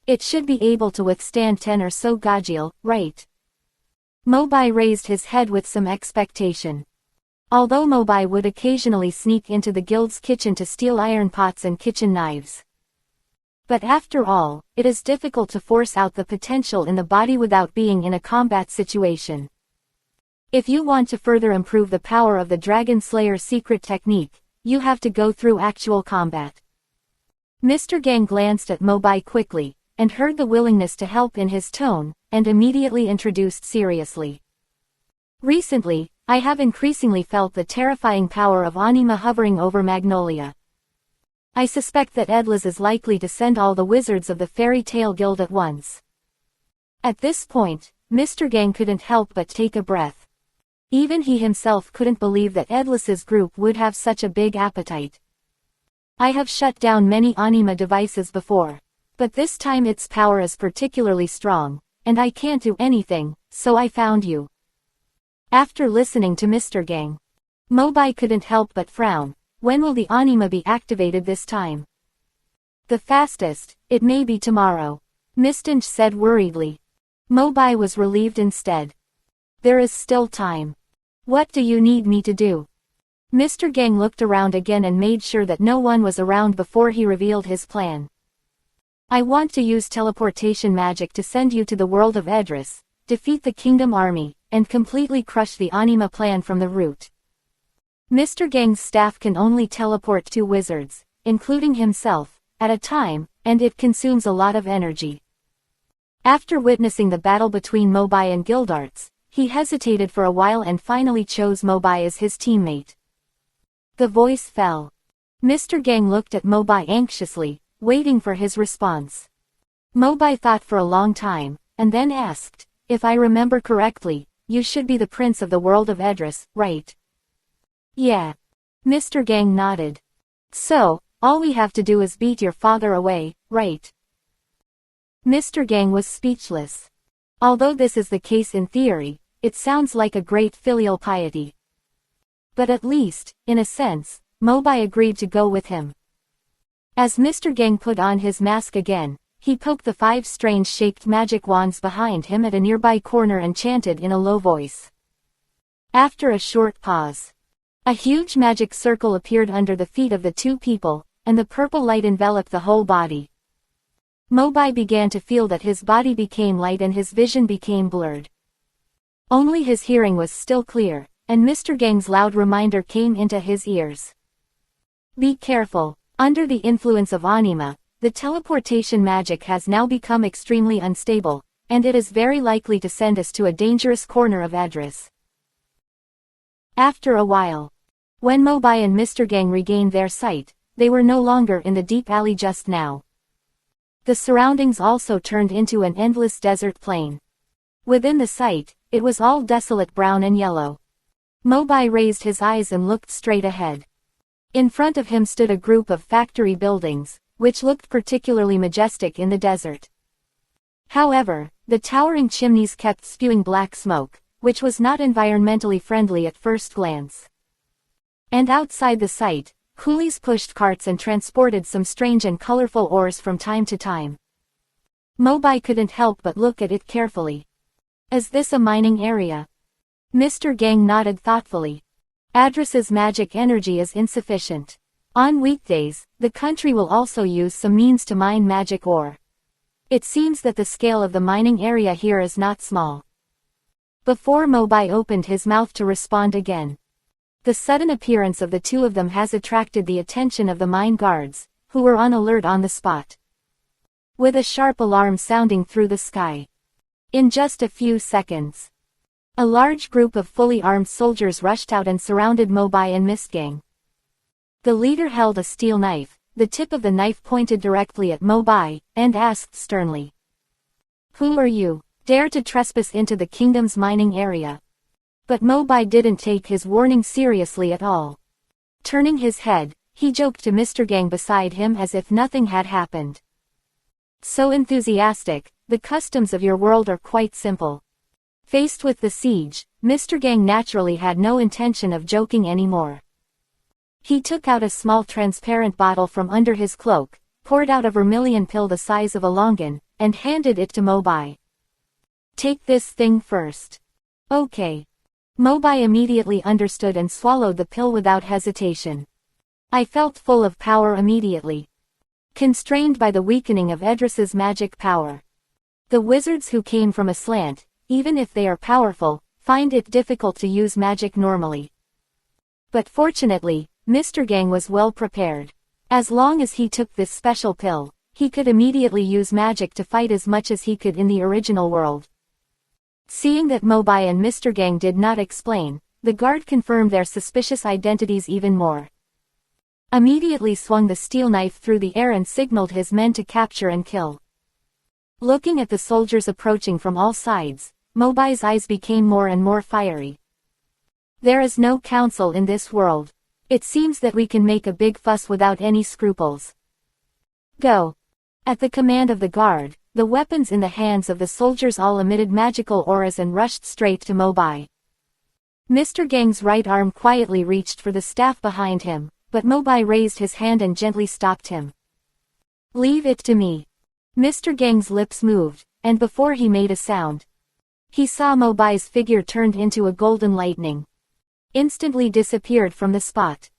It should be able to withstand 10 or so Gajil, right? Mobai raised his head with some expectation. Although Mobai would occasionally sneak into the guild's kitchen to steal iron pots and kitchen knives. But after all, it is difficult to force out the potential in the body without being in a combat situation. If you want to further improve the power of the Dragon Slayer's secret technique, you have to go through actual combat. Mr. Gang glanced at Mobai quickly, and heard the willingness to help in his tone, and immediately introduced seriously. Recently, I have increasingly felt the terrifying power of Anima hovering over Magnolia. I suspect that Edlas is likely to send all the wizards of the Fairy Tale Guild at once. At this point, Mr. Gang couldn't help but take a breath. Even he himself couldn't believe that Edlas's group would have such a big appetite. I have shut down many Anima devices before, but this time its power is particularly strong, and I can't do anything, so I found you. After listening to Mr. Gang, Mobai couldn't help but frown. When will the Anima be activated this time? The fastest, it may be tomorrow, Mistinch said worriedly. Mobai was relieved instead. There is still time. What do you need me to do? Mr. Gang looked around again and made sure that no one was around before he revealed his plan. I want to use teleportation magic to send you to the world of Edras, defeat the kingdom army, and completely crush the Anima plan from the root. Mr. Gang's staff can only teleport 2 wizards, including himself, at a time, and it consumes a lot of energy. After witnessing the battle between Mobai and Gildarts, he hesitated for a while and finally chose Mobai as his teammate. The voice fell. Mr. Gang looked at Mobai anxiously, waiting for his response. Mobai thought for a long time, and then asked, "If I remember correctly, you should be the prince of the world of Edras, right?" "Yeah." Mr. Gang nodded. "So, all we have to do is beat your father away, right?" Mr. Gang was speechless. Although this is the case in theory, it sounds like a great filial piety. But at least, in a sense, Mobai agreed to go with him. As Mr. Gang put on his mask again, he poked the 5 strange-shaped magic wands behind him at a nearby corner and chanted in a low voice. After a short pause, a huge magic circle appeared under the feet of the 2 people, and the purple light enveloped the whole body. Mobai began to feel that his body became light and his vision became blurred. Only his hearing was still clear, and Mr. Gang's loud reminder came into his ears. Be careful. Under the influence of anima, the teleportation magic has now become extremely unstable, and it is very likely to send us to a dangerous corner of address. After a while, when Mobai and Mr. Gang regained their sight, they were no longer in the deep alley just now. The surroundings also turned into an endless desert plain. Within the site, it was all desolate brown and yellow. Mobai raised his eyes and looked straight ahead. In front of him stood a group of factory buildings, which looked particularly majestic in the desert. However, the towering chimneys kept spewing black smoke, which was not environmentally friendly at first glance. And outside the site, coolies pushed carts and transported some strange and colorful ores from time to time. Mobai couldn't help but look at it carefully. Is this a mining area? Mr. Gang nodded thoughtfully. Address's magic energy is insufficient. On weekdays, the country will also use some means to mine magic ore. It seems that the scale of the mining area here is not small. Before Mobai opened his mouth to respond again, the sudden appearance of the 2 of them has attracted the attention of the mine guards, who were on alert on the spot. With a sharp alarm sounding through the sky. In just a few seconds, a large group of fully armed soldiers rushed out and surrounded Mobai and Mr. Gang. The leader held a steel knife, the tip of the knife pointed directly at Mobai, and asked sternly, "Who are you? Dare to trespass into the kingdom's mining area?" But Mobai didn't take his warning seriously at all. Turning his head, he joked to Mr. Gang beside him as if nothing had happened. "So enthusiastic, the customs of your world are quite simple." Faced with the siege, Mr. Gang naturally had no intention of joking anymore. He took out a small transparent bottle from under his cloak, poured out a vermilion pill the size of a longan, and handed it to Mobai. "Take this thing first." "Okay." Mobai immediately understood and swallowed the pill without hesitation. I felt full of power immediately. Constrained by the weakening of Edris's magic power. The wizards who came from aslant, even if they are powerful, find it difficult to use magic normally. But fortunately, Mr. Gang was well prepared. As long as he took this special pill, he could immediately use magic to fight as much as he could in the original world. Seeing that Mobai and Mr. Gang did not explain, the guard confirmed their suspicious identities even more. Immediately swung the steel knife through the air and signaled his men to capture and kill. Looking at the soldiers approaching from all sides, Mobai's eyes became more and more fiery. There is no council in this world. It seems that we can make a big fuss without any scruples. Go. At the command of the guard, the weapons in the hands of the soldiers all emitted magical auras and rushed straight to Mobai. Mr. Gang's right arm quietly reached for the staff behind him, but Mobai raised his hand and gently stopped him. "Leave it to me." Mr. Gang's lips moved, and before he made a sound, he saw Mobai's figure turned into a golden lightning. Instantly disappeared from the spot.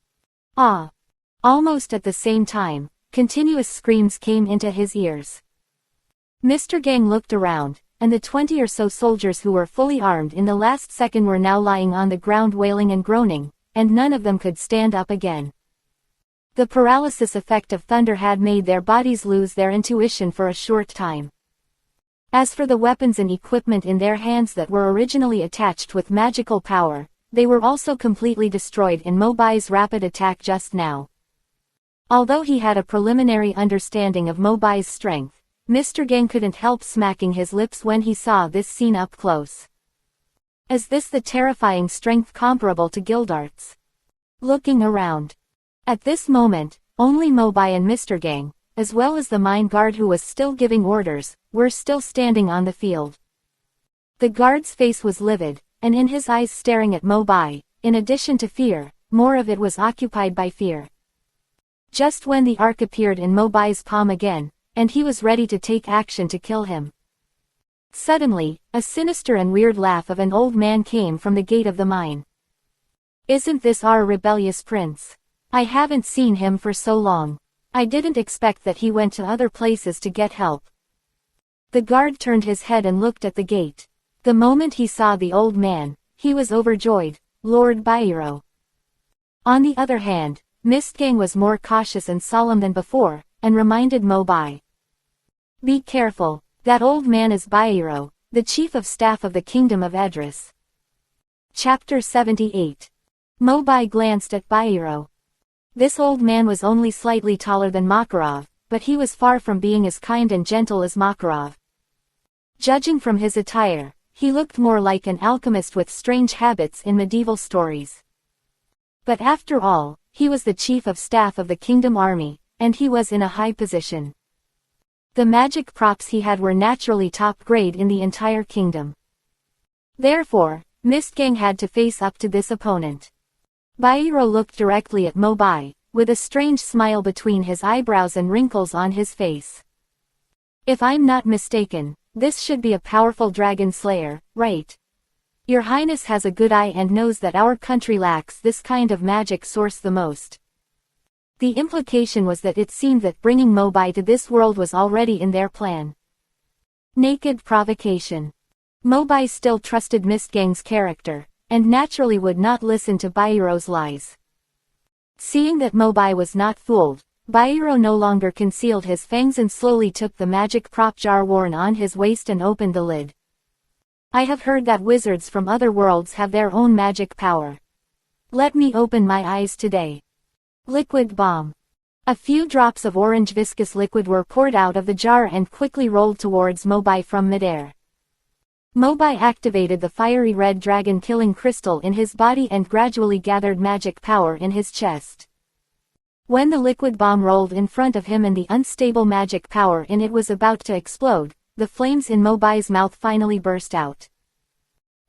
Ah! Almost at the same time, continuous screams came into his ears. Mr. Gang looked around, and the 20 or so soldiers who were fully armed in the last second were now lying on the ground wailing and groaning, and none of them could stand up again. The paralysis effect of thunder had made their bodies lose their intuition for a short time. As for the weapons and equipment in their hands that were originally attached with magical power, they were also completely destroyed in Mobai's rapid attack just now. Although he had a preliminary understanding of Mobai's strength, Mr. Gang couldn't help smacking his lips when he saw this scene up close. Is this the terrifying strength comparable to Gildart's? Looking around. At this moment, only Mobai and Mr. Gang, as well as the mine guard who was still giving orders, were still standing on the field. The guard's face was livid, and in his eyes staring at Mobai, in addition to fear, more of it was occupied by fear. Just when the arc appeared in Mobai's palm again, and he was ready to take action to kill him. Suddenly, a sinister and weird laugh of an old man came from the gate of the mine. "Isn't this our rebellious prince? I haven't seen him for so long. I didn't expect that he went to other places to get help." The guard turned his head and looked at the gate. The moment he saw the old man, he was overjoyed. Lord Bairo. On the other hand, Mistgang was more cautious and solemn than before, and reminded Mobai. "Be careful, that old man is Bairo, the chief of staff of the Kingdom of Edris." Chapter 78. Mobai glanced at Bairo. This old man was only slightly taller than Makarov, but he was far from being as kind and gentle as Makarov. Judging from his attire, he looked more like an alchemist with strange habits in medieval stories. But after all, he was the chief of staff of the kingdom army, and he was in a high position. The magic props he had were naturally top grade in the entire kingdom. Therefore, Mistgang had to face up to this opponent. Bairo looked directly at Mobai, with a strange smile between his eyebrows and wrinkles on his face. "If I'm not mistaken, this should be a powerful dragon slayer, right? Your Highness has a good eye and knows that our country lacks this kind of magic source the most." The implication was that it seemed that bringing Mobai to this world was already in their plan. Naked provocation. Mobai still trusted Mistgang's character, and naturally would not listen to Bairo's lies. Seeing that Mobai was not fooled, Bairo no longer concealed his fangs and slowly took the magic prop jar worn on his waist and opened the lid. "I have heard that wizards from other worlds have their own magic power. Let me open my eyes today." Liquid bomb. A few drops of orange viscous liquid were poured out of the jar and quickly rolled towards Mobai from midair. Mobai activated the fiery red dragon killing crystal in his body and gradually gathered magic power in his chest. When the liquid bomb rolled in front of him and the unstable magic power in it was about to explode, the flames in Mobai's mouth finally burst out.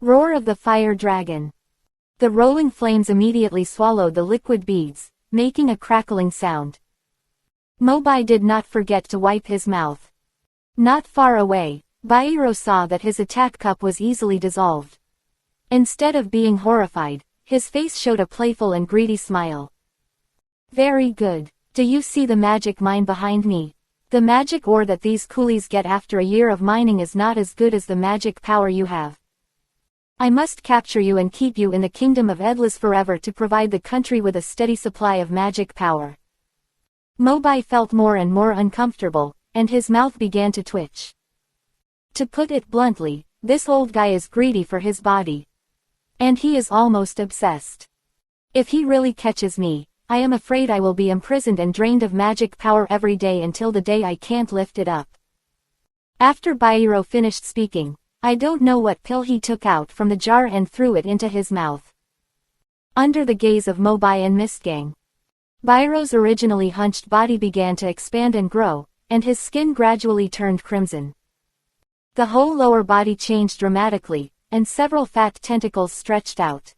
Roar of the fire dragon. The rolling flames immediately swallowed the liquid beads, making a crackling sound. Mobai did not forget to wipe his mouth. Not far away, Bairo saw that his attack cup was easily dissolved. Instead of being horrified, his face showed a playful and greedy smile. "Very good. Do you see the magic mine behind me? The magic ore that these coolies get after a year of mining is not as good as the magic power you have. I must capture you and keep you in the kingdom of Edlis forever to provide the country with a steady supply of magic power." Mobai felt more and more uncomfortable, and his mouth began to twitch. To put it bluntly, this old guy is greedy for his body. And he is almost obsessed. If he really catches me, I am afraid I will be imprisoned and drained of magic power every day until the day I can't lift it up. After Bairo finished speaking, I don't know what pill he took out from the jar and threw it into his mouth. Under the gaze of Mobai and Mistgang, Bairo's originally hunched body began to expand and grow, and his skin gradually turned crimson. The whole lower body changed dramatically, and several fat tentacles stretched out.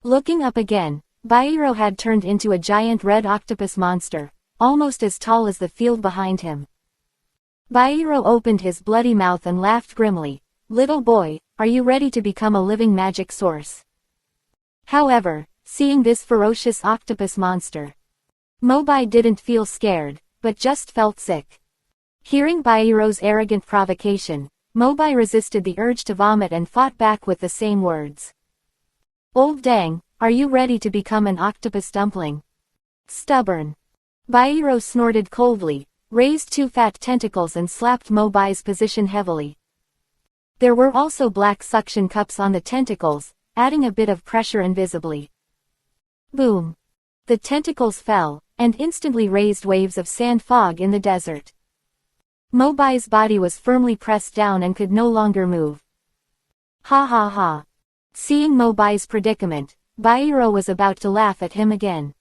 Looking up again, Bairo had turned into a giant red octopus monster, almost as tall as the field behind him. Bairo opened his bloody mouth and laughed grimly. "Little boy, are you ready to become a living magic source?" However, seeing this ferocious octopus monster, Mobai didn't feel scared, but just felt sick. Hearing Bairo's arrogant provocation, Mobai resisted the urge to vomit and fought back with the same words. "Old dang, are you ready to become an octopus dumpling? Stubborn." Bairo snorted coldly, raised two fat tentacles and slapped Mobai's position heavily. There were also black suction cups on the tentacles, adding a bit of pressure invisibly. Boom! The tentacles fell, and instantly raised waves of sand fog in the desert. Mobai's body was firmly pressed down and could no longer move. Ha ha ha! Seeing Mobai's predicament, Bairo was about to laugh at him again.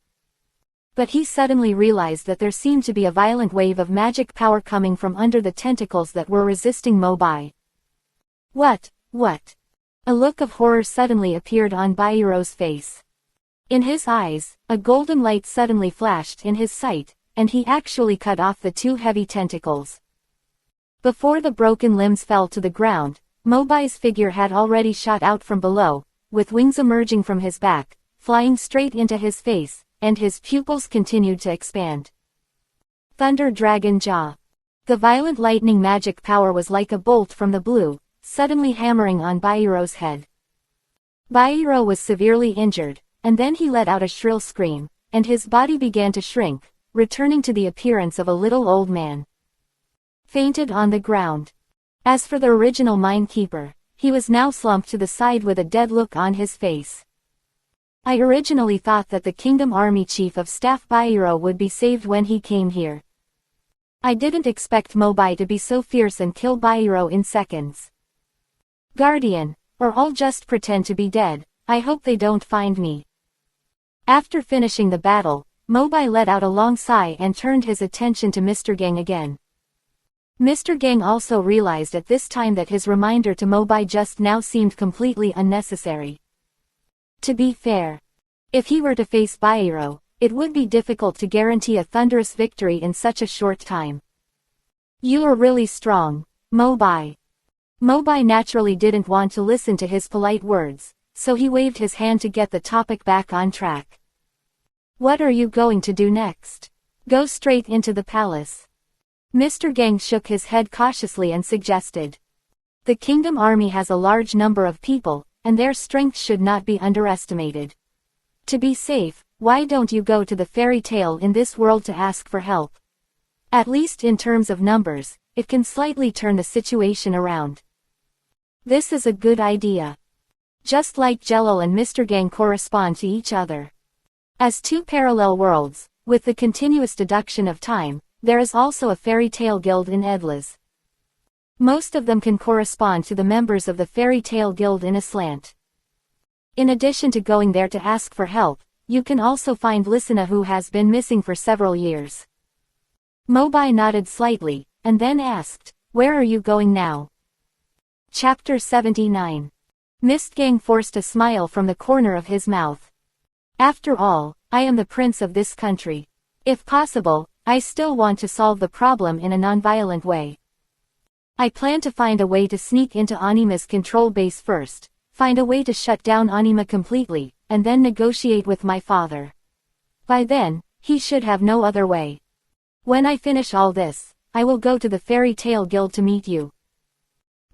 But he suddenly realized that there seemed to be a violent wave of magic power coming from under the tentacles that were resisting Mobai. What? A look of horror suddenly appeared on Bairo's face. In his eyes, a golden light suddenly flashed in his sight, and he actually cut off the two heavy tentacles. Before the broken limbs fell to the ground, Mobai's figure had already shot out from below, with wings emerging from his back, flying straight into his face, and his pupils continued to expand. Thunder Dragon Jaw. The violent lightning magic power was like a bolt from the blue, suddenly hammering on Bairo's head. Bairo was severely injured, and then he let out a shrill scream, and his body began to shrink, returning to the appearance of a little old man. Fainted on the ground. As for the original minekeeper, he was now slumped to the side with a dead look on his face. I originally thought that the Kingdom Army Chief of Staff Bairo would be saved when he came here. I didn't expect Mobai to be so fierce and kill Bairo in seconds. Guardian, or I'll just pretend to be dead, I hope they don't find me. After finishing the battle, Mobai let out a long sigh and turned his attention to Mr. Gang again. Mr. Gang also realized at this time that his reminder to Mobai just now seemed completely unnecessary. To be fair, if he were to face Bairo, it would be difficult to guarantee a thunderous victory in such a short time. You are really strong, Mobai. Mobai naturally didn't want to listen to his polite words, so he waved his hand to get the topic back on track. What are you going to do next? Go straight into the palace. Mr. Gang shook his head cautiously and suggested. The Kingdom Army has a large number of people, and their strength should not be underestimated. To be safe, why don't you go to the fairy tale in this world to ask for help? At least in terms of numbers, it can slightly turn the situation around. This is a good idea. Just like Jello and Mr. Gang correspond to each other. As two parallel worlds, with the continuous deduction of time, there is also a fairy tale guild in Edlas. Most of them can correspond to the members of the fairy tale guild in a slant. In addition to going there to ask for help, you can also find Listener who has been missing for several years. Mobai nodded slightly, and then asked, "Where are you going now?" Chapter 79. Mistgang forced a smile from the corner of his mouth. After all, I am the prince of this country. If possible, I still want to solve the problem in a non-violent way. I plan to find a way to sneak into Anima's control base first, find a way to shut down Anima completely, and then negotiate with my father. By then, he should have no other way. When I finish all this, I will go to the Fairy Tale Guild to meet you.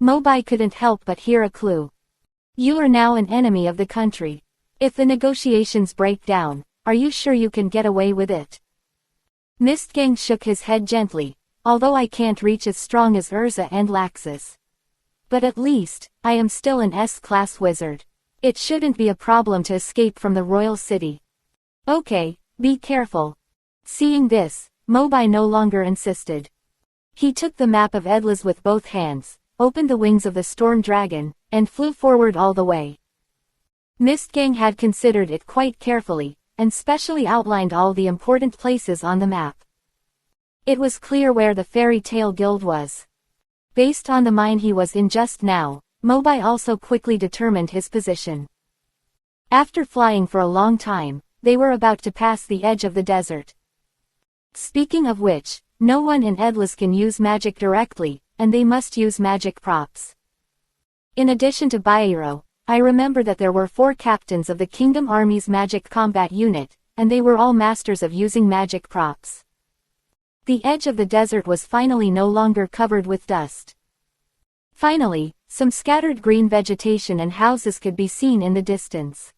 Mobai couldn't help but hear a clue. You are now an enemy of the country. If the negotiations break down, are you sure you can get away with it? Mistgang shook his head gently, although I can't reach as strong as Urza and Laxus. But at least, I am still an S-class wizard. It shouldn't be a problem to escape from the royal city. Okay, be careful. Seeing this, Mobai no longer insisted. He took the map of Edlas with both hands, opened the wings of the storm dragon, and flew forward all the way. Mistgang had considered it quite carefully, and specially outlined all the important places on the map. It was clear where the Fairy Tale Guild was. Based on the mine he was in just now, Mobai also quickly determined his position. After flying for a long time, they were about to pass the edge of the desert. Speaking of which, no one in Edlas can use magic directly, and they must use magic props. In addition to Bairo, I remember that there were 4 captains of the Kingdom Army's magic combat unit, and they were all masters of using magic props. The edge of the desert was finally no longer covered with dust. Finally, some scattered green vegetation and houses could be seen in the distance.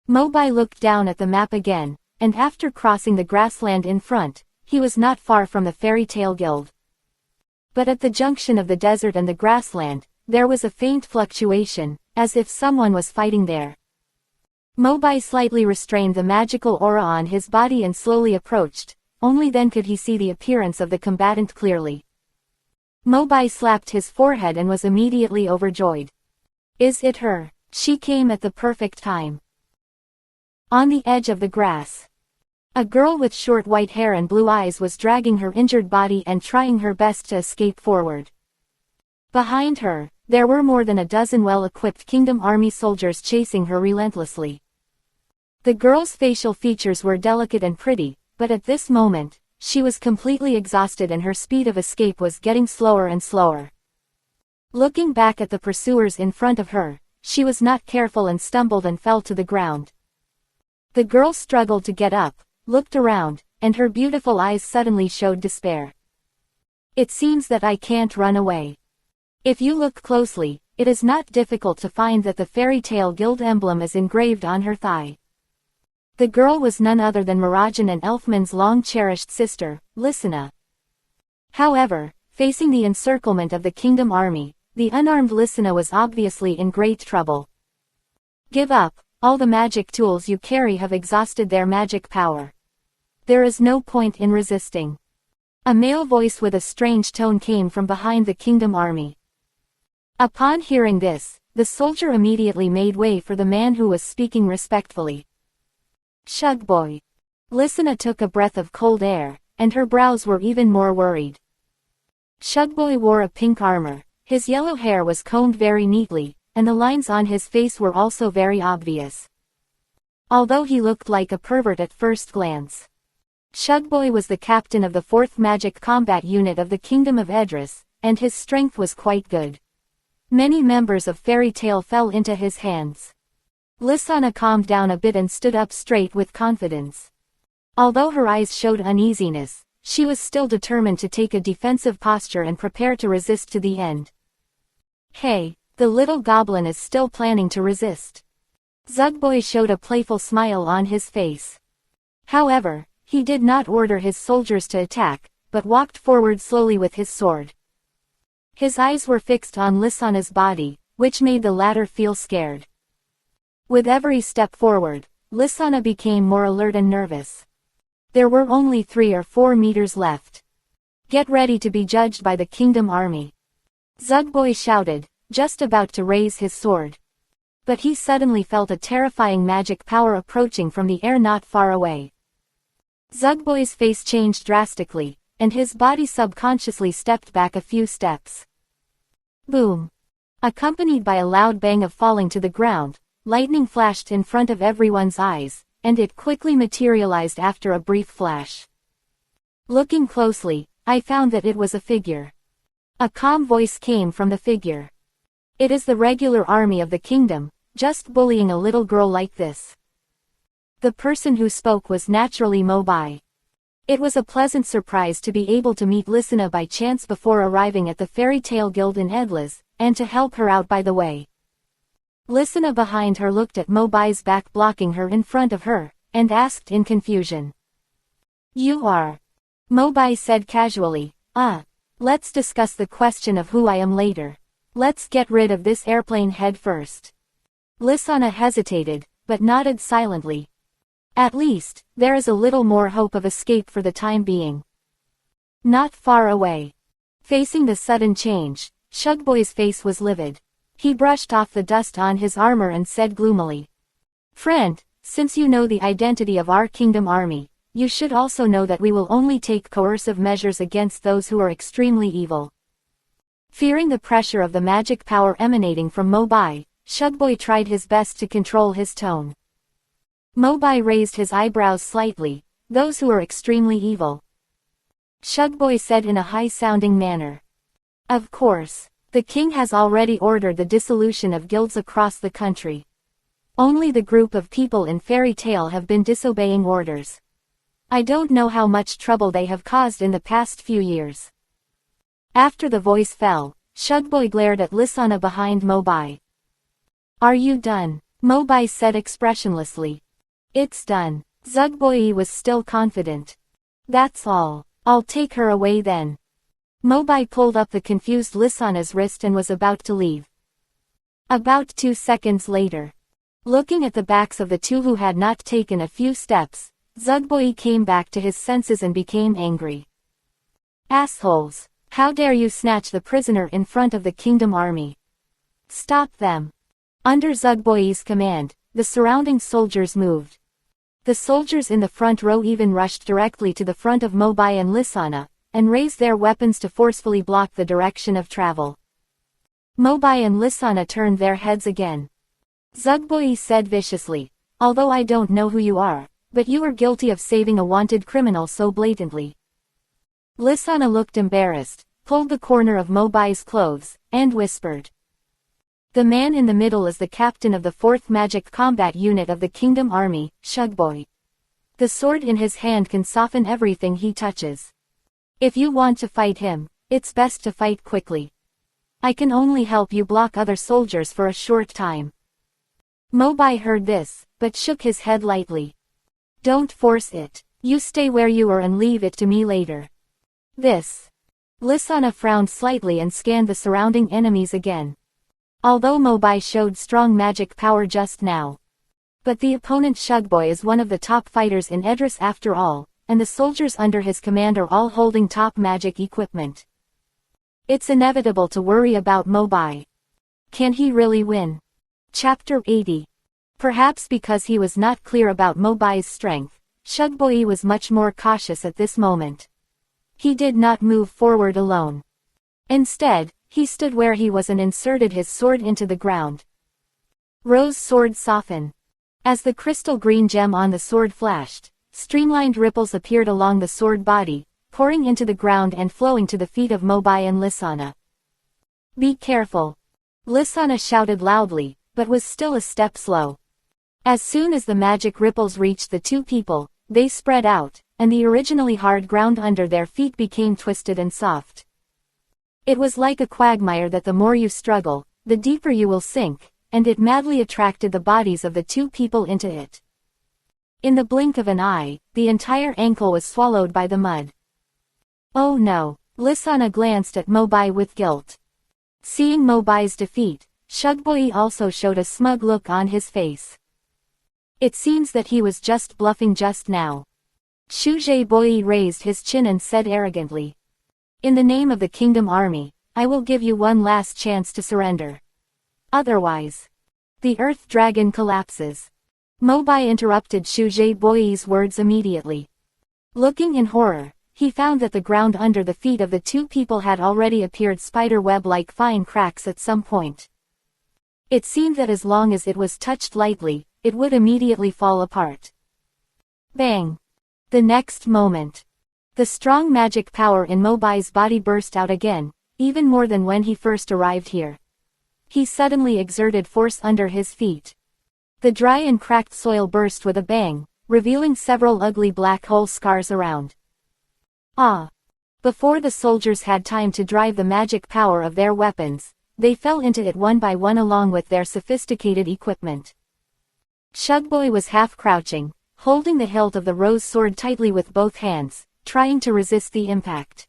Mobai looked down at the map again, and after crossing the grassland in front, he was not far from the Fairy Tale Guild. But at the junction of the desert and the grassland, there was a faint fluctuation, as if someone was fighting there. Mobai slightly restrained the magical aura on his body and slowly approached, only then could he see the appearance of the combatant clearly. Mobai slapped his forehead and was immediately overjoyed. Is it her? She came at the perfect time. On the edge of the grass, a girl with short white hair and blue eyes was dragging her injured body and trying her best to escape forward. Behind her, there were more than a dozen well-equipped Kingdom Army soldiers chasing her relentlessly. The girl's facial features were delicate and pretty, but at this moment, she was completely exhausted and her speed of escape was getting slower and slower. Looking back at the pursuers in front of her, she was not careful and stumbled and fell to the ground. The girl struggled to get up, looked around, and her beautiful eyes suddenly showed despair. It seems that I can't run away. If you look closely, it is not difficult to find that the fairy tale guild emblem is engraved on her thigh. The girl was none other than Mirajan and Elfman's long-cherished sister, Lysina. However, facing the encirclement of the kingdom army, the unarmed Lysina was obviously in great trouble. Give up, all the magic tools you carry have exhausted their magic power. There is no point in resisting. A male voice with a strange tone came from behind the kingdom army. Upon hearing this, the soldier immediately made way for the man who was speaking respectfully. Shugboy. Lysina took a breath of cold air, and her brows were even more worried. Shugboy wore a pink armor, his yellow hair was combed very neatly, and the lines on his face were also very obvious. Although he looked like a pervert at first glance. Shugboy was the captain of the 4th Magic Combat Unit of the Kingdom of Edris, and his strength was quite good. Many members of Fairy Tale fell into his hands. Lysina calmed down a bit and stood up straight with confidence. Although her eyes showed uneasiness, she was still determined to take a defensive posture and prepare to resist to the end. Hey, the little goblin is still planning to resist. Zugboy showed a playful smile on his face. However, he did not order his soldiers to attack, but walked forward slowly with his sword. His eyes were fixed on Lysina's body, which made the latter feel scared. With every step forward, Lysina became more alert and nervous. There were only 3 or 4 meters left. Get ready to be judged by the kingdom army. Zugboy shouted, just about to raise his sword. But he suddenly felt a terrifying magic power approaching from the air not far away. Zugboy's face changed drastically, and his body subconsciously stepped back a few steps. Boom! Accompanied by a loud bang of falling to the ground, lightning flashed in front of everyone's eyes, and it quickly materialized after a brief flash. Looking closely, I found that it was a figure. A calm voice came from the figure. It is the regular army of the kingdom, just bullying a little girl like this. The person who spoke was naturally Mobai. It was a pleasant surprise to be able to meet Lysina by chance before arriving at the Fairy Tale Guild in Edlis, and to help her out by the way. Lysina behind her looked at Mobai's back blocking her in front of her, and asked in confusion. You are? Mobai said casually, let's discuss the question of who I am later. Let's get rid of this airplane head first. Lysina hesitated, but nodded silently. At least, there is a little more hope of escape for the time being. Not far away. Facing the sudden change, Shugboy's face was livid. He brushed off the dust on his armor and said gloomily. Friend, since you know the identity of our kingdom army, you should also know that we will only take coercive measures against those who are extremely evil. Fearing the pressure of the magic power emanating from Mobai, Shugboy tried his best to control his tone. Mobai raised his eyebrows slightly. Those who are extremely evil. Shugboy said in a high-sounding manner. Of course, the king has already ordered the dissolution of guilds across the country. Only the group of people in Fairy Tale have been disobeying orders. I don't know how much trouble they have caused in the past few years. After the voice fell, Shugboy glared at Lysina behind Mobai. Are you done? Mobai said expressionlessly. It's done. Zugboy was still confident. That's all. I'll take her away then. Mobai pulled up the confused Lysina's wrist and was about to leave. About 2 seconds later. Looking at the backs of the two who had not taken a few steps, Zugboy came back to his senses and became angry. Assholes! How dare you snatch the prisoner in front of the kingdom army? Stop them! Under Zugboy's command, the surrounding soldiers moved. The soldiers in the front row even rushed directly to the front of Mobai and Lysina, and raised their weapons to forcefully block the direction of travel. Mobai and Lysina turned their heads again. Zugboy said viciously, although I don't know who you are, but you are guilty of saving a wanted criminal so blatantly. Lisana looked embarrassed, pulled the corner of Mobai's clothes, and whispered. The man in the middle is the captain of the 4th Magic Combat Unit of the Kingdom Army, Shugboy. The sword in his hand can soften everything he touches. If you want to fight him, it's best to fight quickly. I can only help you block other soldiers for a short time. Mobai heard this, but shook his head lightly. Don't force it. You stay where you are and leave it to me later. This. Lisana frowned slightly and scanned the surrounding enemies again. Although Mobai showed strong magic power just now. But the opponent Shugboy is one of the top fighters in Edris after all, and the soldiers under his command are all holding top magic equipment. It's inevitable to worry about Mobai. Can he really win? Chapter 80. Perhaps because he was not clear about Mobai's strength, Shugboy was much more cautious at this moment. He did not move forward alone. Instead, he stood where he was and inserted his sword into the ground. Rose sword soften. As the crystal green gem on the sword flashed, streamlined ripples appeared along the sword body, pouring into the ground and flowing to the feet of Mobai and Lisana. Be careful. Lisana shouted loudly, but was still a step slow. As soon as the magic ripples reached the two people, they spread out, and the originally hard ground under their feet became twisted and soft. It was like a quagmire that the more you struggle, the deeper you will sink, and it madly attracted the bodies of the two people into it. In the blink of an eye, the entire ankle was swallowed by the mud. Oh no, Lisana glanced at Mobai with guilt. Seeing Mobai's defeat, Shugboy also showed a smug look on his face. It seems that he was just bluffing just now. Shugboy raised his chin and said arrogantly. In the name of the Kingdom Army, I will give you one last chance to surrender. Otherwise, the Earth Dragon collapses. Mobai interrupted Shugboy's words immediately. Looking in horror, he found that the ground under the feet of the two people had already appeared spider-web-like fine cracks at some point. It seemed that as long as it was touched lightly, it would immediately fall apart. Bang! The next moment, the strong magic power in Mobai's body burst out again, even more than when he first arrived here. He suddenly exerted force under his feet. The dry and cracked soil burst with a bang, revealing several ugly black hole scars around. Ah! Before the soldiers had time to drive the magic power of their weapons, they fell into it one by one along with their sophisticated equipment. Shugboy was half crouching, holding the hilt of the rose sword tightly with both hands, trying to resist the impact.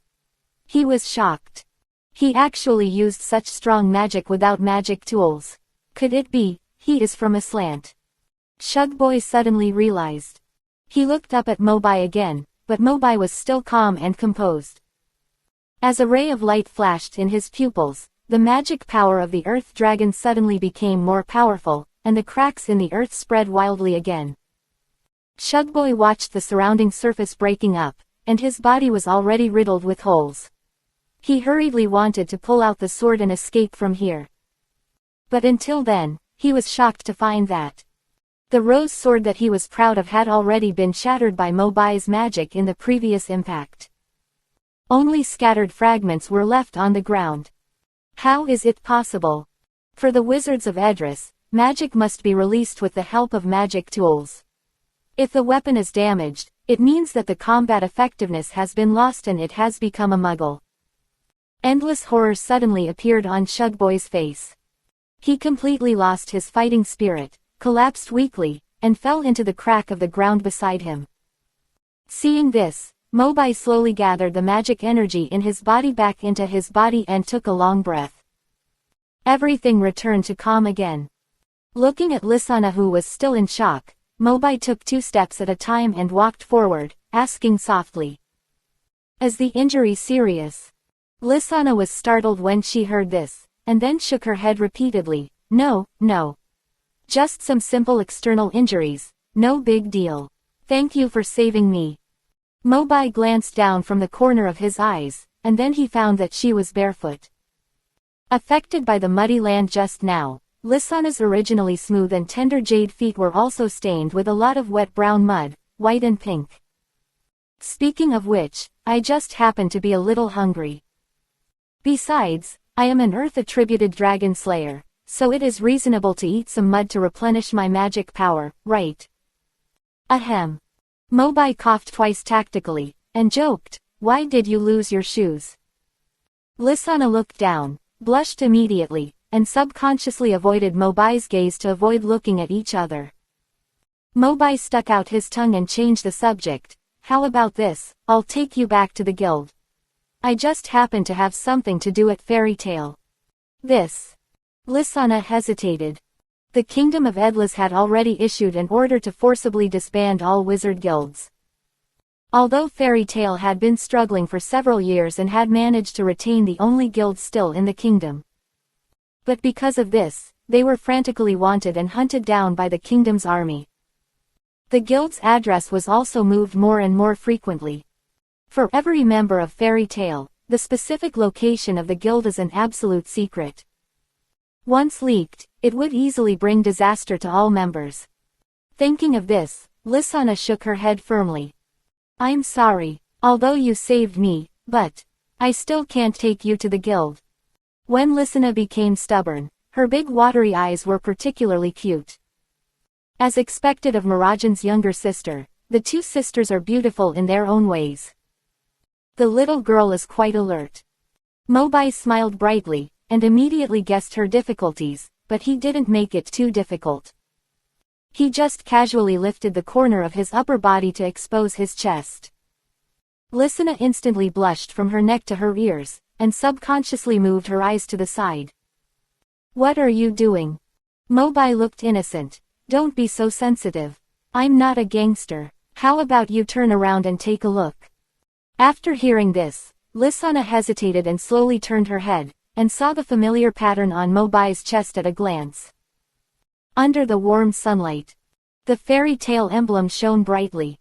He was shocked. He actually used such strong magic without magic tools. Could it be, he is from Aslant? Shugboy suddenly realized. He looked up at Mobai again, but Mobai was still calm and composed. As a ray of light flashed in his pupils, the magic power of the Earth Dragon suddenly became more powerful, and the cracks in the earth spread wildly again. Shugboy watched the surrounding surface breaking up, and his body was already riddled with holes. He hurriedly wanted to pull out the sword and escape from here. But until then, he was shocked to find that the rose sword that he was proud of had already been shattered by Mobai's magic in the previous impact. Only scattered fragments were left on the ground. How is it possible? For the wizards of Edris, magic must be released with the help of magic tools. If the weapon is damaged, it means that the combat effectiveness has been lost and it has become a muggle. Endless horror suddenly appeared on Shugboy's face. He completely lost his fighting spirit, collapsed weakly, and fell into the crack of the ground beside him. Seeing this, Mobai slowly gathered the magic energy in his body back into his body and took a long breath. Everything returned to calm again. Looking at Lisana, who was still in shock, Mobai took 2 steps at a time and walked forward, asking softly. Is the injury serious? Lisana was startled when she heard this, and then shook her head repeatedly. No, no. Just some simple external injuries, no big deal. Thank you for saving me. Mobai glanced down from the corner of his eyes, and then he found that she was barefoot. Affected by the muddy land just now, Lisana's originally smooth and tender jade feet were also stained with a lot of wet brown mud, white and pink. Speaking of which, I just happen to be a little hungry. Besides, I am an Earth-attributed dragon slayer, so it is reasonable to eat some mud to replenish my magic power, right? Ahem. Mobai coughed twice tactically, and joked, "Why did you lose your shoes?" Lisanna looked down, blushed immediately, and subconsciously avoided Mobai's gaze to avoid looking at each other. Mobai stuck out his tongue and changed the subject. "How about this? I'll take you back to the guild. I just happen to have something to do at Fairy Tale." This. Lisanna hesitated. The Kingdom of Edlas had already issued an order to forcibly disband all wizard guilds. Although Fairy Tale had been struggling for several years and had managed to retain the only guild still in the kingdom. But because of this, they were frantically wanted and hunted down by the kingdom's army. The guild's address was also moved more and more frequently. For every member of Fairy Tale, the specific location of the guild is an absolute secret. Once leaked, it would easily bring disaster to all members. Thinking of this, Lisanna shook her head firmly. "I'm sorry, although you saved me, but I still can't take you to the guild." When Lisanna became stubborn, her big watery eyes were particularly cute. As expected of Mirajan's younger sister, the two sisters are beautiful in their own ways. The little girl is quite alert. Mobai smiled brightly, and immediately guessed her difficulties, but he didn't make it too difficult. He just casually lifted the corner of his upper body to expose his chest. Lisanna instantly blushed from her neck to her ears, and subconsciously moved her eyes to the side. "What are you doing?" Mobai looked innocent. "Don't be so sensitive. I'm not a gangster. How about you turn around and take a look?" After hearing this, Lisanna hesitated and slowly turned her head, and saw the familiar pattern on Mobai's chest at a glance. Under the warm sunlight, the Fairy Tale emblem shone brightly.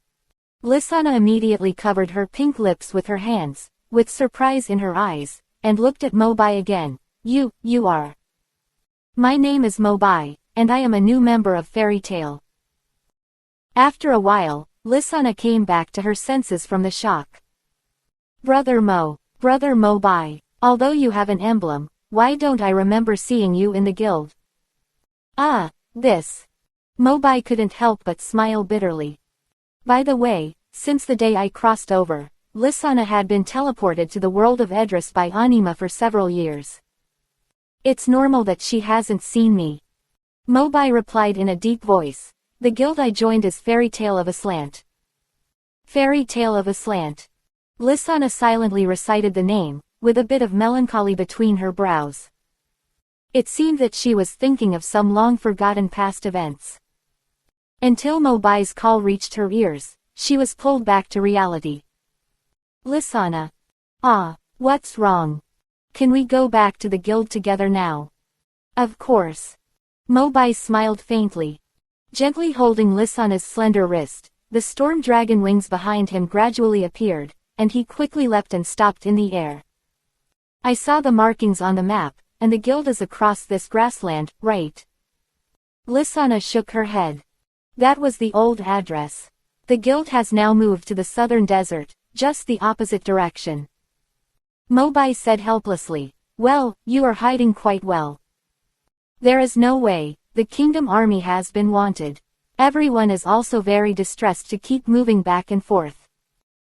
Lisanna immediately covered her pink lips with her hands, with surprise in her eyes, and looked at Mobai again. You are." "My name is Mobai, and I am a new member of Fairy Tale." After a while, Lisanna came back to her senses from the shock. Brother Mobai, although you have an emblem, why don't I remember seeing you in the guild?" "Ah, this." Mobai couldn't help but smile bitterly. By the way, since the day I crossed over, Lisanna had been teleported to the world of Edras by Anima for several years. "It's normal that she hasn't seen me." Mobai replied in a deep voice. "The guild I joined is Fairy Tale of Aslant." Fairy Tale of Aslant. Lisanna silently recited the name, with a bit of melancholy between her brows. It seemed that she was thinking of some long-forgotten past events. Until Mobai's call reached her ears, she was pulled back to reality. "Lisanna. What's wrong? Can we go back to the guild together now?" "Of course." Mobai smiled faintly. Gently holding Lisanna's slender wrist, the storm dragon wings behind him gradually appeared, and he quickly leapt and stopped in the air. "I saw the markings on the map, and the guild is across this grassland, right?" Lisanna shook her head. That was the old address. The guild has now moved to the southern desert, just the opposite direction. Mobai said helplessly. "Well, you are hiding quite well." "There is no way, the kingdom army has been wanted. Everyone is also very distressed to keep moving back and forth.